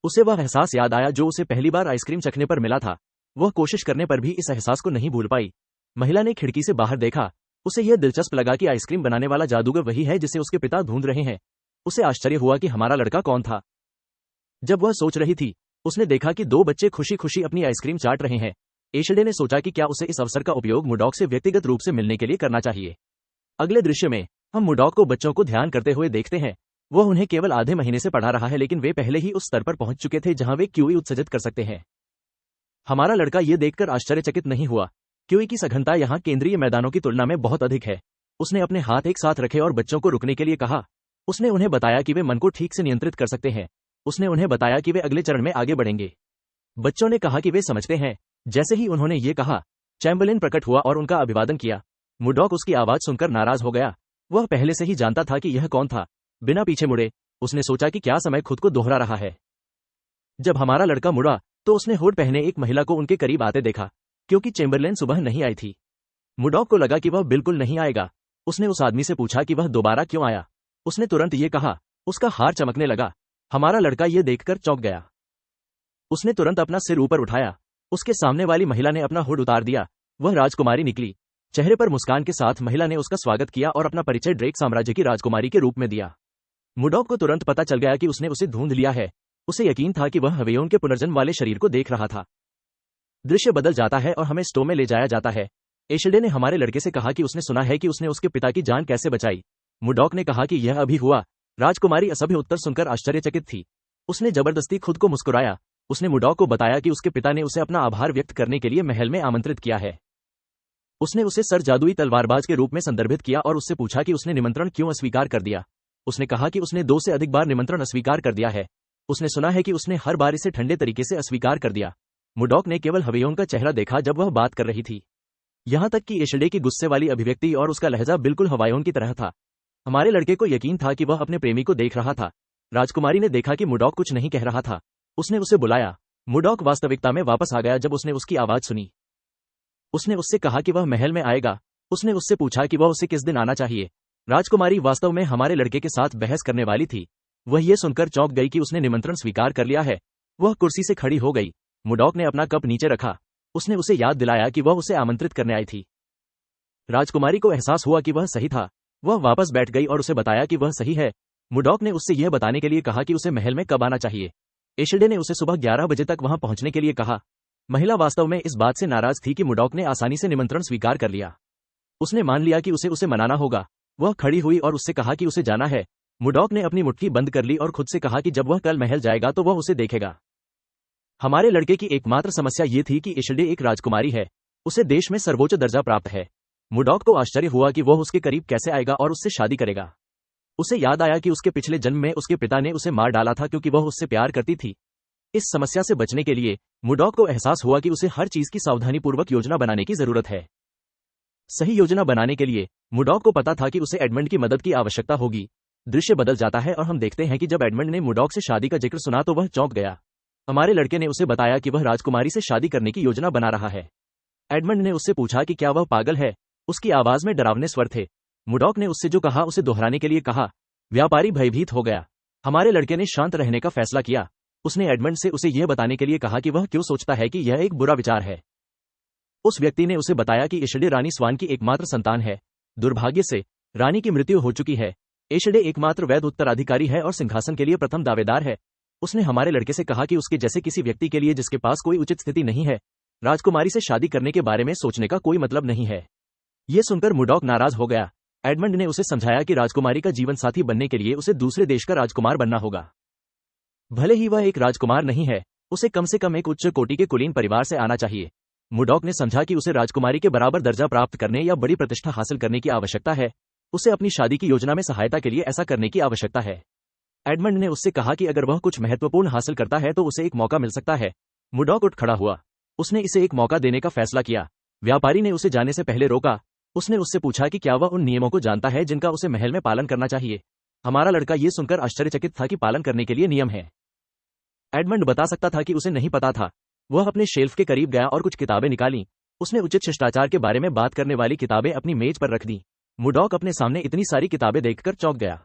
उसे वह एहसास याद आया जो उसे पहली बार आइसक्रीम चखने पर मिला था। वह कोशिश करने पर भी इस एहसास को नहीं भूल पाई। महिला ने खिड़की से बाहर देखा। उसे यह दिलचस्प लगा कि आइसक्रीम बनाने वाला जादूगर वही है जिसे उसके पिता ढूंढ रहे हैं। उसे आश्चर्य हुआ कि हमारा लड़का कौन था। जब वह सोच रही थी, उसने देखा कि दो बच्चे खुशी खुशी अपनी आइसक्रीम चाट रहे हैं। एशले ने सोचा कि क्या उसे इस अवसर का उपयोग मुडॉक से व्यक्तिगत रूप से मिलने के लिए करना चाहिए। अगले दृश्य में हम मुडॉक को बच्चों को ध्यान करते हुए देखते हैं। वह उन्हें केवल आधे महीने से पढ़ा रहा है लेकिन वे पहले ही उस स्तर पर पहुंच चुके थे जहां वे क्यूई उत्सर्जित कर सकते हैं। हमारा लड़का ये देखकर आश्चर्यचकित नहीं हुआ। क्यूई की सघनता यहाँ केंद्रीय मैदानों की तुलना में बहुत अधिक है। उसने अपने हाथ एक साथ रखे और बच्चों को रुकने के लिए कहा। उसने उन्हें बताया कि वे मन को ठीक से नियंत्रित कर सकते हैं। उसने उन्हें बताया कि वे अगले चरण में आगे बढ़ेंगे। बच्चों ने कहा कि वे समझते हैं। जैसे ही उन्होंने ये कहा, चैम्बरलेन प्रकट हुआ और उनका अभिवादन किया। मुडॉक उसकी आवाज सुनकर नाराज हो गया। वह पहले से ही जानता था कि यह कौन था। बिना पीछे मुड़े उसने सोचा कि क्या समय खुद को दोहरा रहा है। जब हमारा लड़का मुड़ा तो उसने हुड पहने एक महिला को उनके करीब आते देखा, क्योंकि चैम्बरलेन सुबह नहीं आई थी। मुडॉक को लगा कि वह बिल्कुल नहीं आएगा। उसने उस आदमी से पूछा कि वह दोबारा क्यों आया। उसने तुरंत ये कहा। उसका हार चमकने लगा। हमारा लड़का ये देखकर चौंक गया। उसने तुरंत अपना सिर ऊपर उठाया। उसके सामने वाली महिला ने अपना हुड उतार दिया। वह राजकुमारी निकली। चेहरे पर मुस्कान के साथ महिला ने उसका स्वागत किया और अपना परिचय ड्रेक साम्राज्य की राजकुमारी के रूप में दिया। मुडॉक को तुरंत पता चल गया कि उसने उसे ढूंढ लिया है। उसे यकीन था कि वह हवेयोन के पुनर्जन्म वाले शरीर को देख रहा था। दृश्य बदल जाता है और हमें स्टो में ले जाया जाता है। एशले ने हमारे लड़के से कहा कि उसने सुना है कि उसने उसके पिता की जान कैसे बचाई। मुडॉक ने कहा कि यह अभी हुआ। राजकुमारी असभ्य उत्तर सुनकर आश्चर्यचकित थी। उसने जबरदस्ती खुद को मुस्कुराया। उसने मुडॉक को बताया कि उसके पिता ने उसे अपना आभार व्यक्त करने के लिए महल में आमंत्रित किया है। उसने उसे सर जादुई तलवारबाज के रूप में संदर्भित किया और उससे पूछा कि उसने निमंत्रण क्यों अस्वीकार कर दिया। उसने कहा कि उसने 2 से अधिक बार निमंत्रण अस्वीकार कर दिया है। उसने सुना है कि उसने हर बार इसे ठंडे तरीके से अस्वीकार कर दिया। मुडॉक ने केवल हवेयोन का चेहरा देखा जब वह बात कर रही थी। यहां तक कि एशले की गुस्से वाली अभिव्यक्ति और उसका लहजा बिल्कुल हवायोन की तरह था। हमारे लड़के को यकीन था कि वह अपने प्रेमी को देख रहा था। राजकुमारी ने देखा कि मुडॉक कुछ नहीं कह रहा था। उसने उसे बुलाया। मुडॉक वास्तविकता में वापस आ गया जब उसने उसकी आवाज सुनी। उसने उससे कहा कि वह महल में आएगा। उसने उससे पूछा कि वह उसे किस दिन आना चाहिए। राजकुमारी वास्तव में हमारे लड़के के साथ बहस करने वाली थी। वह ये सुनकर चौंक गई कि उसने निमंत्रण स्वीकार कर लिया है। वह कुर्सी से खड़ी हो गई। मुडॉक ने अपना कप नीचे रखा। उसने उसे याद दिलाया कि वह उसे आमंत्रित करने आई थी। राजकुमारी को एहसास हुआ कि वह सही था। वह वापस बैठ गई और उसे बताया कि वह सही है। मुडॉक ने उससे यह बताने के लिए कहा कि उसे महल में कब आना चाहिए। एशले ने उसे सुबह 11 बजे तक वहां पहुंचने के लिए कहा। महिला वास्तव में इस बात से नाराज थी कि मुडॉक ने आसानी से निमंत्रण स्वीकार कर लिया। उसने मान लिया कि उसे मनाना होगा। वह खड़ी हुई और उससे कहा कि उसे जाना है। मुडॉक ने अपनी मुट्ठी बंद कर ली और खुद से कहा कि जब वह कल महल जाएगा तो वह उसे देखेगा। हमारे लड़के की एकमात्र समस्या ये थी कि एशले एक राजकुमारी है। उसे देश में सर्वोच्च दर्जा प्राप्त है। मुडॉक को आश्चर्य हुआ कि वह उसके करीब कैसे आएगा और उससे शादी करेगा। उसे याद आया कि उसके पिछले जन्म में उसके पिता ने उसे मार डाला था क्योंकि वह उससे प्यार करती थी। इस समस्या से बचने के लिए मुडॉक को एहसास हुआ कि उसे हर चीज की सावधानीपूर्वक योजना बनाने की जरूरत है। सही योजना बनाने के लिए मुडॉक को पता था कि उसे एडमंड की मदद की आवश्यकता होगी। दृश्य बदल जाता है और हम देखते हैं कि जब एडमंड ने मुडॉक से शादी का जिक्र सुना तो वह चौंक गया। हमारे लड़के ने उसे बताया कि वह राजकुमारी से शादी करने की योजना बना रहा है। एडमंड ने उससे पूछा कि क्या वह पागल है। उसकी आवाज में डरावने स्वर थे। मुडॉक ने उससे जो कहा उसे दोहराने के लिए कहा। व्यापारी भयभीत हो गया। हमारे लड़के ने शांत रहने का फैसला किया। उसने एडमंड से उसे यह बताने के लिए कहा कि वह क्यों सोचता है कि यह एक बुरा विचार है। उस व्यक्ति ने उसे बताया कि एशडे रानी स्वान की एकमात्र संतान है। दुर्भाग्य से रानी की मृत्यु हो चुकी है। एशडे एकमात्र वैध उत्तराधिकारी है और सिंहासन के लिए प्रथम दावेदार है। उसने हमारे लड़के से कहा कि उसके जैसे किसी व्यक्ति के लिए जिसके पास कोई उचित स्थिति नहीं है, राजकुमारी से शादी करने के बारे में सोचने का कोई मतलब नहीं है। यह सुनकर मुडॉक नाराज हो गया। एडमंड ने उसे समझाया कि राजकुमारी का जीवन साथी बनने के लिए उसे दूसरे देश का राजकुमार बनना होगा। भले ही वह एक राजकुमार नहीं है, उसे कम से कम एक उच्च कोटि के कुलीन परिवार से आना चाहिए। मुडॉक ने समझा कि उसे राजकुमारी के बराबर दर्जा प्राप्त करने या बड़ी प्रतिष्ठा हासिल करने की आवश्यकता है। उसे अपनी शादी की योजना में सहायता के लिए ऐसा करने की आवश्यकता है। एडमंड ने उससे कहा कि अगर वह कुछ महत्वपूर्ण हासिल करता है तो उसे एक मौका मिल सकता है। मुडॉक उठ खड़ा हुआ। उसने इसे एक मौका देने का फैसला किया। व्यापारी ने उसे जाने से पहले रोका। उसने उससे पूछा कि क्या वह उन नियमों को जानता है जिनका उसे महल में पालन करना चाहिए। हमारा लड़का ये सुनकर आश्चर्यचकित था कि पालन करने के लिए नियम है। एडमंड बता सकता था कि उसे नहीं पता था। वह अपने शेल्फ के करीब गया और कुछ किताबें निकाली। उसने उचित शिष्टाचार के बारे में बात करने वाली किताबें अपनी मेज पर रख दी। मुडॉक अपने सामने इतनी सारी किताबें देखकर चौंक गया।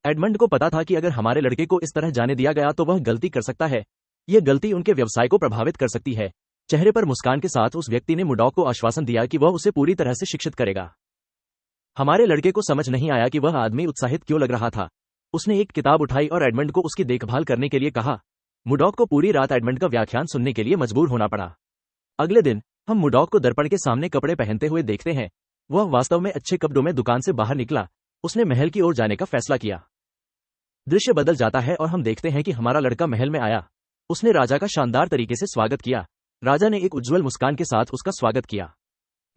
एडमंड को पता था कि अगर हमारे लड़के को इस तरह जाने दिया गया तो वह गलती कर सकता है। यह गलती उनके व्यवसाय को प्रभावित कर सकती है। चेहरे पर मुस्कान के साथ उस व्यक्ति ने मुडॉक को आश्वासन दिया कि वह उसे पूरी तरह से शिक्षित करेगा। हमारे लड़के को समझ नहीं आया कि वह आदमी उत्साहित क्यों लग रहा था। उसने एक किताब उठाई और एडमंड को उसकी देखभाल करने के लिए कहा। मुडॉक को पूरी रात एडमंड का व्याख्यान सुनने के लिए मजबूर होना पड़ा। अगले दिन हम मुडॉक को दर्पण के सामने कपड़े पहनते हुए देखते हैं। वह वास्तव में अच्छे कपड़ों में दुकान से बाहर निकला। उसने महल की ओर जाने का फैसला किया। दृश्य बदल जाता है और हम देखते हैं कि हमारा लड़का महल में आया। उसने राजा का शानदार तरीके से स्वागत किया। राजा ने एक उज्ज्वल मुस्कान के साथ उसका स्वागत किया।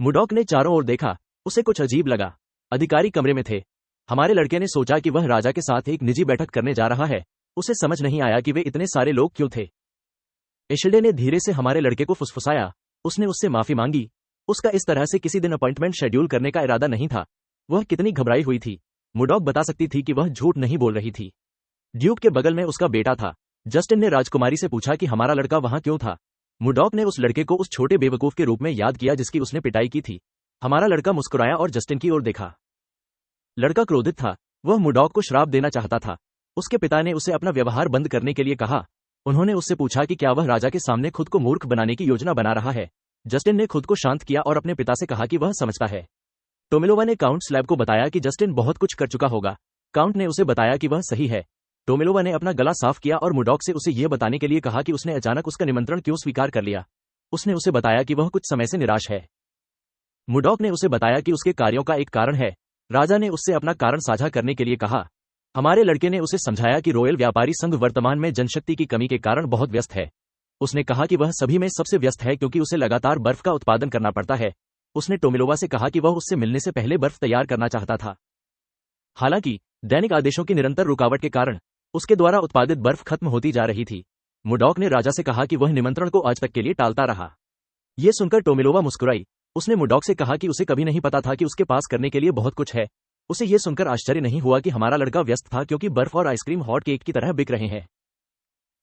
मुडॉक ने चारों ओर देखा। उसे कुछ अजीब लगा। अधिकारी कमरे में थे। हमारे लड़के ने सोचा कि वह राजा के साथ एक निजी बैठक करने जा रहा है। उसे समझ नहीं आया कि वे इतने सारे लोग क्यों थे। एशडे ने धीरे से हमारे लड़के को फुसफुसाया। उसने उससे माफी मांगी। उसका इस तरह से किसी दिन अपॉइंटमेंट शेड्यूल करने का इरादा नहीं था। वह कितनी घबराई हुई थी। मुडॉक बता सकती थी कि वह झूठ नहीं बोल रही थी। ड्यूक के बगल में उसका बेटा था। जस्टिन ने राजकुमारी से पूछा कि हमारा लड़का वहां क्यों था। मुडॉक ने उस लड़के को उस छोटे बेवकूफ के रूप में याद किया जिसकी उसने पिटाई की थी। हमारा लड़का मुस्कुराया और जस्टिन की ओर देखा। लड़का क्रोधित था। वह मुडॉक को श्राप देना चाहता था। उसके पिता ने उसे अपना व्यवहार बंद करने के लिए कहा। उन्होंने उससे पूछा कि क्या वह राजा के सामने खुद को मूर्ख बनाने की योजना बना रहा है। जस्टिन ने खुद को शांत किया और अपने पिता से कहा कि वह समझता है। टोमिलोवा ने काउंट स्लैब को बताया कि जस्टिन बहुत कुछ कर चुका होगा। काउंट ने उसे बताया कि वह सही है। टोमिलोवा ने अपना गला साफ किया और मुडॉक से उसे यह बताने के लिए कहा कि उसने अचानक उसका निमंत्रण क्यों स्वीकार कर लिया। उसने उसे बताया कि वह कुछ समय से निराश है। मुडॉक ने उसे बताया कि उसके कार्यों का एक कारण है। राजा ने उससे अपना कारण साझा करने के लिए कहा। हमारे लड़के ने उसे समझाया कि रॉयल व्यापारी संघ वर्तमान में जनशक्ति की कमी के कारण बहुत व्यस्त है। उसने कहा कि वह सभी में सबसे व्यस्त है क्योंकि उसे लगातार बर्फ का उत्पादन करना पड़ता है। उसने टोमिलोवा से कहा कि वह उससे मिलने से पहले बर्फ तैयार करना चाहता था। हालांकि दैनिक आदेशों की निरंतर रुकावट के कारण उसके द्वारा उत्पादित बर्फ खत्म होती जा रही थी। मुडॉक ने राजा से कहा कि वह निमंत्रण को आज तक के लिए टालता रहा। यह सुनकर टोमिलोवा मुस्कुराई। उसने मुडॉक से कहा कि उसे कभी नहीं पता था कि उसके पास करने के लिए बहुत कुछ है। उसे यह सुनकर आश्चर्य नहीं हुआ कि हमारा लड़का व्यस्त था क्योंकि बर्फ और आइसक्रीम हॉट केक की तरह बिक रहे हैं।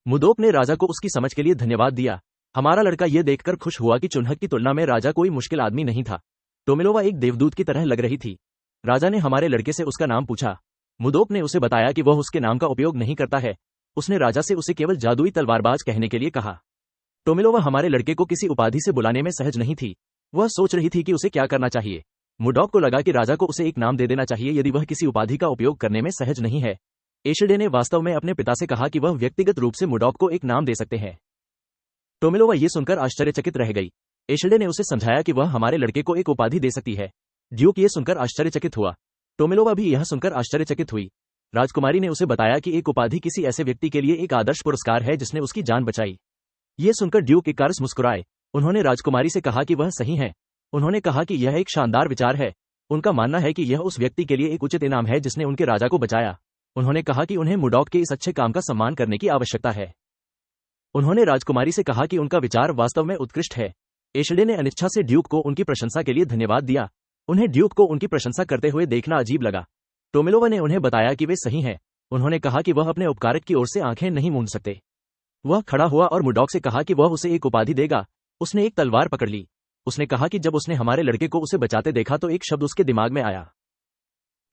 मुडॉक ने राजा को उसकी समझ के लिए धन्यवाद दिया। हमारा लड़का यह देखकर खुश हुआ कि चुनहक की तुलना में राजा कोई मुश्किल आदमी नहीं था। टोमिलोवा एक देवदूत की तरह लग रही थी। राजा ने हमारे लड़के से उसका नाम पूछा। मुडॉक ने उसे बताया कि वह उसके नाम का उपयोग नहीं करता है। उसने राजा से उसे केवल जादुई तलवारबाज कहने के लिए कहा। टोमिलोवा हमारे लड़के को किसी उपाधि से बुलाने में सहज नहीं थी। वह सोच रही थी कि उसे क्या करना चाहिए। मुडॉक को लगा कि राजा को उसे एक नाम दे देना चाहिए यदि वह किसी उपाधि का उपयोग करने में सहज नहीं है। एशडे ने वास्तव में अपने पिता से कहा कि वह व्यक्तिगत रूप से मुडॉक को एक नाम दे सकते हैं। टोमिलोवा ये सुनकर आश्चर्यचकित रह गई। एशडे ने उसे समझाया कि वह हमारे लड़के को एक उपाधि दे सकती है। ड्यूक ये सुनकर आश्चर्यचकित हुआ। टोमिलोवा भी यह सुनकर आश्चर्यचकित हुई। राजकुमारी ने उसे बताया कि एक उपाधि किसी ऐसे व्यक्ति के लिए एक आदर्श पुरस्कार है जिसने उसकी जान बचाई। ये सुनकर ड्यूक एक कारस मुस्कुराए। उन्होंने राजकुमारी से कहा कि वह सही है। उन्होंने कहा कि यह एक शानदार विचार है। उनका मानना है कि यह उस व्यक्ति के लिए एक उचित इनाम है जिसने उनके राजा को बचाया। उन्होंने कहा कि उन्हें मुडॉक के इस अच्छे काम का सम्मान करने की आवश्यकता है। उन्होंने राजकुमारी से कहा कि उनका विचार वास्तव में उत्कृष्ट है। एशडे ने अनिच्छा से ड्यूक को उनकी प्रशंसा के लिए धन्यवाद दिया। उन्हें ड्यूक को उनकी प्रशंसा करते हुए देखना अजीब लगा। टोमिलोवा ने उन्हें बताया कि वे सही हैं। उन्होंने कहा कि वह अपने उपकारक की ओर से आंखें नहीं मूंद सकते। वह खड़ा हुआ और मुर्डॉक से कहा कि वह उसे एक उपाधि देगा। उसने एक तलवार पकड़ ली। उसने कहा कि जब उसने हमारे लड़के को उसे बचाते देखा तो एक शब्द उसके दिमाग में आया।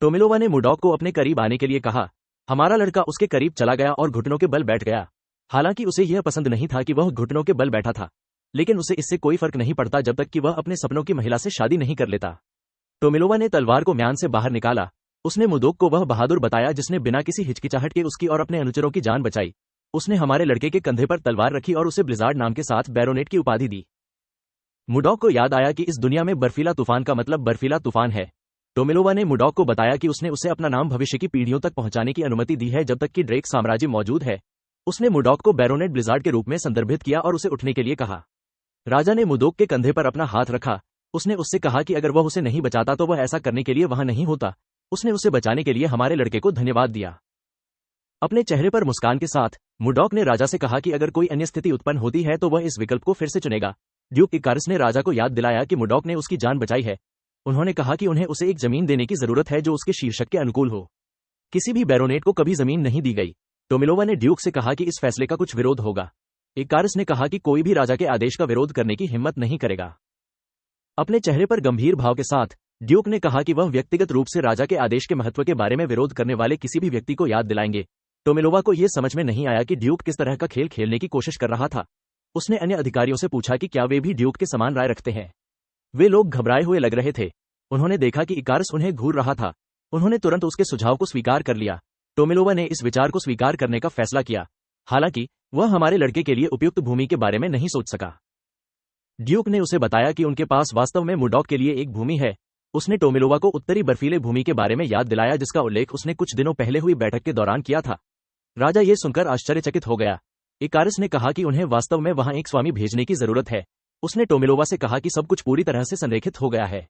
टोमिलोवा ने मुर्डॉक को अपने करीब आने के लिए कहा। हमारा लड़का उसके करीब चला गया और घुटनों के बल बैठ गया। हालांकि उसे यह पसंद नहीं था कि वह घुटनों के बल बैठा था, लेकिन उसे इससे कोई फर्क नहीं पड़ता जब तक कि वह अपने सपनों की महिला से शादी नहीं कर लेता। टोमिलोवा ने तलवार को म्यान से बाहर निकाला। उसने मुर्डॉक को वह बहादुर बताया जिसने बिना किसी हिचकिचाहट के उसकी और अपने अनुचरों की जान बचाई। उसने हमारे लड़के के कंधे पर तलवार रखी और उसे ब्लिजार्ड नाम के साथ बैरोनेट की उपाधि दी। मुर्डॉक को याद आया कि इस दुनिया में बर्फीला तूफान का मतलब बर्फीला तूफान है। टोमिलोवा ने मुर्डॉक को बताया कि उसने उसे अपना नाम भविष्य की पीढ़ियों तक पहुंचाने की अनुमति दी है जब तक कि ड्रेक साम्राज्य मौजूद है। उसने मुर्डॉक को बैरोनेट ब्लिजार्ड के रूप में संदर्भित किया और उसे उठने के लिए कहा। राजा ने मुर्डॉक के कंधे पर अपना हाथ रखा। उसने उससे कहा कि अगर वह उसे नहीं बचाता तो वह ऐसा करने के लिए वहां नहीं होता। उसने उसे बचाने के लिए हमारे लड़के को धन्यवाद दिया। अपने चेहरे पर मुस्कान के साथ मुर्डॉक ने राजा से कहा कि अगर कोई अन्य स्थिति उत्पन्न होती है तो वह इस विकल्प को फिर से चुनेगा। ड्यूक इकारिस ने राजा को याद दिलाया कि मुर्डॉक ने उसकी जान बचाई है। उन्होंने कहा कि उन्हें उसे एक जमीन देने की जरूरत है जो उसके शीर्षक के अनुकूल हो। किसी भी बैरोनेट को कभी जमीन नहीं दी गई। टोमिलोवा ने ड्यूक से कहा कि इस फैसले का कुछ विरोध होगा। इकारिस ने कहा कि कोई भी राजा के आदेश का विरोध करने की हिम्मत नहीं करेगा। अपने चेहरे पर गंभीर भाव के साथ ड्यूक ने कहा कि वह व्यक्तिगत रूप से राजा के आदेश के महत्व के बारे में विरोध करने वाले किसी भी व्यक्ति को याद दिलाएंगे। टोमिलोवा को यह समझ में नहीं आया कि ड्यूक किस तरह का खेल खेलने की कोशिश कर रहा था। उसने अन्य अधिकारियों से पूछा कि क्या वे भी ड्यूक के समान राय रखते हैं। वे लोग घबराए हुए लग रहे थे। उन्होंने देखा कि इकारिस उन्हें घूर रहा था। उन्होंने तुरंत उसके सुझाव को स्वीकार कर लिया। टोमिलोवा ने इस विचार को स्वीकार करने का फैसला किया। हालांकि वह हमारे लड़के के लिए उपयुक्त भूमि के बारे में नहीं सोच सका। ड्यूक ने उसे बताया कि उनके पास वास्तव में मुर्डॉक के लिए एक भूमि है। उसने टोमिलोवा को उत्तरी बर्फीले भूमि के बारे में याद दिलाया जिसका उल्लेख उसने कुछ दिनों पहले हुई बैठक के दौरान किया था। राजा ये सुनकर आश्चर्यचकित हो गया। इकारिस ने कहा कि उन्हें वास्तव में वहां एक स्वामी भेजने की जरूरत है। उसने टोमिलोवा से कहा कि सब कुछ पूरी तरह से संरेखित हो गया है।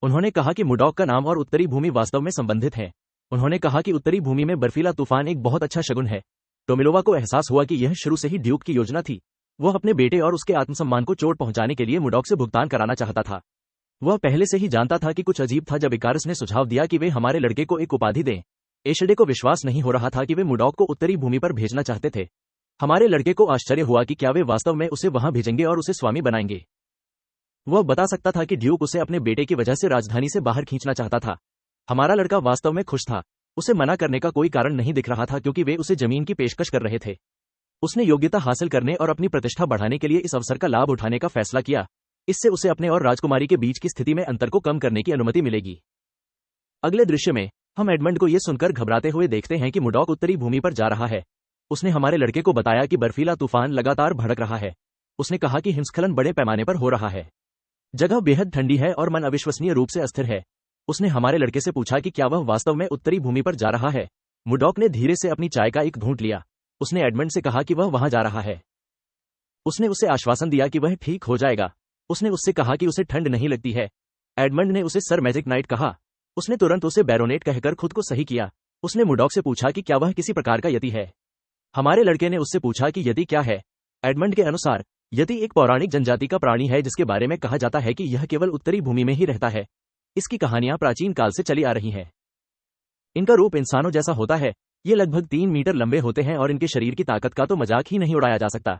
उन्होंने कहा कि मुर्डॉक का नाम और उत्तरी भूमि वास्तव में संबंधित है। उन्होंने कहा कि उत्तरी भूमि में बर्फीला तूफान एक बहुत अच्छा शगुन है। टोमिलोवा को एहसास हुआ कि यह शुरू से ही ड्यूक की योजना थी। वह अपने बेटे और उसके आत्मसम्मान को चोट पहुंचाने के लिए मुर्डॉक से भुगतान कराना चाहता था। वह पहले से ही जानता था कि कुछ अजीब था जब इकारिस ने सुझाव दिया कि वे हमारे लड़के को एक उपाधि दें। एशडे को विश्वास नहीं हो रहा था कि वे मुर्डॉक को उत्तरी भूमि पर भेजना चाहते थे। हमारे लड़के को आश्चर्य हुआ कि क्या वे वास्तव में उसे वहां भेजेंगे और उसे स्वामी बनाएंगे। वह बता सकता था कि ड्यूक उसे अपने बेटे की वजह से राजधानी से बाहर खींचना चाहता था। हमारा लड़का वास्तव में खुश था। उसे मना करने का कोई कारण नहीं दिख रहा था क्योंकि वे उसे जमीन की पेशकश कर रहे थे। उसने योग्यता हासिल करने और अपनी प्रतिष्ठा बढ़ाने के लिए इस अवसर का लाभ उठाने का फैसला किया। इससे उसे अपने और राजकुमारी के बीच की स्थिति में अंतर को कम करने की अनुमति मिलेगी। अगले दृश्य में हम एडमंड को यह सुनकर घबराते हुए देखते हैं कि मुर्डॉक उत्तरी भूमि पर जा रहा है। उसने हमारे लड़के को बताया कि बर्फीला तूफान लगातार भड़क रहा है। उसने कहा कि हिमस्खलन बड़े पैमाने पर हो रहा है। जगह बेहद ठंडी है और मन अविश्वसनीय रूप से अस्थिर है। उसने हमारे लड़के से पूछा कि क्या वह वास्तव में उत्तरी भूमि पर जा रहा है। मुर्डॉक ने धीरे से अपनी चाय का एक घूंट लिया। उसने एडमंड से कहा कि वह वहां जा रहा है। उसने उसे आश्वासन दिया कि वह ठीक हो जाएगा। उसने उससे कहा कि उसे ठंड नहीं लगती है। एडमंड ने उसे सर मैजिक नाइट कहा। उसने तुरंत उसे बैरोनेट कहकर खुद को सही किया। उसने मुर्डॉक से पूछा कि क्या वह किसी प्रकार का यति है। हमारे लड़के ने उससे पूछा कि यति क्या है। एडमंड के अनुसार यति एक पौराणिक जनजाति का प्राणी है जिसके बारे में कहा जाता है कि यह केवल उत्तरी भूमि में ही रहता है। इसकी कहानियां प्राचीन काल से चली आ रही हैं। इनका रूप इंसानों जैसा होता है। ये लगभग 3 मीटर लंबे होते हैं और इनके शरीर की ताकत का तो मजाक ही नहीं उड़ाया जा सकता।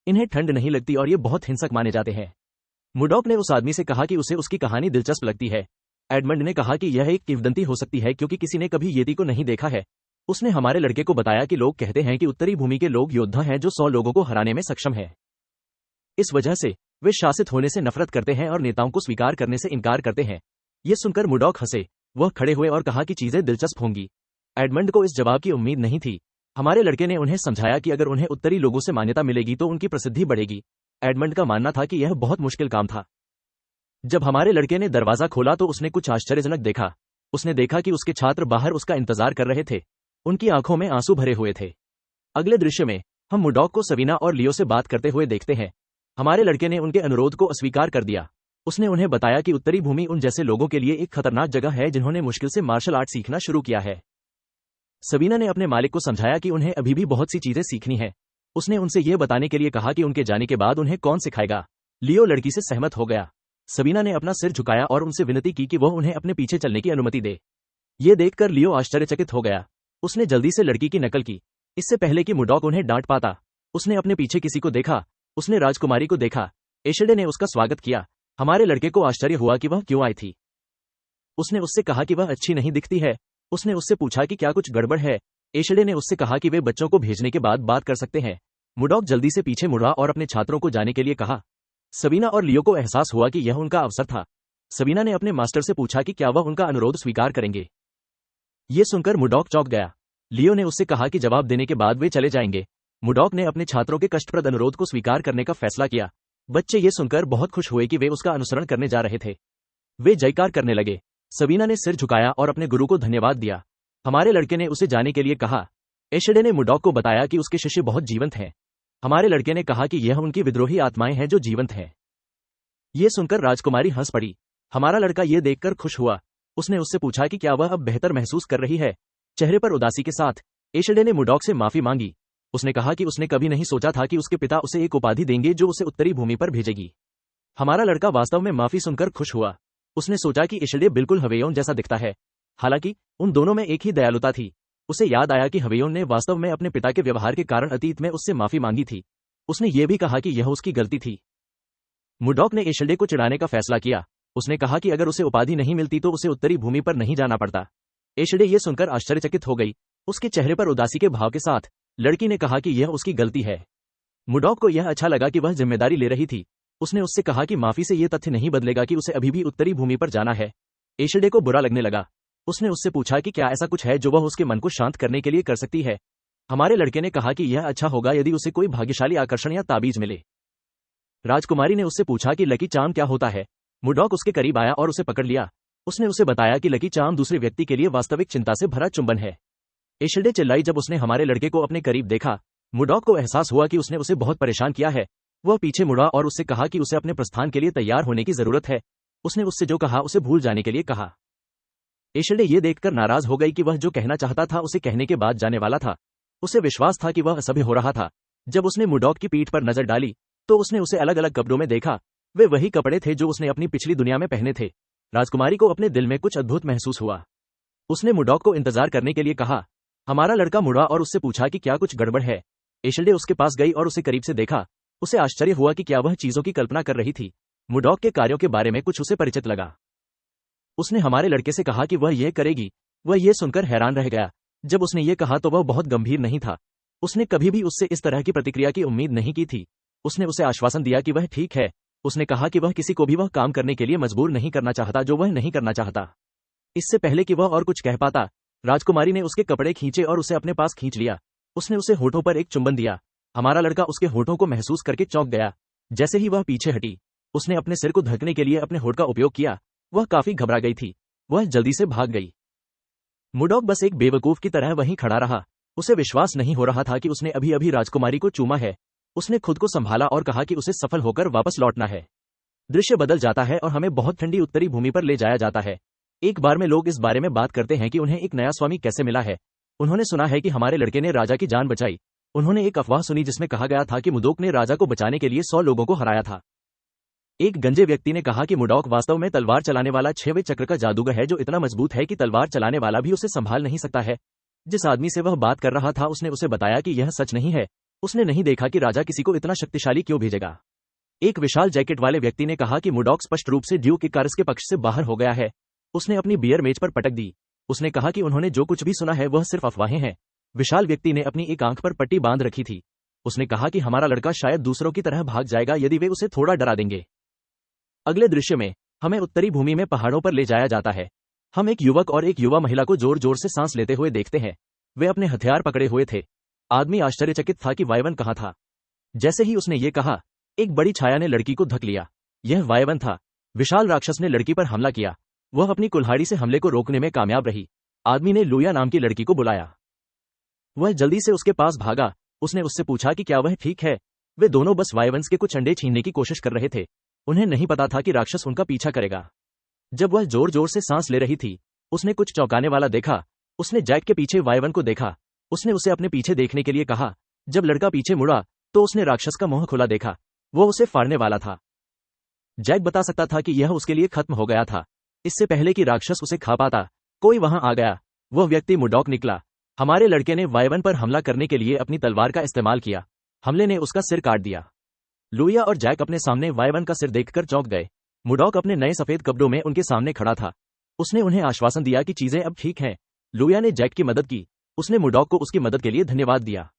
इन्हें ठंड नहीं लगती और ये बहुत हिंसक माने जाते हैं। मुर्डॉक ने उस आदमी से कहा कि उसे उसकी कहानी दिलचस्प लगती है। एडमंड ने कहा कि यह एक किंवदंती हो सकती है क्योंकि किसी ने कभी येती को नहीं देखा है। उसने हमारे लड़के को बताया कि लोग कहते हैं कि उत्तरी भूमि के लोग योद्धा हैं जो 100 लोगों को हराने में सक्षम है। इस वजह से वे शासित होने से नफरत करते हैं और नेताओं को स्वीकार करने से इनकार करते हैं। यह सुनकर मुर्डॉक हंसे। वह खड़े हुए और कहा कि चीजें दिलचस्प होंगी। एडमंड को इस जवाब की उम्मीद नहीं थी। हमारे लड़के ने उन्हें समझाया कि अगर उन्हें उत्तरी लोगों से मान्यता मिलेगी तो उनकी प्रसिद्धि बढ़ेगी। एडमंड का मानना था कि यह बहुत मुश्किल काम था। जब हमारे लड़के ने दरवाजा खोला तो उसने कुछ आश्चर्यजनक देखा। उसने देखा कि उसके छात्र बाहर उसका इंतजार कर रहे थे। उनकी आंखों में आंसू भरे हुए थे। अगले दृश्य में हम मुर्डॉक को सवीना और लियो से बात करते हुए देखते हैं। हमारे लड़के ने उनके अनुरोध को अस्वीकार कर दिया। उसने उन्हें बताया कि उत्तरी भूमि उन जैसे लोगों के लिए एक खतरनाक जगह है जिन्होंने मुश्किल से मार्शल आर्ट सीखना शुरू किया है। सवीना ने अपने मालिक को समझाया कि उन्हें अभी भी बहुत सी चीजें सीखनी है। उसने उनसे यह बताने के लिए कहा कि उनके जाने के बाद उन्हें कौन सिखाएगा। लियो लड़की से सहमत हो गया। सवीना ने अपना सिर झुकाया और उनसे विनती की कि वह उन्हें अपने पीछे चलने की अनुमति दे। ये देखकर लियो आश्चर्यचकित हो गया। उसने जल्दी से लड़की की नकल की। इससे पहले कि मुडॉक उन्हें डांट पाता, उसने अपने पीछे किसी को देखा। उसने राजकुमारी को देखा। एशेडे ने उसका स्वागत किया। हमारे लड़के को आश्चर्य हुआ कि वह क्यों आई थी। उसने उससे कहा कि वह अच्छी नहीं दिखती है। उसने उससे पूछा कि क्या कुछ गड़बड़ है। एशेडे ने उससे कहा कि वे बच्चों को भेजने के बाद बात कर सकते हैं। मुडॉक जल्दी से पीछे मुड़ा और अपने छात्रों को जाने के लिए कहा। सबीना और लियो को एहसास हुआ कि यह उनका अवसर था। सबीना ने अपने मास्टर से पूछा कि क्या वह उनका अनुरोध स्वीकार करेंगे। ये सुनकर मुडॉक चौंक गया। लियो ने उससे कहा कि जवाब देने के बाद वे चले जाएंगे। मुडॉक ने अपने छात्रों के कष्टप्रद अनुरोध को स्वीकार करने का फैसला किया। बच्चे ये सुनकर बहुत खुश हुए कि वे उसका अनुसरण करने जा रहे थे। वे जयकार करने लगे। सबीना ने सिर झुकाया और अपने गुरु को धन्यवाद दिया। हमारे लड़के ने उसे जाने के लिए कहा। एशेडे ने मुडॉक को बताया कि उसके शिष्य बहुत जीवंत हैं। हमारे लड़के ने कहा कि यह उनकी विद्रोही आत्माएं हैं जो जीवंत हैं। ये सुनकर राजकुमारी हंस पड़ी। हमारा लड़का ये देखकर खुश हुआ। उसने उससे पूछा कि क्या वह अब बेहतर महसूस कर रही है। चेहरे पर उदासी के साथ एशेडे ने मुडॉक से माफी मांगी। उसने कहा कि उसने कभी नहीं सोचा था कि उसके पिता उसे एक उपाधि देंगे जो उसे उत्तरी भूमि पर भेजेगी। हमारा लड़का वास्तव में माफी सुनकर खुश हुआ। उसने सोचा कि एशेडे बिल्कुल हवेयोन जैसा दिखता है। हालांकि उन दोनों में एक ही दयालुता थी। उसे याद आया कि हवेयोन ने वास्तव में अपने पिता के व्यवहार के कारण अतीत में उससे माफी मांगी थी। उसने ये भी कहा कि यह उसकी गलती थी। मुडॉक ने एशेडे को चिढ़ाने का फैसला किया। उसने कहा कि अगर उसे उपाधि नहीं मिलती तो उसे उत्तरी भूमि पर नहीं जाना पड़ता। एशेडे ये सुनकर आश्चर्यचकित हो गई। उसके चेहरे पर उदासी के भाव के साथ लड़की ने कहा कि यह उसकी गलती है। मुडॉक को यह अच्छा लगा कि वह जिम्मेदारी ले रही थी। उसने उससे कहा कि माफी से यह तथ्य नहीं बदलेगा कि उसे अभी भी उत्तरी भूमि पर जाना है। एशेडे को बुरा लगने लगा। उसने उससे पूछा कि क्या ऐसा कुछ है जो वह उसके मन को शांत करने के लिए कर सकती है। हमारे लड़के ने कहा कि यह अच्छा होगा यदि उसे कोई भाग्यशाली आकर्षण या ताबीज मिले। राजकुमारी ने उससे पूछा कि लकी चार्म क्या होता है। मुडॉक उसके करीब आया और उसे पकड़ लिया। उसने उसे बताया कि लकी चार्म दूसरे व्यक्ति के लिए वास्तविक चिंता से भरा चुंबन है। एशेडे चिल्लाई जब उसने हमारे लड़के को अपने करीब देखा। मुडॉक को एहसास हुआ कि उसने उसे बहुत परेशान किया है। वह पीछे मुड़ा और उससे कहा कि उसे अपने प्रस्थान के लिए तैयार होने की जरूरत है। उसने उससे जो कहा उसे भूल जाने के लिए कहा। एशेडे ये देखकर नाराज हो गई कि वह जो कहना चाहता था उसे कहने के बाद जाने वाला था। उसे विश्वास था कि वह असभ्य हो रहा था। जब उसने मुडॉक की पीठ पर नजर डाली तो उसने उसे अलग अलग कपड़ों में देखा। वे वही कपड़े थे जो उसने अपनी पिछली दुनिया में पहने थे। राजकुमारी को अपने दिल में कुछ अद्भुत महसूस हुआ। उसने मुडॉक को इंतजार करने के लिए कहा। हमारा लड़का मुड़ा और उससे पूछा कि क्या कुछ गड़बड़ है। एशेडे उसके पास गई और उसे करीब से देखा। उसे आश्चर्य हुआ कि क्या वह चीजों की कल्पना कर रही थी। मुडॉक के कार्यों के बारे में कुछ उसे परिचित लगा। उसने हमारे लड़के से कहा कि वह यह करेगी। वह यह सुनकर हैरान रह गया। जब उसने ये कहा तो वह बहुत गंभीर नहीं था। उसने कभी भी उससे इस तरह की प्रतिक्रिया की उम्मीद नहीं की थी। उसने उसे आश्वासन दिया कि वह ठीक है। उसने कहा कि वह किसी को भी वह काम करने के लिए मजबूर नहीं करना चाहता जो वह नहीं करना चाहता। इससे पहले कि वह और कुछ कह पाता, राजकुमारी ने उसके कपड़े खींचे और उसे अपने पास खींच लिया। उसने उसे होठों पर एक चुंबन दिया। हमारा लड़का उसके होठों को महसूस करके चौंक गया। जैसे ही वह पीछे हटी, उसने अपने सिर को ढकने के लिए अपने होठ का उपयोग किया। वह काफी घबरा गई थी। वह जल्दी से भाग गई। मुडॉक बस एक बेवकूफ की तरह वहीं खड़ा रहा। उसे विश्वास नहीं हो रहा था कि उसने अभी अभी राजकुमारी को चूमा है। उसने खुद को संभाला और कहा कि उसे सफल होकर वापस लौटना है। दृश्य बदल जाता है और हमें बहुत ठंडी उत्तरी भूमि पर ले जाया जाता है। एक बार में लोग इस बारे में बात करते हैं कि उन्हें एक नया स्वामी कैसे मिला है। उन्होंने सुना है कि हमारे लड़के ने राजा की जान बचाई। उन्होंने एक अफवाह सुनी जिसमें कहा गया था कि मुडॉक ने राजा को बचाने के लिए 100 लोगों को हराया था। एक गंजे व्यक्ति ने कहा कि मुडॉक वास्तव में तलवार चलाने वाला 6वें चक्र का जादूगर है जो इतना मजबूत है कि तलवार चलाने वाला भी उसे संभाल नहीं सकता है। जिस आदमी से वह बात कर रहा था उसने उसे बताया कि यह सच नहीं है। उसने नहीं देखा कि राजा किसी को इतना शक्तिशाली क्यों भेजेगा। एक विशाल जैकेट वाले व्यक्ति ने कहा कि मुडॉक स्पष्ट रूप से ड्यूक इकारस के पक्ष से बाहर हो गया है। उसने अपनी बियर मेज पर पटक दी। उसने कहा कि उन्होंने जो कुछ भी सुना है वह सिर्फ अफवाहें हैं। विशाल व्यक्ति ने अपनी एक आंख पर पट्टी बांध रखी थी। उसने कहा कि हमारा लड़का शायद दूसरों की तरह भाग जाएगा यदि वे उसे थोड़ा डरा देंगे। अगले दृश्य में हमें उत्तरी भूमि में पहाड़ों पर ले जाया जाता है। हम एक युवक और एक युवा महिला को जोर जोर से सांस लेते हुए देखते हैं। वे अपने हथियार पकड़े हुए थे। आदमी आश्चर्यचकित था कि वायवन कहाँ था। जैसे ही उसने ये कहा, एक बड़ी छाया ने लड़की को धक लिया। यह वायवन था। विशाल राक्षस ने लड़की पर हमला किया। वह अपनी कुल्हाड़ी से हमले को रोकने में कामयाब रही। आदमी ने लूया नाम की लड़की को बुलाया। वह जल्दी से उसके पास भागा। उसने उससे पूछा कि क्या वह ठीक है। वे दोनों बस वायवंस के कुछ अंडे छीनने की कोशिश कर रहे थे। उन्हें नहीं पता था कि राक्षस उनका पीछा करेगा। जब वह जोर जोर से सांस ले रही थी, उसने कुछ चौंकाने वाला देखा। उसने जैक के पीछे वायवन को देखा। उसने उसे अपने पीछे देखने के लिए कहा। जब लड़का पीछे मुड़ा तो उसने राक्षस का मुंह खुला देखा। वो उसे फाड़ने वाला था। जैक बता सकता था कि यह उसके लिए खत्म हो गया था। इससे पहले कि राक्षस उसे खा पाता, कोई वहां आ गया। वह व्यक्ति मुडॉक निकला। हमारे लड़के ने वाइवन पर हमला करने के लिए अपनी तलवार का इस्तेमाल किया। हमले ने उसका सिर काट दिया। लुइया और जैक अपने सामने वाइवन का सिर देखकर चौंक गए। मुडॉक अपने नए सफेद कपड़ों में उनके सामने खड़ा था। उसने उन्हें आश्वासन दिया कि चीजें अब ठीक हैं। लुइया ने जैक की मदद की। उसने मुडॉक को उसकी मदद के लिए धन्यवाद दिया।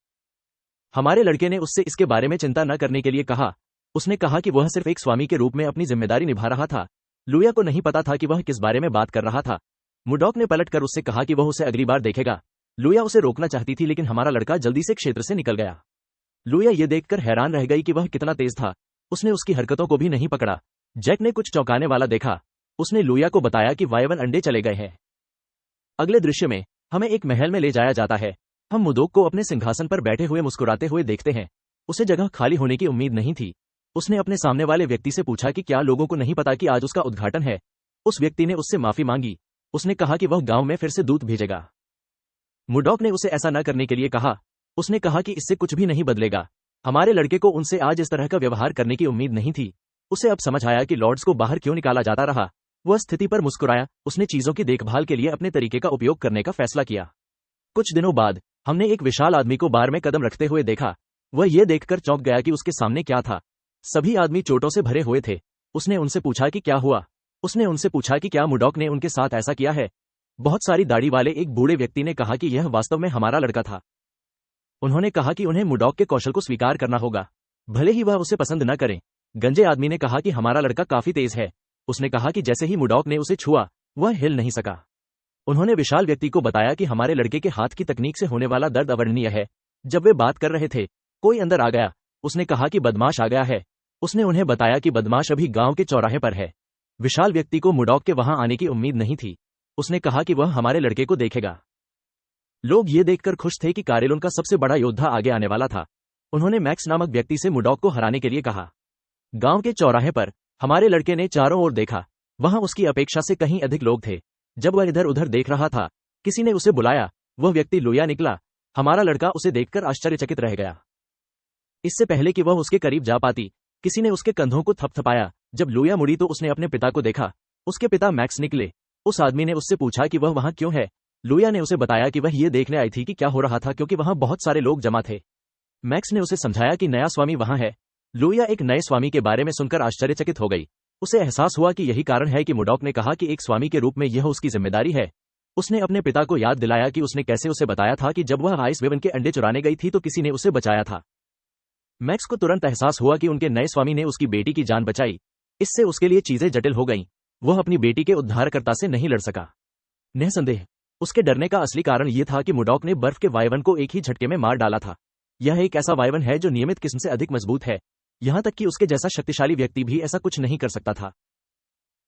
हमारे लड़के ने उससे इसके बारे में चिंता न करने के लिए कहा। उसने कहा कि वह सिर्फ एक स्वामी के रूप में अपनी जिम्मेदारी निभा रहा था। लुइया को नहीं पता था कि वह किस बारे में बात कर रहा था। मुडॉक ने पलटकर उससे कहा कि वह उसे अगली बार देखेगा। लुइया उसे रोकना चाहती थी, लेकिन हमारा लड़का जल्दी से क्षेत्र से निकल गया। लुइया ये देखकर हैरान रह गई कि वह कितना तेज था। उसने उसकी हरकतों को भी नहीं पकड़ा। जैक ने कुछ चौंकाने वाला देखा। उसने लुइया को बताया कि वाइवन अंडे चले गए हैं। अगले दृश्य में हमें एक महल में ले जाया जाता है। हम मुडॉक को अपने सिंहासन पर बैठे हुए मुस्कुराते हुए देखते हैं। उसे जगह खाली होने की उम्मीद नहीं थी। उसने अपने सामने वाले व्यक्ति से पूछा कि क्या लोगों को नहीं पता कि आज उसका उद्घाटन है। उस व्यक्ति ने उससे माफी मांगी। उसने कहा कि वह गांव में फिर से दूत भेजेगा। मुडॉक ने उसे ऐसा न करने के लिए कहा। उसने कहा कि इससे कुछ भी नहीं बदलेगा। हमारे लड़के को उनसे आज इस तरह का व्यवहार करने की उम्मीद नहीं थी। उसे अब समझ आया कि लॉर्ड्स को बाहर क्यों निकाला जाता रहा। वह स्थिति पर मुस्कुराया। उसने चीजों की देखभाल के लिए अपने तरीके का उपयोग करने का फैसला किया। कुछ दिनों बाद हमने एक विशाल आदमी को बार में कदम रखते हुए देखा। वह यह देखकर चौंक गया कि उसके सामने क्या था। सभी आदमी चोटों से भरे हुए थे। उसने उनसे पूछा कि क्या हुआ। उसने उनसे पूछा कि क्या मुडॉक ने उनके साथ ऐसा किया है। बहुत सारी दाढ़ी वाले एक बूढ़े व्यक्ति ने कहा कि यह वास्तव में हमारा लड़का था। उन्होंने कहा कि उन्हें मुडॉक के कौशल को स्वीकार करना होगा, भले ही वह उसे पसंद न करें। गंजे आदमी ने कहा कि हमारा लड़का काफी तेज है। उसने कहा कि जैसे ही मुडॉक ने उसे छुआ, वह हिल नहीं सका। उन्होंने विशाल व्यक्ति को बताया कि हमारे लड़के के हाथ की तकनीक से होने वाला दर्द अवर्णनीय है। जब वे बात कर रहे थे, कोई अंदर आ गया। उसने कहा कि बदमाश आ गया है। उसने उन्हें बताया कि बदमाश अभी गांव के चौराहे पर है। विशाल व्यक्ति को मुडॉक के वहां आने की उम्मीद नहीं थी। उसने कहा कि वह हमारे लड़के को देखेगा। लोग ये देखकर खुश थे कि कारेलोन का सबसे बड़ा योद्धा आगे आने वाला था। उन्होंने मैक्स नामक व्यक्ति से मुडॉक को हराने के लिए कहा। गांव के चौराहे पर हमारे लड़के ने चारों ओर देखा। वहां उसकी अपेक्षा से कहीं अधिक लोग थे। जब वह इधर उधर देख रहा था, किसी ने उसे बुलाया। वह व्यक्ति लुइया निकला। हमारा लड़का उसे देखकर आश्चर्यचकित रह गया। इससे पहले कि वह उसके करीब जा पाती, किसी ने उसके कंधों को थपथपाया। जब लुइया मुड़ी तो उसने अपने पिता को देखा। उसके पिता मैक्स निकले। उस आदमी ने उससे पूछा कि वह वहां क्यों है। लुइया ने उसे बताया कि वह ये देखने आई थी कि क्या हो रहा था, क्योंकि वहां बहुत सारे लोग जमा थे। मैक्स ने उसे समझाया कि नया स्वामी वहां है। लुइया एक नए स्वामी के बारे में सुनकर आश्चर्यचकित हो गई। उसे एहसास हुआ कि यही कारण है कि मुडॉक ने कहा कि एक स्वामी के रूप में यह उसकी जिम्मेदारी है। उसने अपने पिता को याद दिलाया कि उसने कैसे उसे बताया था कि जब वह आइस वेवन के अंडे चुराने गई थी तो किसी ने उसे बचाया था। मैक्स को तुरंत एहसास हुआ कि उनके नए स्वामी ने उसकी बेटी की जान बचाई। इससे उसके लिए चीजें जटिल हो गईं। वह अपनी बेटी के उद्धारकर्ता से नहीं लड़ सका। निसंदेह उसके डरने का असली कारण यह था कि मुडॉक ने बर्फ के वाइवन को एक ही झटके में मार डाला था। यह एक ऐसा वाइवन है जो नियमित किस्म से अधिक मजबूत है। यहां तक कि उसके जैसा शक्तिशाली व्यक्ति भी ऐसा कुछ नहीं कर सकता था।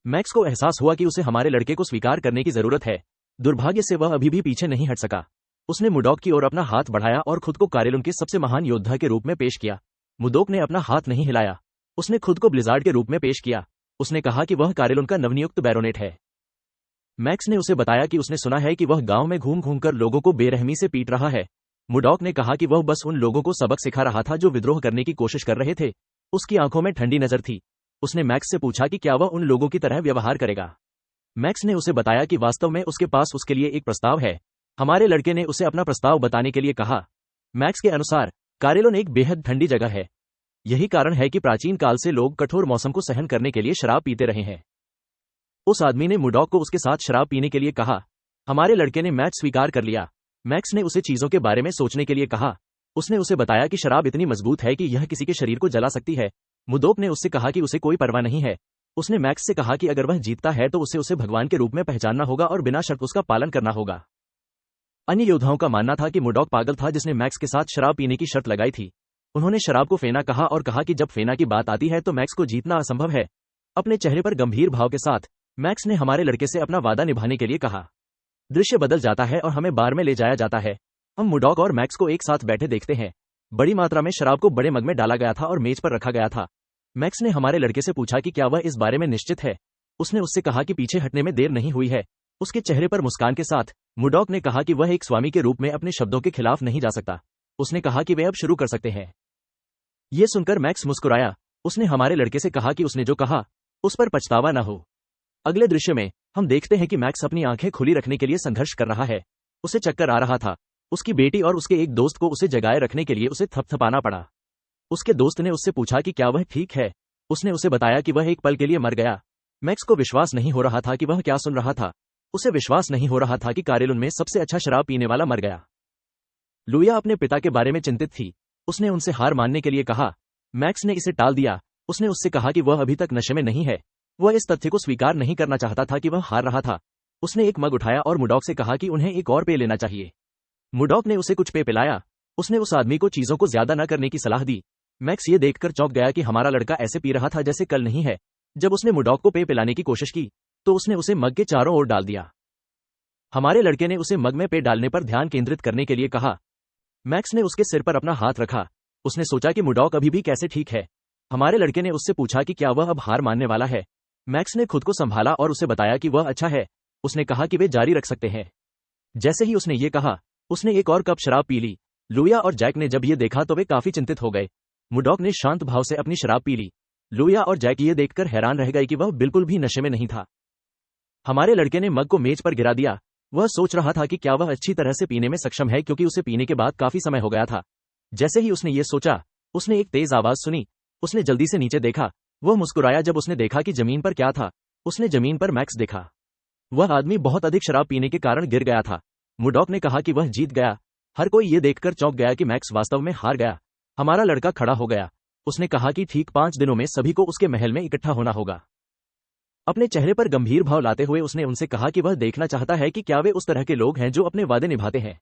मैक्स को एहसास हुआ कि उसे हमारे लड़के को स्वीकार करने की जरूरत है। दुर्भाग्य से वह अभी भी पीछे नहीं हट सका। उसने मुडॉक की ओर अपना हाथ बढ़ाया और खुद को कारेलुन के सबसे महान योद्धा के रूप में पेश किया। मुडॉक ने अपना हाथ नहीं हिलाया। उसने खुद को ब्लिजार्ड के रूप में पेश किया। उसने कहा कि वह कारेलुन का नवनियुक्त बैरोनेट है। मैक्स ने उसे बताया कि उसने सुना है कि वह गांव में घूम घूमकर लोगों को बेरहमी से पीट रहा है। मुडॉक ने कहा कि वह बस उन लोगों को सबक सिखा रहा था जो विद्रोह करने की कोशिश कर रहे थे। उसकी आंखों में ठंडी नजर थी। उसने मैक्स से पूछा कि क्या वह उन लोगों की तरह व्यवहार करेगा। मैक्स ने उसे बताया कि वास्तव में उसके पास उसके लिए एक प्रस्ताव है। हमारे लड़के ने उसे अपना प्रस्ताव बताने के लिए कहा। मैक्स के अनुसार कारेलोन एक बेहद ठंडी जगह है। यही कारण है कि प्राचीन काल से लोग कठोर मौसम को सहन करने के लिए शराब पीते रहे हैं। उस आदमी ने मुडॉक को उसके साथ शराब पीने के लिए कहा। हमारे लड़के ने मैच स्वीकार कर लिया। मैक्स ने उसे चीजों के बारे में सोचने के लिए कहा। उसने उसे बताया कि शराब इतनी मजबूत है कि यह किसी के शरीर को जला सकती है। मुडॉक ने उससे कहा कि उसे कोई परवाह नहीं है। उसने मैक्स से कहा कि अगर वह जीतता है तो उसे भगवान के रूप में पहचानना होगा और बिना शर्त उसका पालन करना होगा। अन्य योद्धाओं का मानना था कि मुडॉक पागल था जिसने मैक्स के साथ शराब पीने की शर्त लगाई थी। उन्होंने शराब को फेना कहा और कहा कि जब फेना की बात आती है तो मैक्स को जीतना असंभव है। अपने चेहरे पर गंभीर भाव के साथ मैक्स ने हमारे लड़के से अपना वादा निभाने के लिए कहा। दृश्य बदल जाता है और हमें बार में ले जाया जाता है। हम मुडॉक और मैक्स को एक साथ बैठे देखते हैं। बड़ी मात्रा में शराब को बड़े मग में डाला गया था और मेज पर रखा गया था। मैक्स ने हमारे लड़के से पूछा कि क्या वह इस बारे में निश्चित है। उसने उससे कहा कि पीछे हटने में देर नहीं हुई है। उसके चेहरे पर मुस्कान के साथ मुडॉक ने कहा कि वह एक स्वामी के रूप में अपने शब्दों के खिलाफ नहीं जा सकता। उसने कहा कि वे अब शुरू कर सकते हैं। यह सुनकर मैक्स मुस्कुराया। उसने हमारे लड़के से कहा कि उसने जो कहा उस पर पछतावा न हो। अगले दृश्य में हम देखते हैं कि मैक्स अपनी आंखें खुली रखने के लिए संघर्ष कर रहा है। उसे चक्कर आ रहा था। उसकी बेटी और उसके एक दोस्त को उसे जगाए रखने के लिए उसे थपथपाना पड़ा। उसके दोस्त ने उससे पूछा कि क्या वह ठीक है। उसने उसे बताया कि वह एक पल के लिए मर गया। मैक्स को विश्वास नहीं हो रहा था कि वह क्या सुन रहा था। उसे विश्वास नहीं हो रहा था कि कारेलुन में सबसे अच्छा शराब पीने वाला मर गया। लुइया अपने पिता के बारे में चिंतित थी। उसने उनसे हार मानने के लिए कहा। मैक्स ने इसे टाल दिया। उसने उससे कहा कि वह अभी तक नशे में नहीं है। वह इस तथ्य को स्वीकार नहीं करना चाहता था कि वह हार रहा था। उसने एक मग उठाया और मुडॉक से कहा कि उन्हें एक और पेय लेना चाहिए। मुडॉक ने उसे कुछ पेय पिलाया। उसने उस आदमी को चीजों को ज्यादा न करने की सलाह दी। मैक्स ये देखकर चौंक गया कि हमारा लड़का ऐसे पी रहा था जैसे कल नहीं है। जब उसने मुडॉक को पेय पिलाने की कोशिश की तो उसने उसे मग के चारों ओर डाल दिया। हमारे लड़के ने उसे मग में पेय डालने पर ध्यान केंद्रित करने के लिए कहा। मैक्स ने उसके सिर पर अपना हाथ रखा। उसने सोचा कि मुडॉक अभी भी कैसे ठीक है। हमारे लड़के ने उससे पूछा कि क्या वह अब हार मानने वाला है। मैक्स ने खुद को संभाला और उसे बताया कि वह अच्छा है। उसने कहा कि वे जारी रख सकते हैं। जैसे ही उसने ये कहा, उसने एक और कप शराब पी ली। लुइया और जैक ने जब ये देखा तो वे काफी चिंतित हो गए। मुडॉक ने शांत भाव से अपनी शराब पी ली। लुइया और जैक ये देखकर हैरान रह गए कि वह बिल्कुल भी नशे में नहीं था। हमारे लड़के ने मग को मेज पर गिरा दिया। वह सोच रहा था कि क्या वह अच्छी तरह से पीने में सक्षम है, क्योंकि उसे पीने के बाद काफी समय हो गया था। जैसे ही उसने ये सोचा, उसने एक तेज आवाज सुनी। उसने जल्दी से नीचे देखा। वह मुस्कुराया जब उसने देखा कि जमीन पर क्या था। उसने जमीन पर मैक्स देखा। वह आदमी बहुत अधिक शराब पीने के कारण गिर गया था। मुडॉक ने कहा कि वह जीत गया। हर कोई ये देखकर चौंक गया कि मैक्स वास्तव में हार गया। हमारा लड़का खड़ा हो गया। उसने कहा कि ठीक 5 दिनों में सभी को उसके महल में इकट्ठा होना होगा। अपने चेहरे पर गंभीर भाव लाते हुए उसने उनसे कहा कि वह देखना चाहता है कि क्या वे उस तरह के लोग हैं जो अपने वादे निभाते हैं।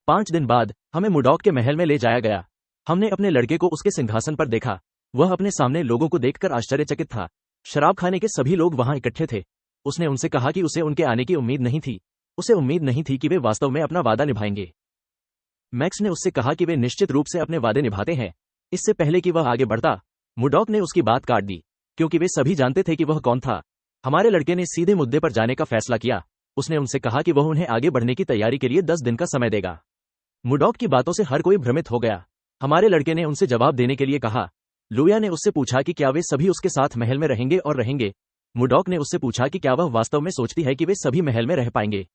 5 दिन बाद हमें मुडॉक के महल में ले जाया गया। हमने अपने लड़के को उसके सिंहासन पर देखा। वह अपने सामने लोगों को देखकर आश्चर्यचकित था। शराब खाने के सभी लोग वहां इकट्ठे थे। उसने उनसे कहा कि उसे उनके आने की उम्मीद नहीं थी। उसे उम्मीद नहीं थी कि वे वास्तव में अपना वादा निभाएंगे। मैक्स ने उससे कहा कि वे निश्चित रूप से अपने वादे निभाते हैं। इससे पहले कि वह आगे बढ़ता, मुडॉक ने उसकी बात काट दी, क्योंकि वे सभी जानते थे कि वह कौन था। हमारे लड़के ने सीधे मुद्दे पर जाने का फैसला किया। उसने उनसे कहा कि वह उन्हें आगे बढ़ने की तैयारी के लिए 10 दिन का समय देगा। मुडॉक की बातों से हर कोई भ्रमित हो गया। हमारे लड़के ने उनसे जवाब देने के लिए कहा। लुइया ने उससे पूछा कि क्या वे सभी उसके साथ महल में रहेंगे और रहेंगे। मुडॉक ने उससे पूछा कि क्या वह वास्तव में सोचती है कि वे सभी महल में रह पाएंगे।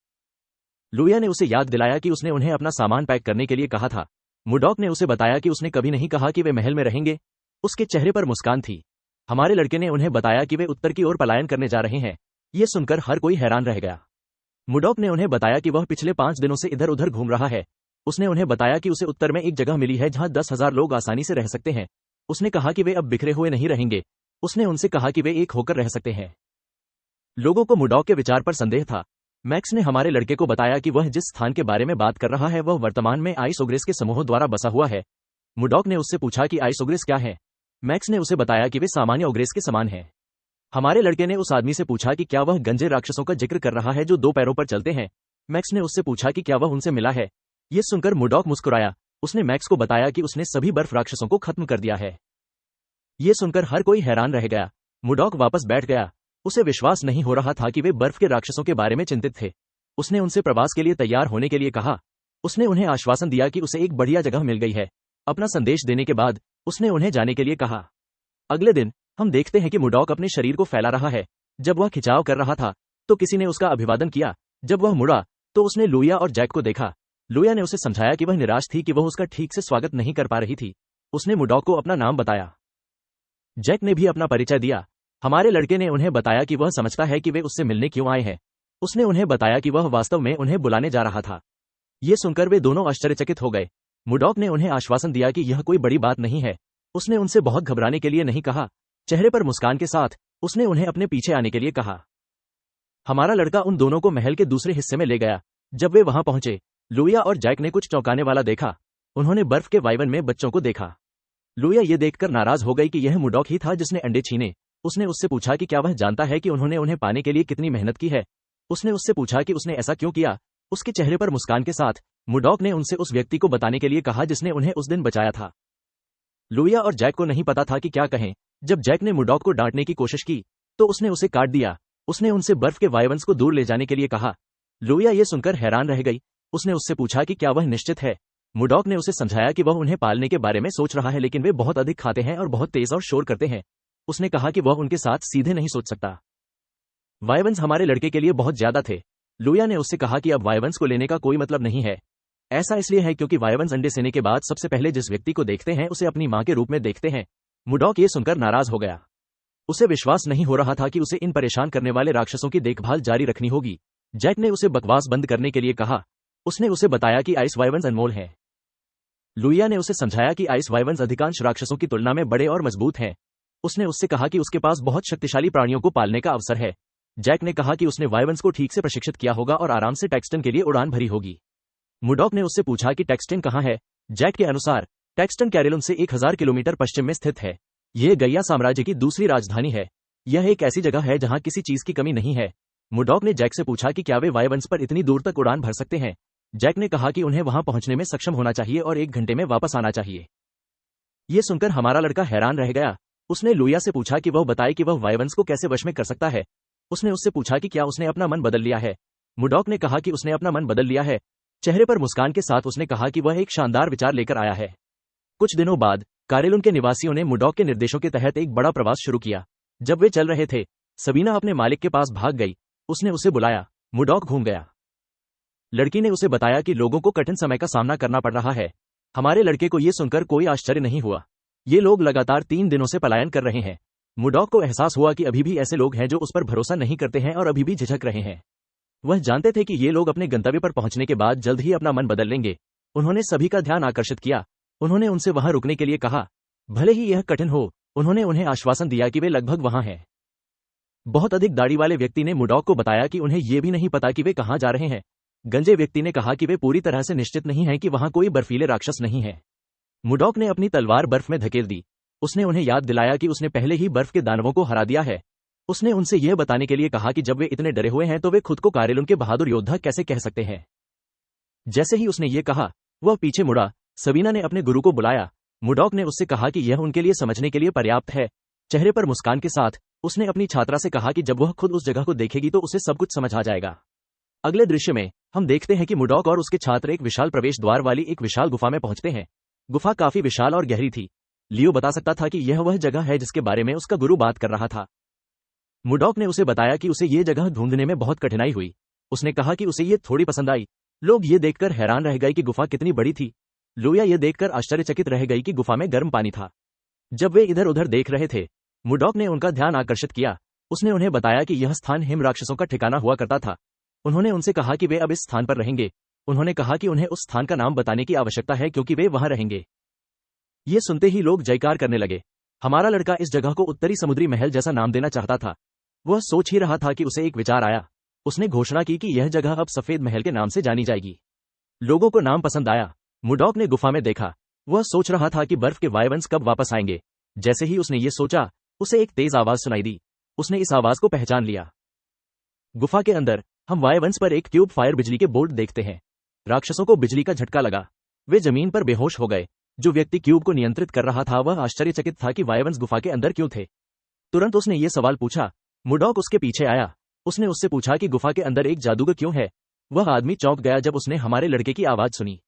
लुइया ने उसे याद दिलाया कि उसने उन्हें अपना सामान पैक करने के लिए कहा था। मुडॉक ने उसे बताया कि उसने कभी नहीं कहा कि वे महल में रहेंगे। उसके चेहरे पर मुस्कान थी। हमारे लड़के ने उन्हें बताया कि वे उत्तर की ओर पलायन करने जा रहे हैं। ये सुनकर हर कोई हैरान रह गया। मुडॉक ने उन्हें बताया कि वह पिछले 5 दिनों से इधर उधर घूम रहा है। उसने उन्हें बताया कि उसे उत्तर में एक जगह मिली है जहां 10,000 लोग आसानी से रह सकते हैं। उसने कहा कि वे अब बिखरे हुए नहीं रहेंगे। उसने उनसे कहा कि वे एक होकर रह सकते हैं। लोगों को मुडॉक के विचार पर संदेह था। मैक्स ने हमारे लड़के को बताया कि वह जिस स्थान के बारे में बात कर रहा है वह वर्तमान में आइसोग्रिस के समूहों द्वारा बसा हुआ है। मुडॉक ने उससे पूछा कि आइसोग्रिस क्या है। मैक्स ने उसे बताया कि वे सामान्य ओग्रिस के समान हैं। हमारे लड़के ने उस आदमी से पूछा कि क्या वह गंजे राक्षसों का जिक्र कर रहा है जो 2 पैरों पर चलते हैं। मैक्स ने उससे पूछा कि क्या वह उनसे मिला है। ये सुनकर मुडॉक मुस्कुराया। उसने मैक्स को बताया कि उसने सभी बर्फ राक्षसों को खत्म कर दिया है। ये सुनकर हर कोई हैरान रह गया। मुडॉक वापस बैठ गया। उसे विश्वास नहीं हो रहा था कि वे बर्फ के राक्षसों के बारे में चिंतित थे। उसने उनसे प्रवास के लिए तैयार होने के लिए कहा। उसने उन्हें आश्वासन दिया कि उसे एक बढ़िया जगह मिल गई है। अपना संदेश देने के बाद उसने उन्हें जाने के लिए कहा। अगले दिन हम देखते हैं कि मुडॉक अपने शरीर को फैला रहा है। जब वह खिंचाव कर रहा था तो किसी ने उसका अभिवादन किया। जब वह मुड़ा तो उसने लुइया और जैक को देखा। लुइया ने उसे समझाया कि वह निराश थी कि वह उसका ठीक से स्वागत नहीं कर पा रही थी। उसने मुडॉक को अपना नाम बताया। जैक ने भी अपना परिचय दिया। हमारे लड़के ने उन्हें बताया कि वह समझता है कि वे उससे मिलने क्यों आए हैं। उसने उन्हें बताया कि वह वास्तव में उन्हें बुलाने जा रहा था। ये सुनकर वे दोनों आश्चर्यचकित हो गए। मुडॉक ने उन्हें आश्वासन दिया कि यह कोई बड़ी बात नहीं है। उसने उनसे बहुत घबराने के लिए नहीं कहा। चेहरे पर मुस्कान के साथ उसने उन्हें अपने पीछे आने के लिए कहा। हमारा लड़का उन दोनों को महल के दूसरे हिस्से में ले गया। जब वे वहां पहुंचे, लुइया और जैक ने कुछ चौंकाने वाला देखा। उन्होंने बर्फ के वाइवन में बच्चों को देखा। लुइया ये देखकर नाराज हो गई कि यह मुडॉक ही था जिसने अंडे छीने। उसने उससे पूछा कि क्या वह जानता है कि उन्होंने उन्हें पाने के लिए कितनी मेहनत की है। उसने उससे पूछा कि उसने ऐसा क्यों किया। उसके चेहरे पर मुस्कान के साथ मुडॉक ने उनसे उस व्यक्ति को बताने के लिए कहा जिसने उन्हें उस दिन बचाया था। लुइया और जैक को नहीं पता था कि क्या कहें। जब जैक ने मुडॉक को डांटने की कोशिश की तो उसने उसे काट दिया। उसने उनसे बर्फ के वाइवन्स को दूर ले जाने के लिए कहा। लुइया ये सुनकर हैरान रह गई। उसने उससे पूछा कि क्या वह निश्चित है। मुडॉक ने उसे समझाया कि वह उन्हें पालने के बारे में सोच रहा है, लेकिन वे बहुत अधिक खाते हैं और बहुत तेज और शोर करते हैं। उसने कहा कि वह उनके साथ सीधे नहीं सोच सकता। वाइवन्स हमारे लड़के के लिए बहुत ज्यादा थे। लुया ने उससे कहा कि अब वाइवन्स को लेने का कोई मतलब नहीं है। ऐसा इसलिए है क्योंकि वाइवन्स अंडे सेने के बाद सबसे पहले जिस व्यक्ति को देखते हैं उसे अपनी मां के रूप में देखते हैं। मुडॉक ये सुनकर नाराज हो गया। उसे विश्वास नहीं हो रहा था कि उसे इन परेशान करने वाले राक्षसों की देखभाल जारी रखनी होगी। जैक ने उसे बकवास बंद करने के लिए कहा। उसने उसे बताया कि आइस वाइवन्स अनमोल हैं। लुइया ने उसे समझाया कि आइस वाइवन्स अधिकांश राक्षसों की तुलना में बड़े और मजबूत हैं। उसने उससे कहा कि उसके पास बहुत शक्तिशाली प्राणियों को पालने का अवसर है। जैक ने कहा कि उसने वाइवन्स को ठीक से प्रशिक्षित किया होगा और आराम से टेक्सटन के लिए उड़ान भरी होगी। मुडॉक ने उससे पूछा कि टेक्सटन कहाँ है। जैक के अनुसार टेक्सटन कैरेलन से 1000 किलोमीटर पश्चिम में स्थित है। यह गैया साम्राज्य की दूसरी राजधानी है। यह एक ऐसी जगह है जहां किसी चीज की कमी नहीं है। मुडॉक ने जैक से पूछा कि क्या वे वाइवन्स पर इतनी दूर तक उड़ान भर सकते हैं। जैक ने कहा कि उन्हें वहां पहुंचने में सक्षम होना चाहिए और 1 घंटे में वापस आना चाहिए। यह सुनकर हमारा लड़का हैरान रह गया। उसने लुइया से पूछा कि वह बताए कि वह वाइवन्स को कैसे वश में कर सकता है। उसने उससे पूछा कि क्या उसने अपना मन बदल लिया है। मुडॉक ने कहा कि उसने अपना मन बदल लिया है। चेहरे पर मुस्कान के साथ उसने कहा कि वह एक शानदार विचार लेकर आया है। कुछ दिनों बाद कैरेलन के निवासियों ने मुडॉक के निर्देशों के तहत एक बड़ा प्रवास शुरू किया। जब वे चल रहे थे, सबीना अपने मालिक के पास भाग गई। उसने उसे बुलाया। मुडॉक घूम गया। लड़की ने उसे बताया कि लोगों को कठिन समय का सामना करना पड़ रहा है। हमारे लड़के को यह सुनकर कोई आश्चर्य नहीं हुआ। ये लोग लगातार 3 दिनों से पलायन कर रहे हैं। मुडॉक को एहसास हुआ कि अभी भी ऐसे लोग हैं जो उस पर भरोसा नहीं करते हैं और अभी भी झिझक रहे हैं। वह जानते थे कि ये लोग अपने गंतव्य पर पहुंचने के बाद जल्द ही अपना मन बदल लेंगे। उन्होंने सभी का ध्यान आकर्षित किया। उन्होंने उनसे वहां रुकने के लिए कहा, भले ही यह कठिन हो। उन्होंने उन्हें आश्वासन दिया कि वे लगभग वहां हैं। बहुत अधिक दाढ़ी वाले व्यक्ति ने मुडॉक को बताया कि उन्हें यह भी नहीं पता कि वे कहां जा रहे हैं। गंजे व्यक्ति ने कहा कि वे पूरी तरह से निश्चित नहीं हैं कि वहां कोई बर्फीले राक्षस नहीं है। मुडॉक ने अपनी तलवार बर्फ में धकेल दी। उसने उन्हें याद दिलाया कि उसने पहले ही बर्फ के दानवों को हरा दिया है। उसने उनसे यह बताने के लिए कहा कि जब वे इतने डरे हुए हैं तो वे खुद को कैरेलन के बहादुर योद्धा कैसे कह सकते हैं। जैसे ही उसने ये कहा, वह पीछे मुड़ा। सबीना ने अपने गुरु को बुलाया। मुडॉक ने उससे कहा कि यह उनके लिए समझने के लिए पर्याप्त है। चेहरे पर मुस्कान के साथ उसने अपनी छात्रा से कहा कि जब वह खुद उस जगह को देखेगी तो उसे सब कुछ समझ आ जाएगा। अगले दृश्य में हम देखते हैं कि मुडॉक और उसके छात्र एक विशाल प्रवेश द्वार वाली एक विशाल गुफा में पहुंचते हैं। गुफा काफी विशाल और गहरी थी। लियो बता सकता था कि यह वह जगह है जिसके बारे में उसका गुरु बात कर रहा था। मुडॉक ने उसे बताया कि उसे ये जगह ढूंढने में बहुत कठिनाई हुई। उसने कहा कि उसे ये थोड़ी पसंद आई। लोग ये देखकर हैरान रह गए कि गुफा कितनी बड़ी थी। लुइया ये देखकर आश्चर्यचकित रह गई कि गुफा में गर्म पानी था। जब वे इधर उधर देख रहे थे, मुडॉक ने उनका ध्यान आकर्षित किया। उसने उन्हें बताया कि यह स्थान हिम राक्षसों का ठिकाना हुआ करता था। उन्होंने उनसे कहा कि वे अब इस स्थान पर रहेंगे। उन्होंने कहा कि उन्हें उस स्थान का नाम बताने की आवश्यकता है क्योंकि वे वहां रहेंगे। ये सुनते ही लोग जयकार करने लगे। हमारा लड़का इस जगह को उत्तरी समुद्री महल जैसा नाम देना चाहता था। वह सोच ही रहा था कि उसे एक विचार आया। उसने घोषणा की कि यह जगह अब सफेद महल के नाम से जानी जाएगी। लोगों को नाम पसंद आया। मुडॉक ने गुफा में देखा। वह सोच रहा था कि बर्फ के वाइवन्स कब वापस आएंगे। जैसे ही उसने ये सोचा, उसे एक तेज आवाज सुनाई दी। उसने इस आवाज को पहचान लिया। गुफा के अंदर हम वाइवन्स पर एक ट्यूब फायर बिजली के बोर्ड देखते हैं। राक्षसों को बिजली का झटका लगा। वे जमीन पर बेहोश हो गए। जो व्यक्ति क्यूब को नियंत्रित कर रहा था वह आश्चर्यचकित था कि वाइवन्स गुफा के अंदर क्यों थे। तुरंत उसने ये सवाल पूछा। मुडॉक उसके पीछे आया। उसने उससे पूछा कि गुफा के अंदर एक जादूगर क्यों है। वह आदमी चौंक गया जब उसने हमारे लड़के की आवाज सुनी।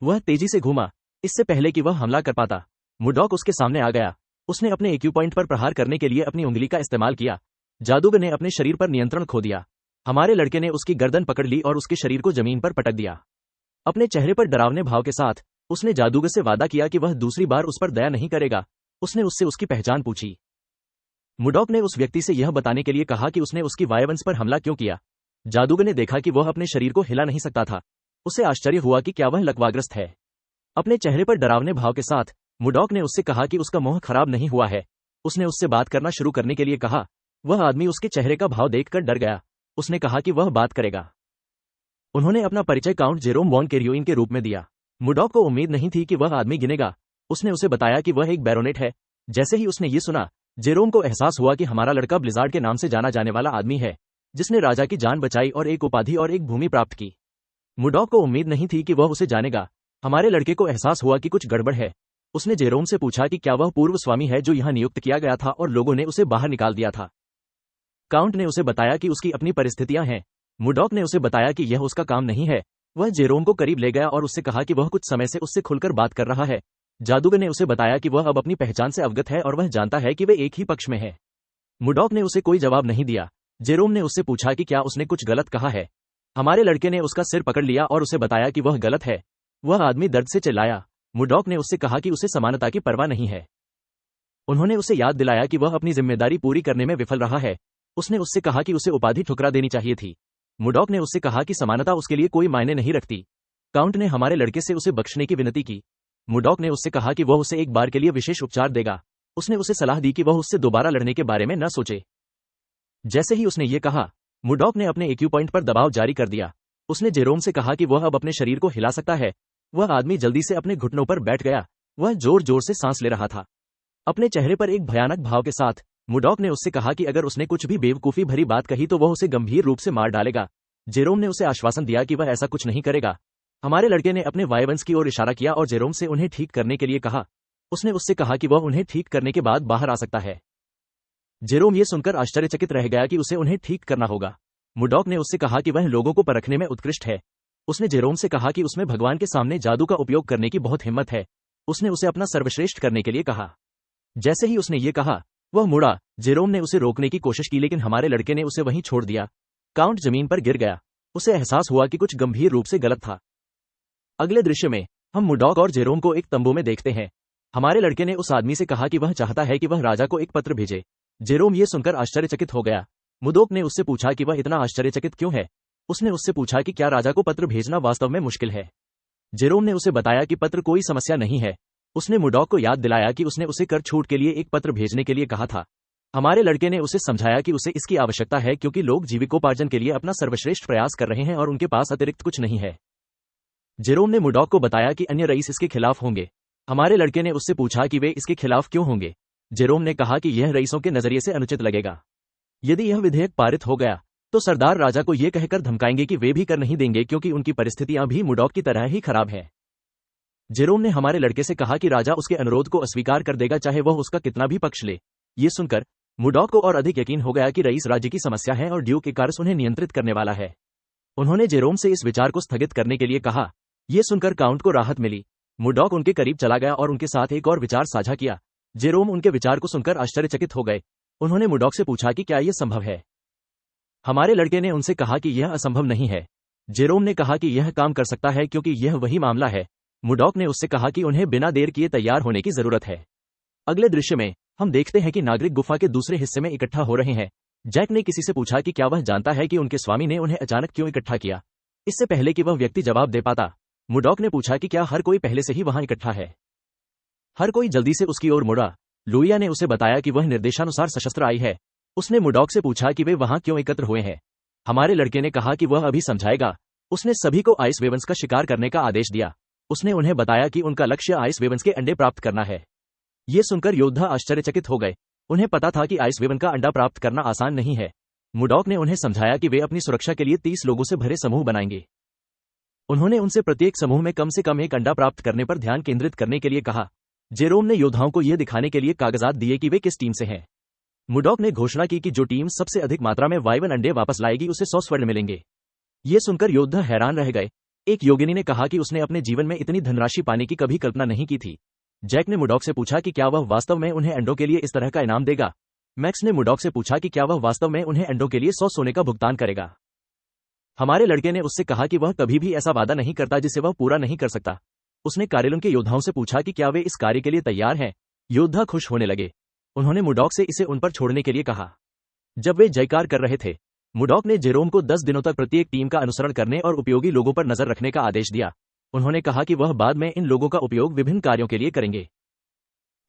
वह तेजी से घूमा, इससे पहले कि वह हमला कर पाता। मुडॉक उसके सामने आ गया। उसने अपने एक्यू पॉइंट पर प्रहार करने के लिए अपनी उंगली का इस्तेमाल किया। जादूगर ने अपने शरीर पर नियंत्रण खो दिया। हमारे लड़के ने उसकी गर्दन पकड़ ली और उसके शरीर को जमीन पर पटक दिया। अपने चेहरे पर डरावने भाव के साथ उसने जादूगर से वादा किया कि वह दूसरी बार उस पर दया नहीं करेगा। उसने उससे उसकी पहचान पूछी। मुडॉक ने उस व्यक्ति से यह बताने के लिए कहा कि उसने उसकी वाइवन्स पर हमला क्यों किया। जादूगर ने देखा कि वह अपने शरीर को हिला नहीं सकता था। उसे आश्चर्य हुआ कि क्या वह लकवाग्रस्त है। अपने चेहरे पर डरावने भाव के साथ मुडॉक ने उससे कहा कि उसका मोह खराब नहीं हुआ है। उसने उससे बात करना शुरू करने के लिए कहा। वह आदमी उसके चेहरे का भाव देखकर डर गया। उसने कहा कि वह बात करेगा। उन्होंने अपना परिचय काउंट जेरोम वॉन कैरियोइन के रूप में दिया। मुडॉक को उम्मीद नहीं थी कि वह आदमी गिनेगा। उसने उसे बताया कि वह एक बैरोनेट है। जैसे ही उसने ये सुना, जेरोम को एहसास हुआ कि हमारा लड़का ब्लिजार्ड के नाम से जाना जाने वाला आदमी है, जिसने राजा की जान बचाई और एक उपाधि और एक भूमि प्राप्त की। मुडॉक को उम्मीद नहीं थी कि वह उसे जानेगा। हमारे लड़के को एहसास हुआ कि कुछ गड़बड़ है। उसने जेरोम से पूछा कि क्या वह पूर्व स्वामी है जो यहाँ नियुक्त किया गया था और लोगों ने उसे बाहर निकाल दिया था। काउंट ने उसे बताया कि उसकी अपनी परिस्थितियां हैं। मुडॉक ने उसे बताया कि यह उसका काम नहीं है। वह जेरोम को करीब ले गया और उससे कहा कि वह कुछ समय से उससे खुलकर बात कर रहा है। जादूगर ने उसे बताया कि वह अब अपनी पहचान से अवगत है और वह जानता है कि वे एक ही पक्ष में है। मुडॉक ने उसे कोई जवाब नहीं दिया। जेरोम ने उससे पूछा कि क्या उसने कुछ गलत कहा है। हमारे लड़के ने उसका सिर पकड़ लिया और उसे बताया कि वह गलत है। वह आदमी दर्द से चिल्लाया। मुर्डॉक ने उससे कहा कि उसे समानता की परवाह नहीं है। उन्होंने उसे याद दिलाया कि वह अपनी जिम्मेदारी पूरी करने में विफल रहा है। उसने उससे कहा कि उसे उपाधि ठुकरा देनी चाहिए थी। मुर्डॉक ने उससे कहा कि समानता उसके लिए कोई मायने नहीं रखती। काउंट ने हमारे लड़के से उसे बख्शने की विनती की। मुर्डॉक ने उससे कहा कि वह उसे एक बार के लिए विशेष उपचार देगा। उसने उसे सलाह दी कि वह उससे दोबारा लड़ने के बारे में न सोचे। जैसे ही उसने ये कहा, मुर्डॉक ने अपने एक्यू पॉइंट पर दबाव जारी कर दिया। उसने जेरोम से कहा कि वह अब अपने शरीर को हिला सकता है। वह आदमी जल्दी से अपने घुटनों पर बैठ गया। वह जोर जोर से सांस ले रहा था। अपने चेहरे पर एक भयानक भाव के साथ मुर्डॉक ने उससे कहा कि अगर उसने कुछ भी बेवकूफी भरी बात कही तो वह उसे गंभीर रूप से मार डालेगा। जेरोम ने उसे आश्वासन दिया कि वह ऐसा कुछ नहीं करेगा। हमारे लड़के ने अपने वायवंश की ओर इशारा किया और जेरोम से उन्हें ठीक करने के लिए कहा। उसने उससे कहा कि वह उन्हें ठीक करने के बाद बाहर आ सकता है। जेरोम ये सुनकर आश्चर्यचकित रह गया कि उसे उन्हें ठीक करना होगा। मुर्डॉक ने उससे कहा कि वह लोगों को परखने में उत्कृष्ट है। उसने जेरोम से कहा कि उसमें भगवान के सामने जादू का उपयोग करने की बहुत हिम्मत है। उसने उसे अपना सर्वश्रेष्ठ करने के लिए कहा। जैसे ही उसने ये कहा, वह मुड़ा। जेरोम ने उसे रोकने की कोशिश की लेकिन हमारे लड़के ने उसे वहीं छोड़ दिया। काउंट जमीन पर गिर गया। उसे एहसास हुआ कि कुछ गंभीर रूप से गलत था। अगले दृश्य में हम मुर्डॉक और जेरोम को एक तंबू में देखते हैं। हमारे लड़के ने उस आदमी से कहा कि वह चाहता है कि वह राजा को एक पत्र भेजे। जेरोम ये सुनकर आश्चर्यचकित हो गया। मुर्डॉक ने उससे पूछा कि वह इतना आश्चर्यचकित क्यों है। उसने उससे पूछा कि क्या राजा को पत्र भेजना वास्तव में मुश्किल है। जेरोम ने उसे बताया कि पत्र कोई समस्या नहीं है। उसने मुर्डॉक को याद दिलाया कि उसने उसे कर छूट के लिए एक पत्र भेजने के लिए कहा था। हमारे लड़के ने उसे समझाया कि उसे इसकी आवश्यकता है क्योंकि लोग जीविकोपार्जन के लिए अपना सर्वश्रेष्ठ प्रयास कर रहे हैं और उनके पास अतिरिक्त कुछ नहीं है। जेरोम ने मुर्डॉक को बताया कि अन्य रईस इसके खिलाफ होंगे। हमारे लड़के ने उससे पूछा कि वे इसके खिलाफ क्यों होंगे। जेरोम ने कहा कि यह रईसों के नजरिए से अनुचित लगेगा। यदि यह विधेयक पारित हो गया तो सरदार राजा को यह कहकर धमकाएंगे कि वे भी कर नहीं देंगे क्योंकि उनकी परिस्थितियां भी मुर्डॉक की तरह ही खराब है। जेरोम ने हमारे लड़के से कहा कि राजा उसके अनुरोध को अस्वीकार कर देगा चाहे वह उसका कितना भी पक्ष ले। ये सुनकर मुर्डॉक को और अधिक यकीन हो गया कि रईस राज्य की समस्या है और ड्यूक इकारस उन्हें नियंत्रित करने वाला है। उन्होंने जेरोम से इस विचार को स्थगित करने के लिए कहा। यह सुनकर काउंट को राहत मिली। मुर्डॉक उनके करीब चला गया और उनके साथ एक और विचार साझा किया। जेरोम उनके विचार को सुनकर आश्चर्यचकित हो गए। उन्होंने मुर्डॉक से पूछा कि क्या यह संभव है। हमारे लड़के ने उनसे कहा कि यह असंभव नहीं है। जेरोम ने कहा कि यह काम कर सकता है क्योंकि यह वही मामला है। मुर्डॉक ने उससे कहा कि उन्हें बिना देर किए तैयार होने की जरूरत है। अगले दृश्य में हम देखते हैं कि नागरिक गुफा के दूसरे हिस्से में इकट्ठा हो रहे हैं। जैक ने किसी से पूछा कि क्या वह जानता है कि उनके स्वामी ने उन्हें अचानक क्यों इकट्ठा किया। इससे पहले कि वह व्यक्ति जवाब दे पाता, मुर्डॉक ने पूछा कि क्या हर कोई पहले से ही वहां इकट्ठा है। हर कोई जल्दी से उसकी ओर मुड़ा। लुइया ने उसे बताया कि वह निर्देशानुसार सशस्त्र आई है। उसने मुर्डॉक से पूछा कि वे वहां क्यों एकत्र हुए हैं। हमारे लड़के ने कहा कि वह अभी समझाएगा। उसने सभी को आइस वेवंस का शिकार करने का आदेश दिया। उसने उन्हें बताया कि उनका लक्ष्य आइस वेवंस के अंडे प्राप्त करना है। ये सुनकर योद्धा आश्चर्यचकित हो गए। उन्हें पता था कि आइस वेवन का अंडा प्राप्त करना आसान नहीं है। मुर्डॉक ने उन्हें समझाया कि वे अपनी सुरक्षा के लिए 30 लोगों से भरे समूह बनाएंगे। उन्होंने उनसे प्रत्येक समूह में कम से कम एक अंडा प्राप्त करने पर ध्यान केंद्रित करने के लिए कहा। जेरोम ने योद्धाओं को यह दिखाने के लिए कागजात दिए कि वे किस टीम से हैं। मुर्डॉक ने घोषणा की कि जो टीम सबसे अधिक मात्रा में वाइवन अंडे वापस लाएगी उसे 100 स्वर्ण मिलेंगे। ये सुनकर योद्धा हैरान रह गए। एक योगिनी ने कहा कि उसने अपने जीवन में इतनी धनराशि पाने की कभी कल्पना नहीं की थी। जैक ने मुर्डॉक से पूछा कि क्या वह वास्तव में उन्हें अंडों के लिए इस तरह का इनाम देगा। मैक्स ने मुर्डॉक से पूछा कि क्या वह वास्तव में उन्हें अंडों के लिए 100 सोने का भुगतान करेगा। हमारे लड़के ने उससे कहा कि वह कभी भी ऐसा वादा नहीं करता जिसे वह पूरा नहीं कर सकता। उसने कारेलन के योद्धाओं से पूछा कि क्या वे इस कार्य के लिए तैयार हैं। योद्धा खुश होने लगे। उन्होंने मुर्डॉक से इसे उन पर छोड़ने के लिए कहा। जब वे जयकार कर रहे थे, मुर्डॉक ने जेरोम को 10 दिनों तक प्रत्येक टीम का अनुसरण करने और उपयोगी लोगों पर नजर रखने का आदेश दिया। उन्होंने कहा कि वह बाद में इन लोगों का उपयोग विभिन्न कार्यों के लिए करेंगे।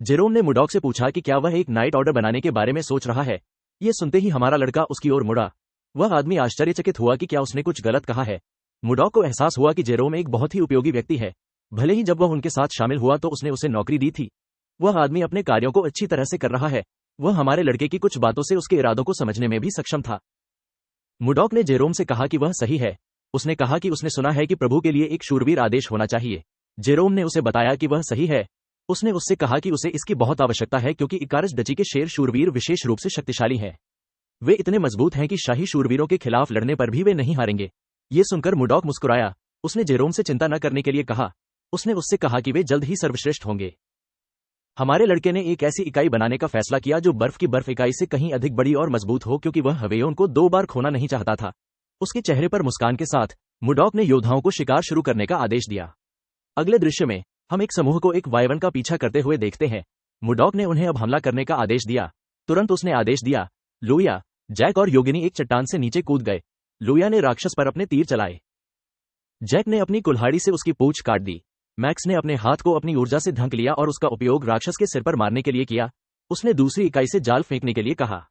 जेरोम ने मुर्डॉक से पूछा कि क्या वह एक नाइट ऑर्डर बनाने के बारे में सोच रहा है। यह सुनते ही हमारा लड़का उसकी ओर मुड़ा। वह आदमी आश्चर्यचकित हुआ कि क्या उसने कुछ गलत कहा है। मुर्डॉक को एहसास हुआ कि जेरोम एक बहुत ही उपयोगी व्यक्ति है। भले ही जब वह उनके साथ शामिल हुआ तो उसने उसे नौकरी दी थी। वह आदमी अपने कार्यों को अच्छी तरह से कर रहा है। वह हमारे लड़के की कुछ बातों से उसके इरादों को समझने में भी सक्षम था। मुर्डॉक ने जेरोम से कहा कि वह सही है। उसने कहा कि उसने सुना है कि प्रभु के लिए एक शूरवीर आदेश होना चाहिए। जेरोम ने उसे बताया कि वह सही है। उसने उससे कहा कि उसे इसकी बहुत आवश्यकता है क्योंकि इकारस डची के शेर शूरवीर विशेष रूप से शक्तिशाली हैं। वे इतने मजबूत हैं कि शाही शूरवीरों के खिलाफ लड़ने पर भी वे नहीं हारेंगे। ये सुनकर मुर्डॉक मुस्कुराया। उसने जेरोम से चिंता न करने के लिए कहा। उसने उससे कहा कि वे जल्द ही सर्वश्रेष्ठ होंगे। हमारे लड़के ने एक ऐसी इकाई बनाने का फैसला किया जो बर्फ की बर्फ इकाई से कहीं अधिक बड़ी और मजबूत हो, क्योंकि वह हवेयों को 2 बार खोना नहीं चाहता था। उसके चेहरे पर मुस्कान के साथ मुडॉक ने योद्धाओं को शिकार शुरू करने का आदेश दिया। अगले दृश्य में हम एक समूह को एक वायवन का पीछा करते हुए देखते हैं। मुडॉक ने उन्हें अब हमला करने का आदेश दिया। तुरंत उसने आदेश दिया, लुइया, जैक और योगिनी एक चट्टान से नीचे कूद गए। लुइया ने राक्षस पर अपने तीर चलाए। जैक ने अपनी कुल्हाड़ी से उसकी पूंछ काट दी। मैक्स ने अपने हाथ को अपनी ऊर्जा से ढक लिया और उसका उपयोग राक्षस के सिर पर मारने के लिए किया। उसने दूसरी इकाई से जाल फेंकने के लिए कहा।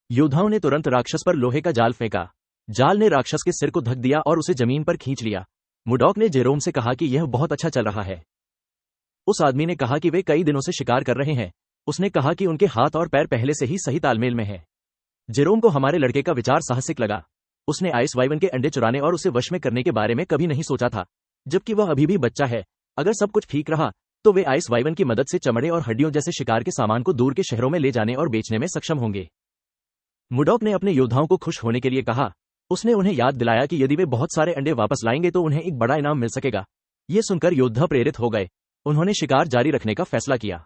योद्धाओं ने तुरंत राक्षस पर लोहे का जाल फेंका। जाल ने राक्षस के सिर को ढक दिया और उसे जमीन पर खींच लिया। मुडॉक ने जेरोम से कहा कि यह बहुत अच्छा चल रहा है। उस आदमी ने कहा कि वे कई दिनों से शिकार कर रहे हैं। उसने कहा कि उनके हाथ और पैर पहले से ही सही तालमेल में है। जेरोम को हमारे लड़के का विचार साहसिक लगा। उसने आइस वाइवन के अंडे चुराने और उसे वश में करने के बारे में कभी नहीं सोचा था, जबकि वह अभी भी बच्चा है। अगर सब कुछ ठीक रहा तो वे आइस वाइवन की मदद से चमड़े और हड्डियों जैसे शिकार के सामान को दूर के शहरों में ले जाने और बेचने में सक्षम होंगे। मुडॉक ने अपने योद्धाओं को खुश होने के लिए कहा। उसने उन्हें याद दिलाया कि यदि वे बहुत सारे अंडे वापस लाएंगे तो उन्हें एक बड़ा इनाम मिल सकेगा। ये सुनकर योद्धा प्रेरित हो गए। उन्होंने शिकार जारी रखने का फैसला किया।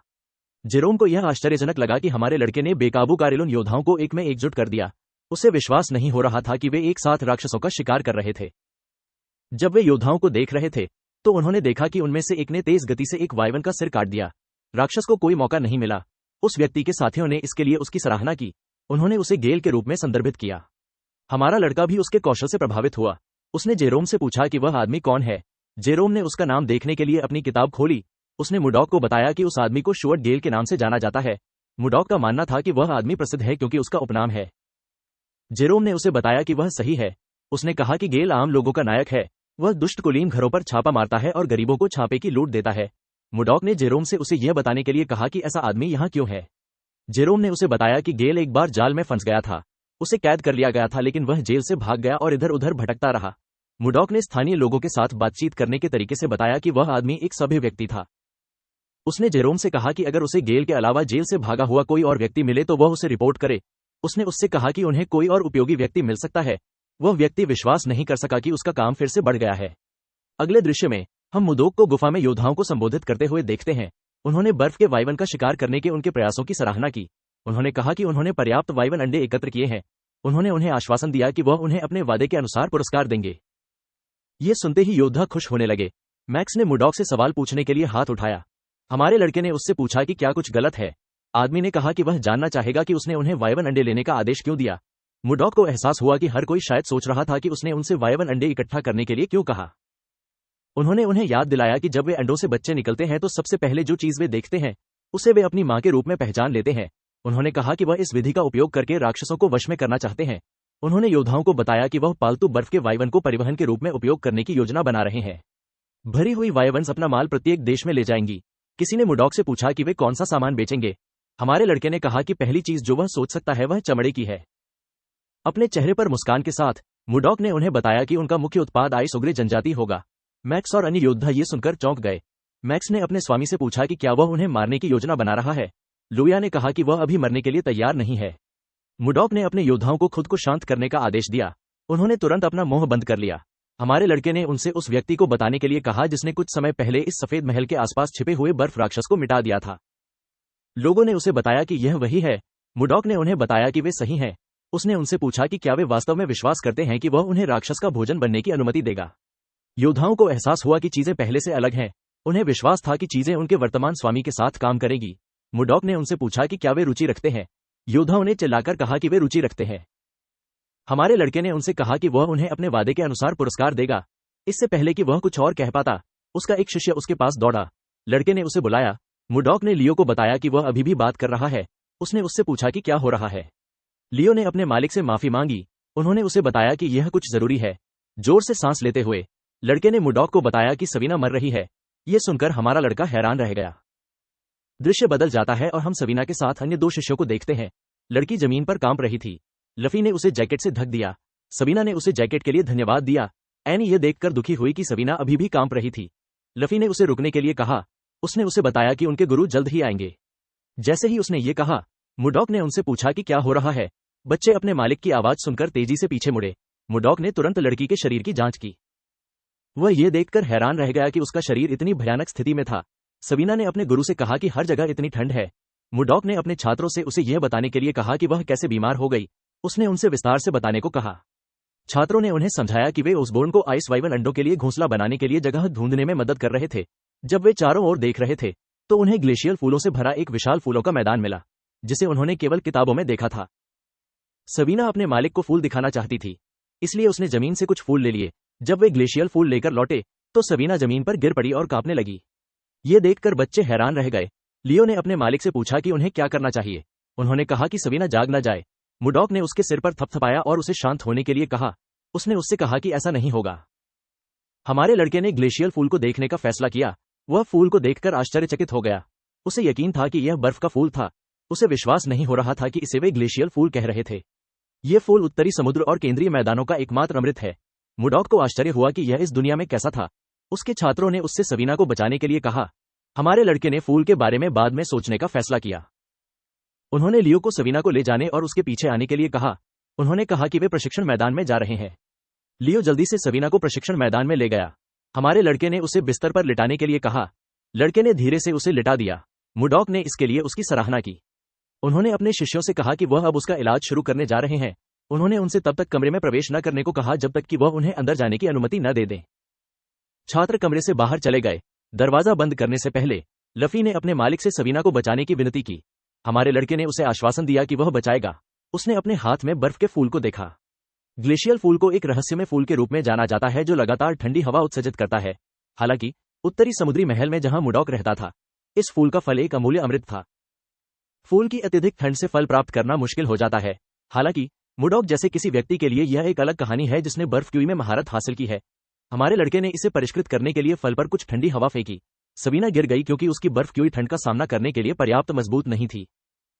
जेरोम को यह आश्चर्यजनक लगा कि हमारे लड़के ने बेकाबू कारेलुन योद्धाओं को एक में एकजुट कर दिया। उसे विश्वास नहीं हो रहा था कि वे एक साथ राक्षसों का शिकार कर रहे थे। जब वे योद्धाओं को देख रहे थे तो उन्होंने देखा कि उनमें से एक ने तेज गति से एक वाइवन का सिर काट दिया। राक्षस को कोई मौका नहीं मिला। उस व्यक्ति के साथियों ने इसके लिए उसकी सराहना की। उन्होंने उसे गेल के रूप में संदर्भित किया। हमारा लड़का भी उसके कौशल से प्रभावित हुआ। उसने जेरोम से पूछा कि वह आदमी कौन है। जेरोम ने उसका नाम देखने के लिए अपनी किताब खोली। उसने मुडॉक को बताया कि उस आदमी को शुअर्ट गेल के नाम से जाना जाता है। मुडॉक का मानना था कि वह आदमी प्रसिद्ध है क्योंकि उसका उपनाम है। जेरोम ने उसे बताया कि वह सही है। उसने कहा कि गेल आम लोगों का नायक है। वह दुष्ट कुलीन घरों पर छापा मारता है और गरीबों को छापे की लूट देता है। मुडॉक ने जेरोम से उसे यह बताने के लिए कहा कि ऐसा आदमी यहाँ क्यों है। जेरोम ने उसे बताया कि गेल एक बार जाल में फंस गया था। उसे कैद कर लिया गया था, लेकिन वह जेल से भाग गया और इधर उधर भटकता रहा। मुडॉक ने स्थानीय लोगों के साथ बातचीत करने के तरीके से बताया कि वह आदमी एक सभ्य व्यक्ति था। उसने जेरोम से कहा कि अगर उसे गेल के अलावा जेल से भागा हुआ कोई और व्यक्ति मिले तो वह उसे रिपोर्ट करे। उसने उससे कहा कि उन्हें कोई और उपयोगी व्यक्ति मिल सकता है। वह व्यक्ति विश्वास नहीं कर सका कि उसका काम फिर से बढ़ गया है। अगले दृश्य में हम मुडॉक को गुफा में योद्धाओं को संबोधित करते हुए देखते हैं। उन्होंने बर्फ के वाइवन का शिकार करने के उनके प्रयासों की सराहना की। उन्होंने कहा कि उन्होंने पर्याप्त वाइवन अंडे एकत्र किए हैं। उन्होंने उन्हें आश्वासन दिया कि वह उन्हें अपने वादे के अनुसार पुरस्कार देंगे। ये सुनते ही योद्धा खुश होने लगे। मैक्स ने मुडॉक से सवाल पूछने के लिए हाथ उठाया। हमारे लड़के ने उससे पूछा कि क्या कुछ गलत है। आदमी ने कहा कि वह जानना चाहेगा कि उसने उन्हें वाइवन अंडे लेने का आदेश क्यों दिया। मुडॉक को एहसास हुआ कि हर कोई शायद सोच रहा था कि उसने उनसे वाइवन अंडे इकट्ठा करने के लिए क्यों कहा। उन्होंने उन्हें याद दिलाया कि जब वे अंडों से बच्चे निकलते हैं तो सबसे पहले जो चीज वे देखते हैं उसे वे अपनी मां के रूप में पहचान लेते हैं। उन्होंने कहा कि वह इस विधि का उपयोग करके राक्षसों को वश में करना चाहते हैं। उन्होंने योद्धाओं को बताया कि वह पालतू बर्फ के वाइवन को परिवहन के रूप में उपयोग करने की योजना बना रहे हैं। भरी हुई वाइवन्स अपना माल प्रत्येक देश में ले जाएंगी। किसी ने मुडॉक से पूछा कि वे कौन सा सामान बेचेंगे। हमारे लड़के ने कहा कि पहली चीज जो वह सोच सकता है वह चमड़े की है। अपने चेहरे पर मुस्कान के साथ मुडॉक ने उन्हें बताया कि उनका मुख्य उत्पाद आइस उग्रे जनजाति होगा। मैक्स और अन्य योद्धा ये सुनकर चौंक गए। मैक्स ने अपने स्वामी से पूछा कि क्या वह उन्हें मारने की योजना बना रहा है। लुइया ने कहा कि वह अभी मरने के लिए तैयार नहीं है। मुडॉक ने अपने योद्धाओं को खुद को शांत करने का आदेश दिया। उन्होंने तुरंत अपना मुंह बंद कर लिया। हमारे लड़के ने उनसे उस व्यक्ति को बताने के लिए कहा जिसने कुछ समय पहले इस सफेद महल के आसपास छिपे हुए बर्फ राक्षस को मिटा दिया था। लोगों ने उसे बताया कि यह वही है। मुडॉक ने उन्हें बताया कि वे सही हैं। उसने उनसे पूछा कि क्या वे वास्तव में विश्वास करते हैं कि वह उन्हें राक्षस का भोजन बनने की अनुमति देगा। योद्धाओं को एहसास हुआ कि चीजें पहले से अलग हैं। उन्हें विश्वास था कि चीजें उनके वर्तमान स्वामी के साथ काम करेगी। मुडॉक ने उनसे पूछा कि क्या वे रुचि रखते हैं। योद्धाओं ने चिल्लाकर कहा कि वे रुचि रखते हैं। हमारे लड़के ने उनसे कहा कि वह उन्हें अपने वादे के अनुसार पुरस्कार देगा। इससे पहले कि वह कुछ और कह पाता, उसका एक शिष्य उसके पास दौड़ा। लड़के ने उसे बुलाया। मुडॉक ने लियो को बताया कि वह अभी भी बात कर रहा है। उसने उससे पूछा कि क्या हो रहा है। लियो ने अपने मालिक से माफी मांगी। उन्होंने उसे बताया कि यह कुछ जरूरी है। जोर से सांस लेते हुए लड़के ने मुडॉक को बताया कि सवीना मर रही है। यह सुनकर हमारा लड़का हैरान रह गया। दृश्य बदल जाता है और हम सवीना के साथ अन्य 2 शिष्यों को देखते हैं। लड़की जमीन पर कांप रही थी। लफी ने उसे जैकेट से ढक दिया। सवीना ने उसे जैकेट के लिए धन्यवाद दिया। एनी यह देखकर दुखी हुई कि सवीना अभी भी कांप रही थी। लफी ने उसे रुकने के लिए कहा। उसने उसे बताया कि उनके गुरु जल्द ही आएंगे। जैसे ही उसने ये कहा, मुडॉक ने उनसे पूछा कि क्या हो रहा है। बच्चे अपने मालिक की आवाज सुनकर तेजी से पीछे मुड़े। मुडॉक ने तुरंत लड़की के शरीर की जांच की। वह यह देखकर हैरान रह गया कि उसका शरीर इतनी भयानक स्थिति में था। सबीना ने अपने गुरु से कहा कि हर जगह इतनी ठंड है। मुडॉक ने अपने छात्रों से उसे यह बताने के लिए कहा कि वह कैसे बीमार हो गई। उसने उनसे विस्तार से बताने को कहा। छात्रों ने उन्हें समझाया कि वे ओसबोर्न को आइस वाइवन अंडों के लिए घोंसला बनाने के लिए जगह ढूंढने में मदद कर रहे थे। जब वे चारों ओर देख रहे थे तो उन्हें ग्लेशियल फूलों से भरा एक विशाल फूलों का मैदान मिला, जिसे उन्होंने केवल किताबों में देखा था। सबीना अपने मालिक को फूल दिखाना चाहती थी, इसलिए उसने जमीन से कुछ फूल ले लिए। जब वे ग्लेशियल फूल लेकर लौटे तो सबीना जमीन पर गिर पड़ी और कांपने लगी। ये देखकर बच्चे हैरान रह गए। लियो ने अपने मालिक से पूछा कि उन्हें क्या करना चाहिए। उन्होंने कहा कि सबीना जाग न जाए। मुडॉक ने उसके सिर पर थपथपाया और उसे शांत होने के लिए कहा। उसने उससे कहा कि ऐसा नहीं होगा। हमारे लड़के ने ग्लेशियल फूल को देखने का फैसला किया। वह फूल को देखकर आश्चर्यचकित हो गया। उसे यकीन था कि यह बर्फ का फूल था। उसे विश्वास नहीं हो रहा था कि इसे वे ग्लेशियल फूल कह रहे थे। ये फूल उत्तरी समुद्र और केंद्रीय मैदानों का एकमात्र अमृत है। मुडॉक को आश्चर्य हुआ कि यह इस दुनिया में कैसा था। उसके छात्रों ने उससे सबीना को बचाने के लिए कहा। हमारे लड़के ने फूल के बारे में बाद में सोचने का फैसला किया। उन्होंने लियो को सबीना को ले जाने और उसके पीछे आने के लिए कहा। उन्होंने कहा कि वे प्रशिक्षण मैदान में जा रहे हैं। लियो जल्दी से सबीना को प्रशिक्षण मैदान में ले गया। हमारे लड़के ने उसे बिस्तर पर लिटाने के लिए कहा। लड़के ने धीरे से उसे लिटा दिया। मुडॉक ने इसके लिए उसकी सराहना की। उन्होंने अपने शिष्यों से कहा कि वह अब उसका इलाज शुरू करने जा रहे हैं। उन्होंने उनसे तब तक कमरे में प्रवेश न करने को कहा जब तक कि वह उन्हें अंदर जाने की अनुमति न दे दें। छात्र कमरे से बाहर चले गए। दरवाजा बंद करने से पहले लफी ने अपने मालिक से सबीना को बचाने की विनती की। हमारे लड़के ने उसे आश्वासन दिया कि वह बचाएगा। उसने अपने हाथ में बर्फ के फूल को देखा। ग्लेशियल फूल को एक रहस्यमय फूल के रूप में जाना जाता है जो लगातार ठंडी हवा उत्सर्जित करता है। हालांकि उत्तरी समुद्री महल में जहां मुडॉक रहता था, इस फूल का फल एक अमूल्य अमृत था। फूल की अत्यधिक ठंड से फल प्राप्त करना मुश्किल हो जाता है। हालांकि मुडॉक जैसे किसी व्यक्ति के लिए यह एक अलग कहानी है जिसने बर्फ क्यूई में महारत हासिल की है। हमारे लड़के ने इसे परिष्कृत करने के लिए फल पर कुछ ठंडी हवा फेंकी। सबीना गिर गई क्योंकि उसकी बर्फ क्यूई ठंड का सामना करने के लिए पर्याप्त मजबूत नहीं थी।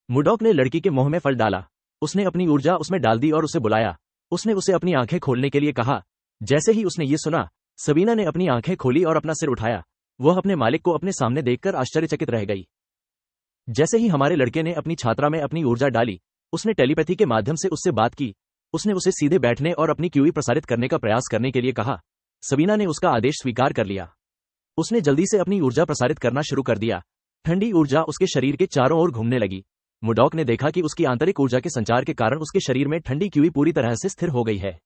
मुडॉक ने लड़की के मुंह में फल डाला। उसने अपनी ऊर्जा उसमें डाल दी और उसे बुलाया। उसने उसे अपनी आंखें खोलने के लिए कहा। जैसे ही उसने ये सुना, सबीना ने अपनी आंखें खोली और अपना सिर उठाया। वह अपने मालिक को अपने सामने देखकर आश्चर्यचकित रह गई। जैसे ही हमारे लड़के ने अपनी छात्रा में अपनी ऊर्जा डाली, उसने टेलीपैथी के माध्यम से उससे बात की। उसने उसे सीधे बैठने और अपनी क्यूई प्रसारित करने का प्रयास करने के लिए कहा। सबीना ने उसका आदेश स्वीकार कर लिया। उसने जल्दी से अपनी ऊर्जा प्रसारित करना शुरू कर दिया। ठंडी ऊर्जा उसके शरीर के चारों ओर घूमने लगी। मुडॉक ने देखा कि उसकी आंतरिक ऊर्जा के संचार के कारण उसके शरीर में ठंडी क्यूई पूरी तरह से स्थिर हो गई है।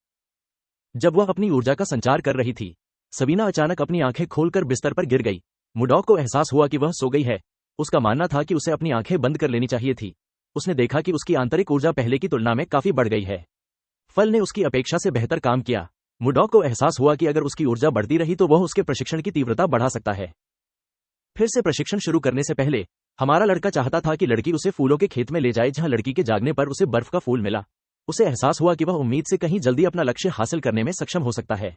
जब वह अपनी ऊर्जा का संचार कर रही थी, सबीना अचानक अपनी आंखें खोलकर बिस्तर पर गिर गई। मुडॉक को एहसास हुआ कि वह सो गई है। उसका मानना था कि उसे अपनी आंखें बंद कर लेनी चाहिए थी। उसने देखा कि उसकी आंतरिक ऊर्जा पहले की तुलना में काफी बढ़ गई है। फल ने उसकी अपेक्षा से बेहतर काम किया। मुडॉक को एहसास हुआ कि अगर उसकी ऊर्जा बढ़ती रही तो वह उसके प्रशिक्षण की तीव्रता बढ़ा सकता है। फिर से प्रशिक्षण शुरू करने से पहले हमारा लड़का चाहता था कि लड़की उसे फूलों के खेत में ले जाए जहां लड़की के जागने पर उसे बर्फ का फूल मिला। उसे एहसास हुआ कि वह उम्मीद से कहीं जल्दी अपना लक्ष्य हासिल करने में सक्षम हो सकता है।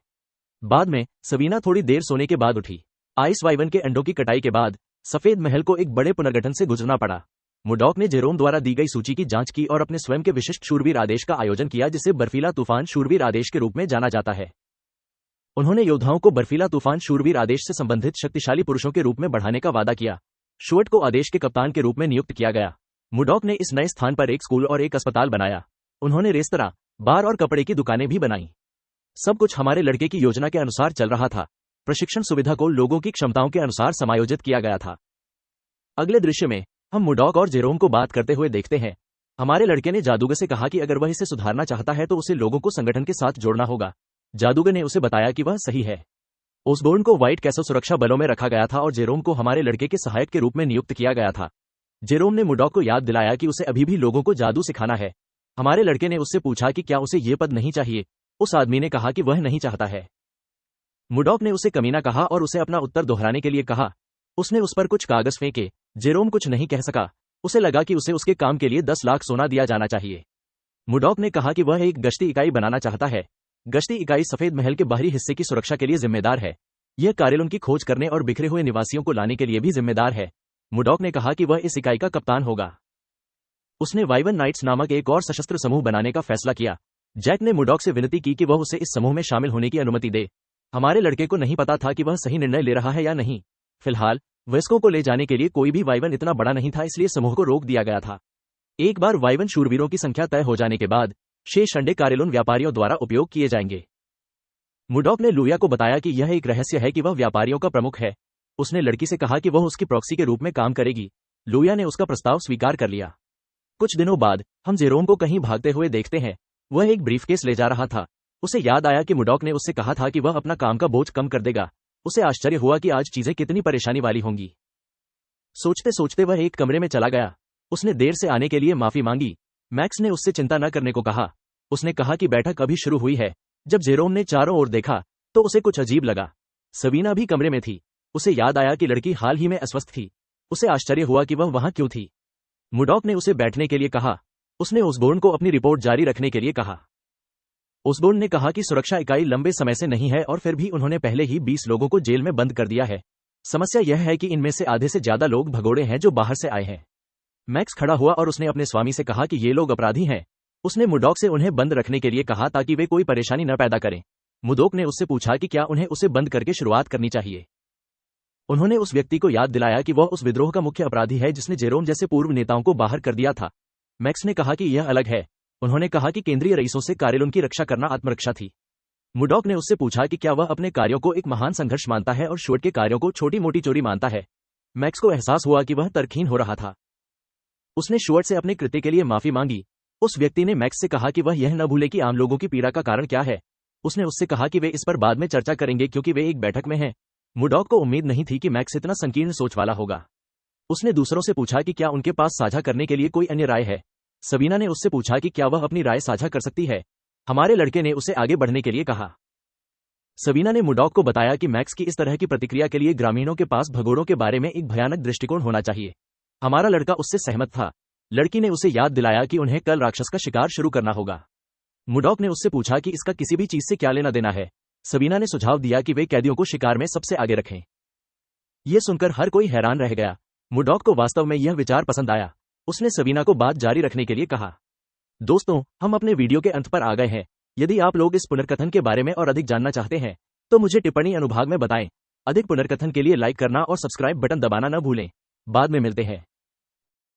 बाद में सबीना थोड़ी देर सोने के बाद उठी। आइस वाइवन के अंडों की कटाई के बाद सफेद महल को एक बड़े पुनर्गठन से गुजरना पड़ा। मुडॉक ने जेरोम द्वारा दी गई सूची की जांच की और अपने स्वयं के विशिष्ट शूरवीर आदेश का आयोजन किया, जिसे बर्फीला तूफान शूरवीर आदेश के रूप में जाना जाता है। उन्होंने योद्धाओं को बर्फीला तूफान शूरवीर आदेश से संबंधित शक्तिशाली पुरुषों के रूप में बढ़ाने का वादा किया। शुअर्ट को आदेश के कप्तान के रूप में नियुक्त किया गया। मुडॉक ने इस नए स्थान पर एक स्कूल और एक अस्पताल बनाया। उन्होंने रेस्तरां, बार और कपड़े की दुकानें भी बनाई। सब कुछ हमारे लड़के की योजना के अनुसार चल रहा था। प्रशिक्षण सुविधा को लोगों की क्षमताओं के अनुसार समायोजित किया गया था। अगले दृश्य में हम मुडॉक और जेरोम को बात करते हुए देखते हैं। हमारे लड़के ने जादूगर से कहा कि अगर वह इसे सुधारना चाहता है तो उसे लोगों को संगठन के साथ जोड़ना होगा। जादूगर ने उसे बताया कि वह सही है। ओसबोर्न को व्हाइट कैसल सुरक्षा बलों में रखा गया था और जेरोम को हमारे लड़के के सहायक के रूप में नियुक्त किया गया था। जेरोम ने मुडॉक को याद दिलाया कि उसे अभी भी लोगों को जादू सिखाना है। हमारे लड़के ने उससे पूछा कि क्या उसे ये पद नहीं चाहिए। उस आदमी ने कहा कि वह नहीं चाहता है। मुडॉक ने उसे कमीना कहा और उसे अपना उत्तर दोहराने के लिए कहा। उसने उस पर कुछ कागज फेंके। जेरोम कुछ नहीं कह सका। उसे लगा कि उसे उसके काम के लिए 10 लाख सोना दिया जाना चाहिए। मुडॉक ने कहा कि वह एक गश्ती इकाई बनाना चाहता है। गश्ती इकाई सफेद महल के बाहरी हिस्से की सुरक्षा के लिए जिम्मेदार है। यह कार्यालयों की खोज करने और बिखरे हुए निवासियों को लाने के लिए भी जिम्मेदार है। मुडॉक ने कहा कि वह इस इकाई का कप्तान होगा। उसने वाइवन नाइट्स नामक एक और सशस्त्र समूह बनाने का फैसला किया। जैक ने मुडॉक से विनती की कि वह उसे इस समूह में शामिल होने की अनुमति दे। हमारे लड़के को नहीं पता था कि वह सही निर्णय ले रहा है या नहीं। फिलहाल वयस्कों को ले जाने के लिए कोई भी वाइवन इतना बड़ा नहीं था, इसलिए समूह को रोक दिया गया था। एक बार वाइवन शूरवीरों की संख्या तय हो जाने के बाद शेष अंडे कार्यालयों व्यापारियों द्वारा उपयोग किए जाएंगे। मुडॉक ने लुया को बताया कि यह एक रहस्य है कि वह व्यापारियों का प्रमुख है। उसने लड़की से कहा कि वह उसकी प्रॉक्सी के रूप में काम करेगी। लुइया ने उसका प्रस्ताव स्वीकार कर लिया। कुछ दिनों बाद हम जेरोम को कहीं भागते हुए देखते हैं। वह एक ब्रीफकेस ले जा रहा था। उसे याद आया कि मुडॉक ने उससे कहा था कि वह अपना काम का बोझ कम कर देगा। उसे आश्चर्य हुआ कि आज चीजें कितनी परेशानी वाली होंगी। सोचते सोचते वह एक कमरे में चला गया। उसने देर से आने के लिए माफी मांगी। मैक्स ने उससे चिंता न करने को कहा। उसने कहा कि बैठक अभी शुरू हुई है। जब जेरोम ने चारों ओर देखा तो उसे कुछ अजीब लगा। सबीना भी कमरे में थी। उसे याद आया कि लड़की हाल ही में अस्वस्थ थी। उसे आश्चर्य हुआ कि वह वहां क्यों थी। मुडॉक ने उसे बैठने के लिए कहा। उसने ओसबोर्न को अपनी रिपोर्ट जारी रखने के लिए कहा। ओसबोर्न ने कहा कि सुरक्षा इकाई लंबे समय से नहीं है और फिर भी उन्होंने पहले ही 20 लोगों को जेल में बंद कर दिया है। समस्या यह है कि इनमें से आधे से ज्यादा लोग भगोड़े हैं जो बाहर से आए हैं। मैक्स खड़ा हुआ और उसने अपने स्वामी से कहा कि ये लोग अपराधी हैं। उसने मुडॉक से उन्हें बंद रखने के लिए कहा ताकि वे कोई परेशानी न पैदा करें। मुडॉक ने उससे पूछा कि क्या उन्हें उसे बंद करके शुरुआत करनी चाहिए। उन्होंने उस व्यक्ति को याद दिलाया कि वह उस विद्रोह का मुख्य अपराधी है जिसने जेरोम जैसे पूर्व नेताओं को बाहर कर दिया था। मैक्स ने कहा कि यह अलग है। उन्होंने कहा कि केंद्रीय रईसों से कार्यालयों की रक्षा करना आत्मरक्षा थी। मुडॉक ने उससे पूछा कि क्या वह अपने कार्यों को एक महान संघर्ष मानता है और शुअर्ट के कार्यों को छोटी मोटी चोरी मानता है। मैक्स को एहसास हुआ कि वह तर्कहीन हो रहा था। उसने शुअर्ट से अपने कृत्य के लिए माफी मांगी। उस व्यक्ति ने मैक्स से कहा कि वह यह न भूले कि आम लोगों की पीड़ा का कारण क्या है। उसने उससे कहा कि वे इस पर बाद में चर्चा करेंगे क्योंकि वे एक बैठक में हैं। मुडॉक को उम्मीद नहीं थी कि मैक्स इतना संकीर्ण सोच वाला होगा। उसने दूसरों से पूछा कि क्या उनके पास साझा करने के लिए कोई अन्य राय है। सबीना ने उससे पूछा कि क्या वह अपनी राय साझा कर सकती है। हमारे लड़के ने उसे आगे बढ़ने के लिए कहा। सबीना ने मुडॉक को बताया कि मैक्स की इस तरह की प्रतिक्रिया के लिए ग्रामीणों के पास भगोड़ों के बारे में एक भयानक दृष्टिकोण होना चाहिए। हमारा लड़का उससे सहमत था। लड़की ने उसे याद दिलाया कि उन्हें कल राक्षस का शिकार शुरू करना होगा। मुडॉक ने उससे पूछा कि इसका किसी भी चीज से क्या लेना देना है। सबीना ने सुझाव दिया कि वे कैदियों को शिकार में सबसे आगे रखें। यह सुनकर हर कोई हैरान रह गया। मुडॉक को वास्तव में यह विचार पसंद आया। उसने सबीना को बात जारी रखने के लिए कहा। दोस्तों, हम अपने वीडियो के अंत पर आ गए हैं। यदि आप लोग इस पुनर्कथन के बारे में और अधिक जानना चाहते हैं तो मुझे टिप्पणी अनुभाग में बताएं। अधिक पुनर्कथन के लिए लाइक करना और सब्सक्राइब बटन दबाना न भूलें। बाद में मिलते हैं।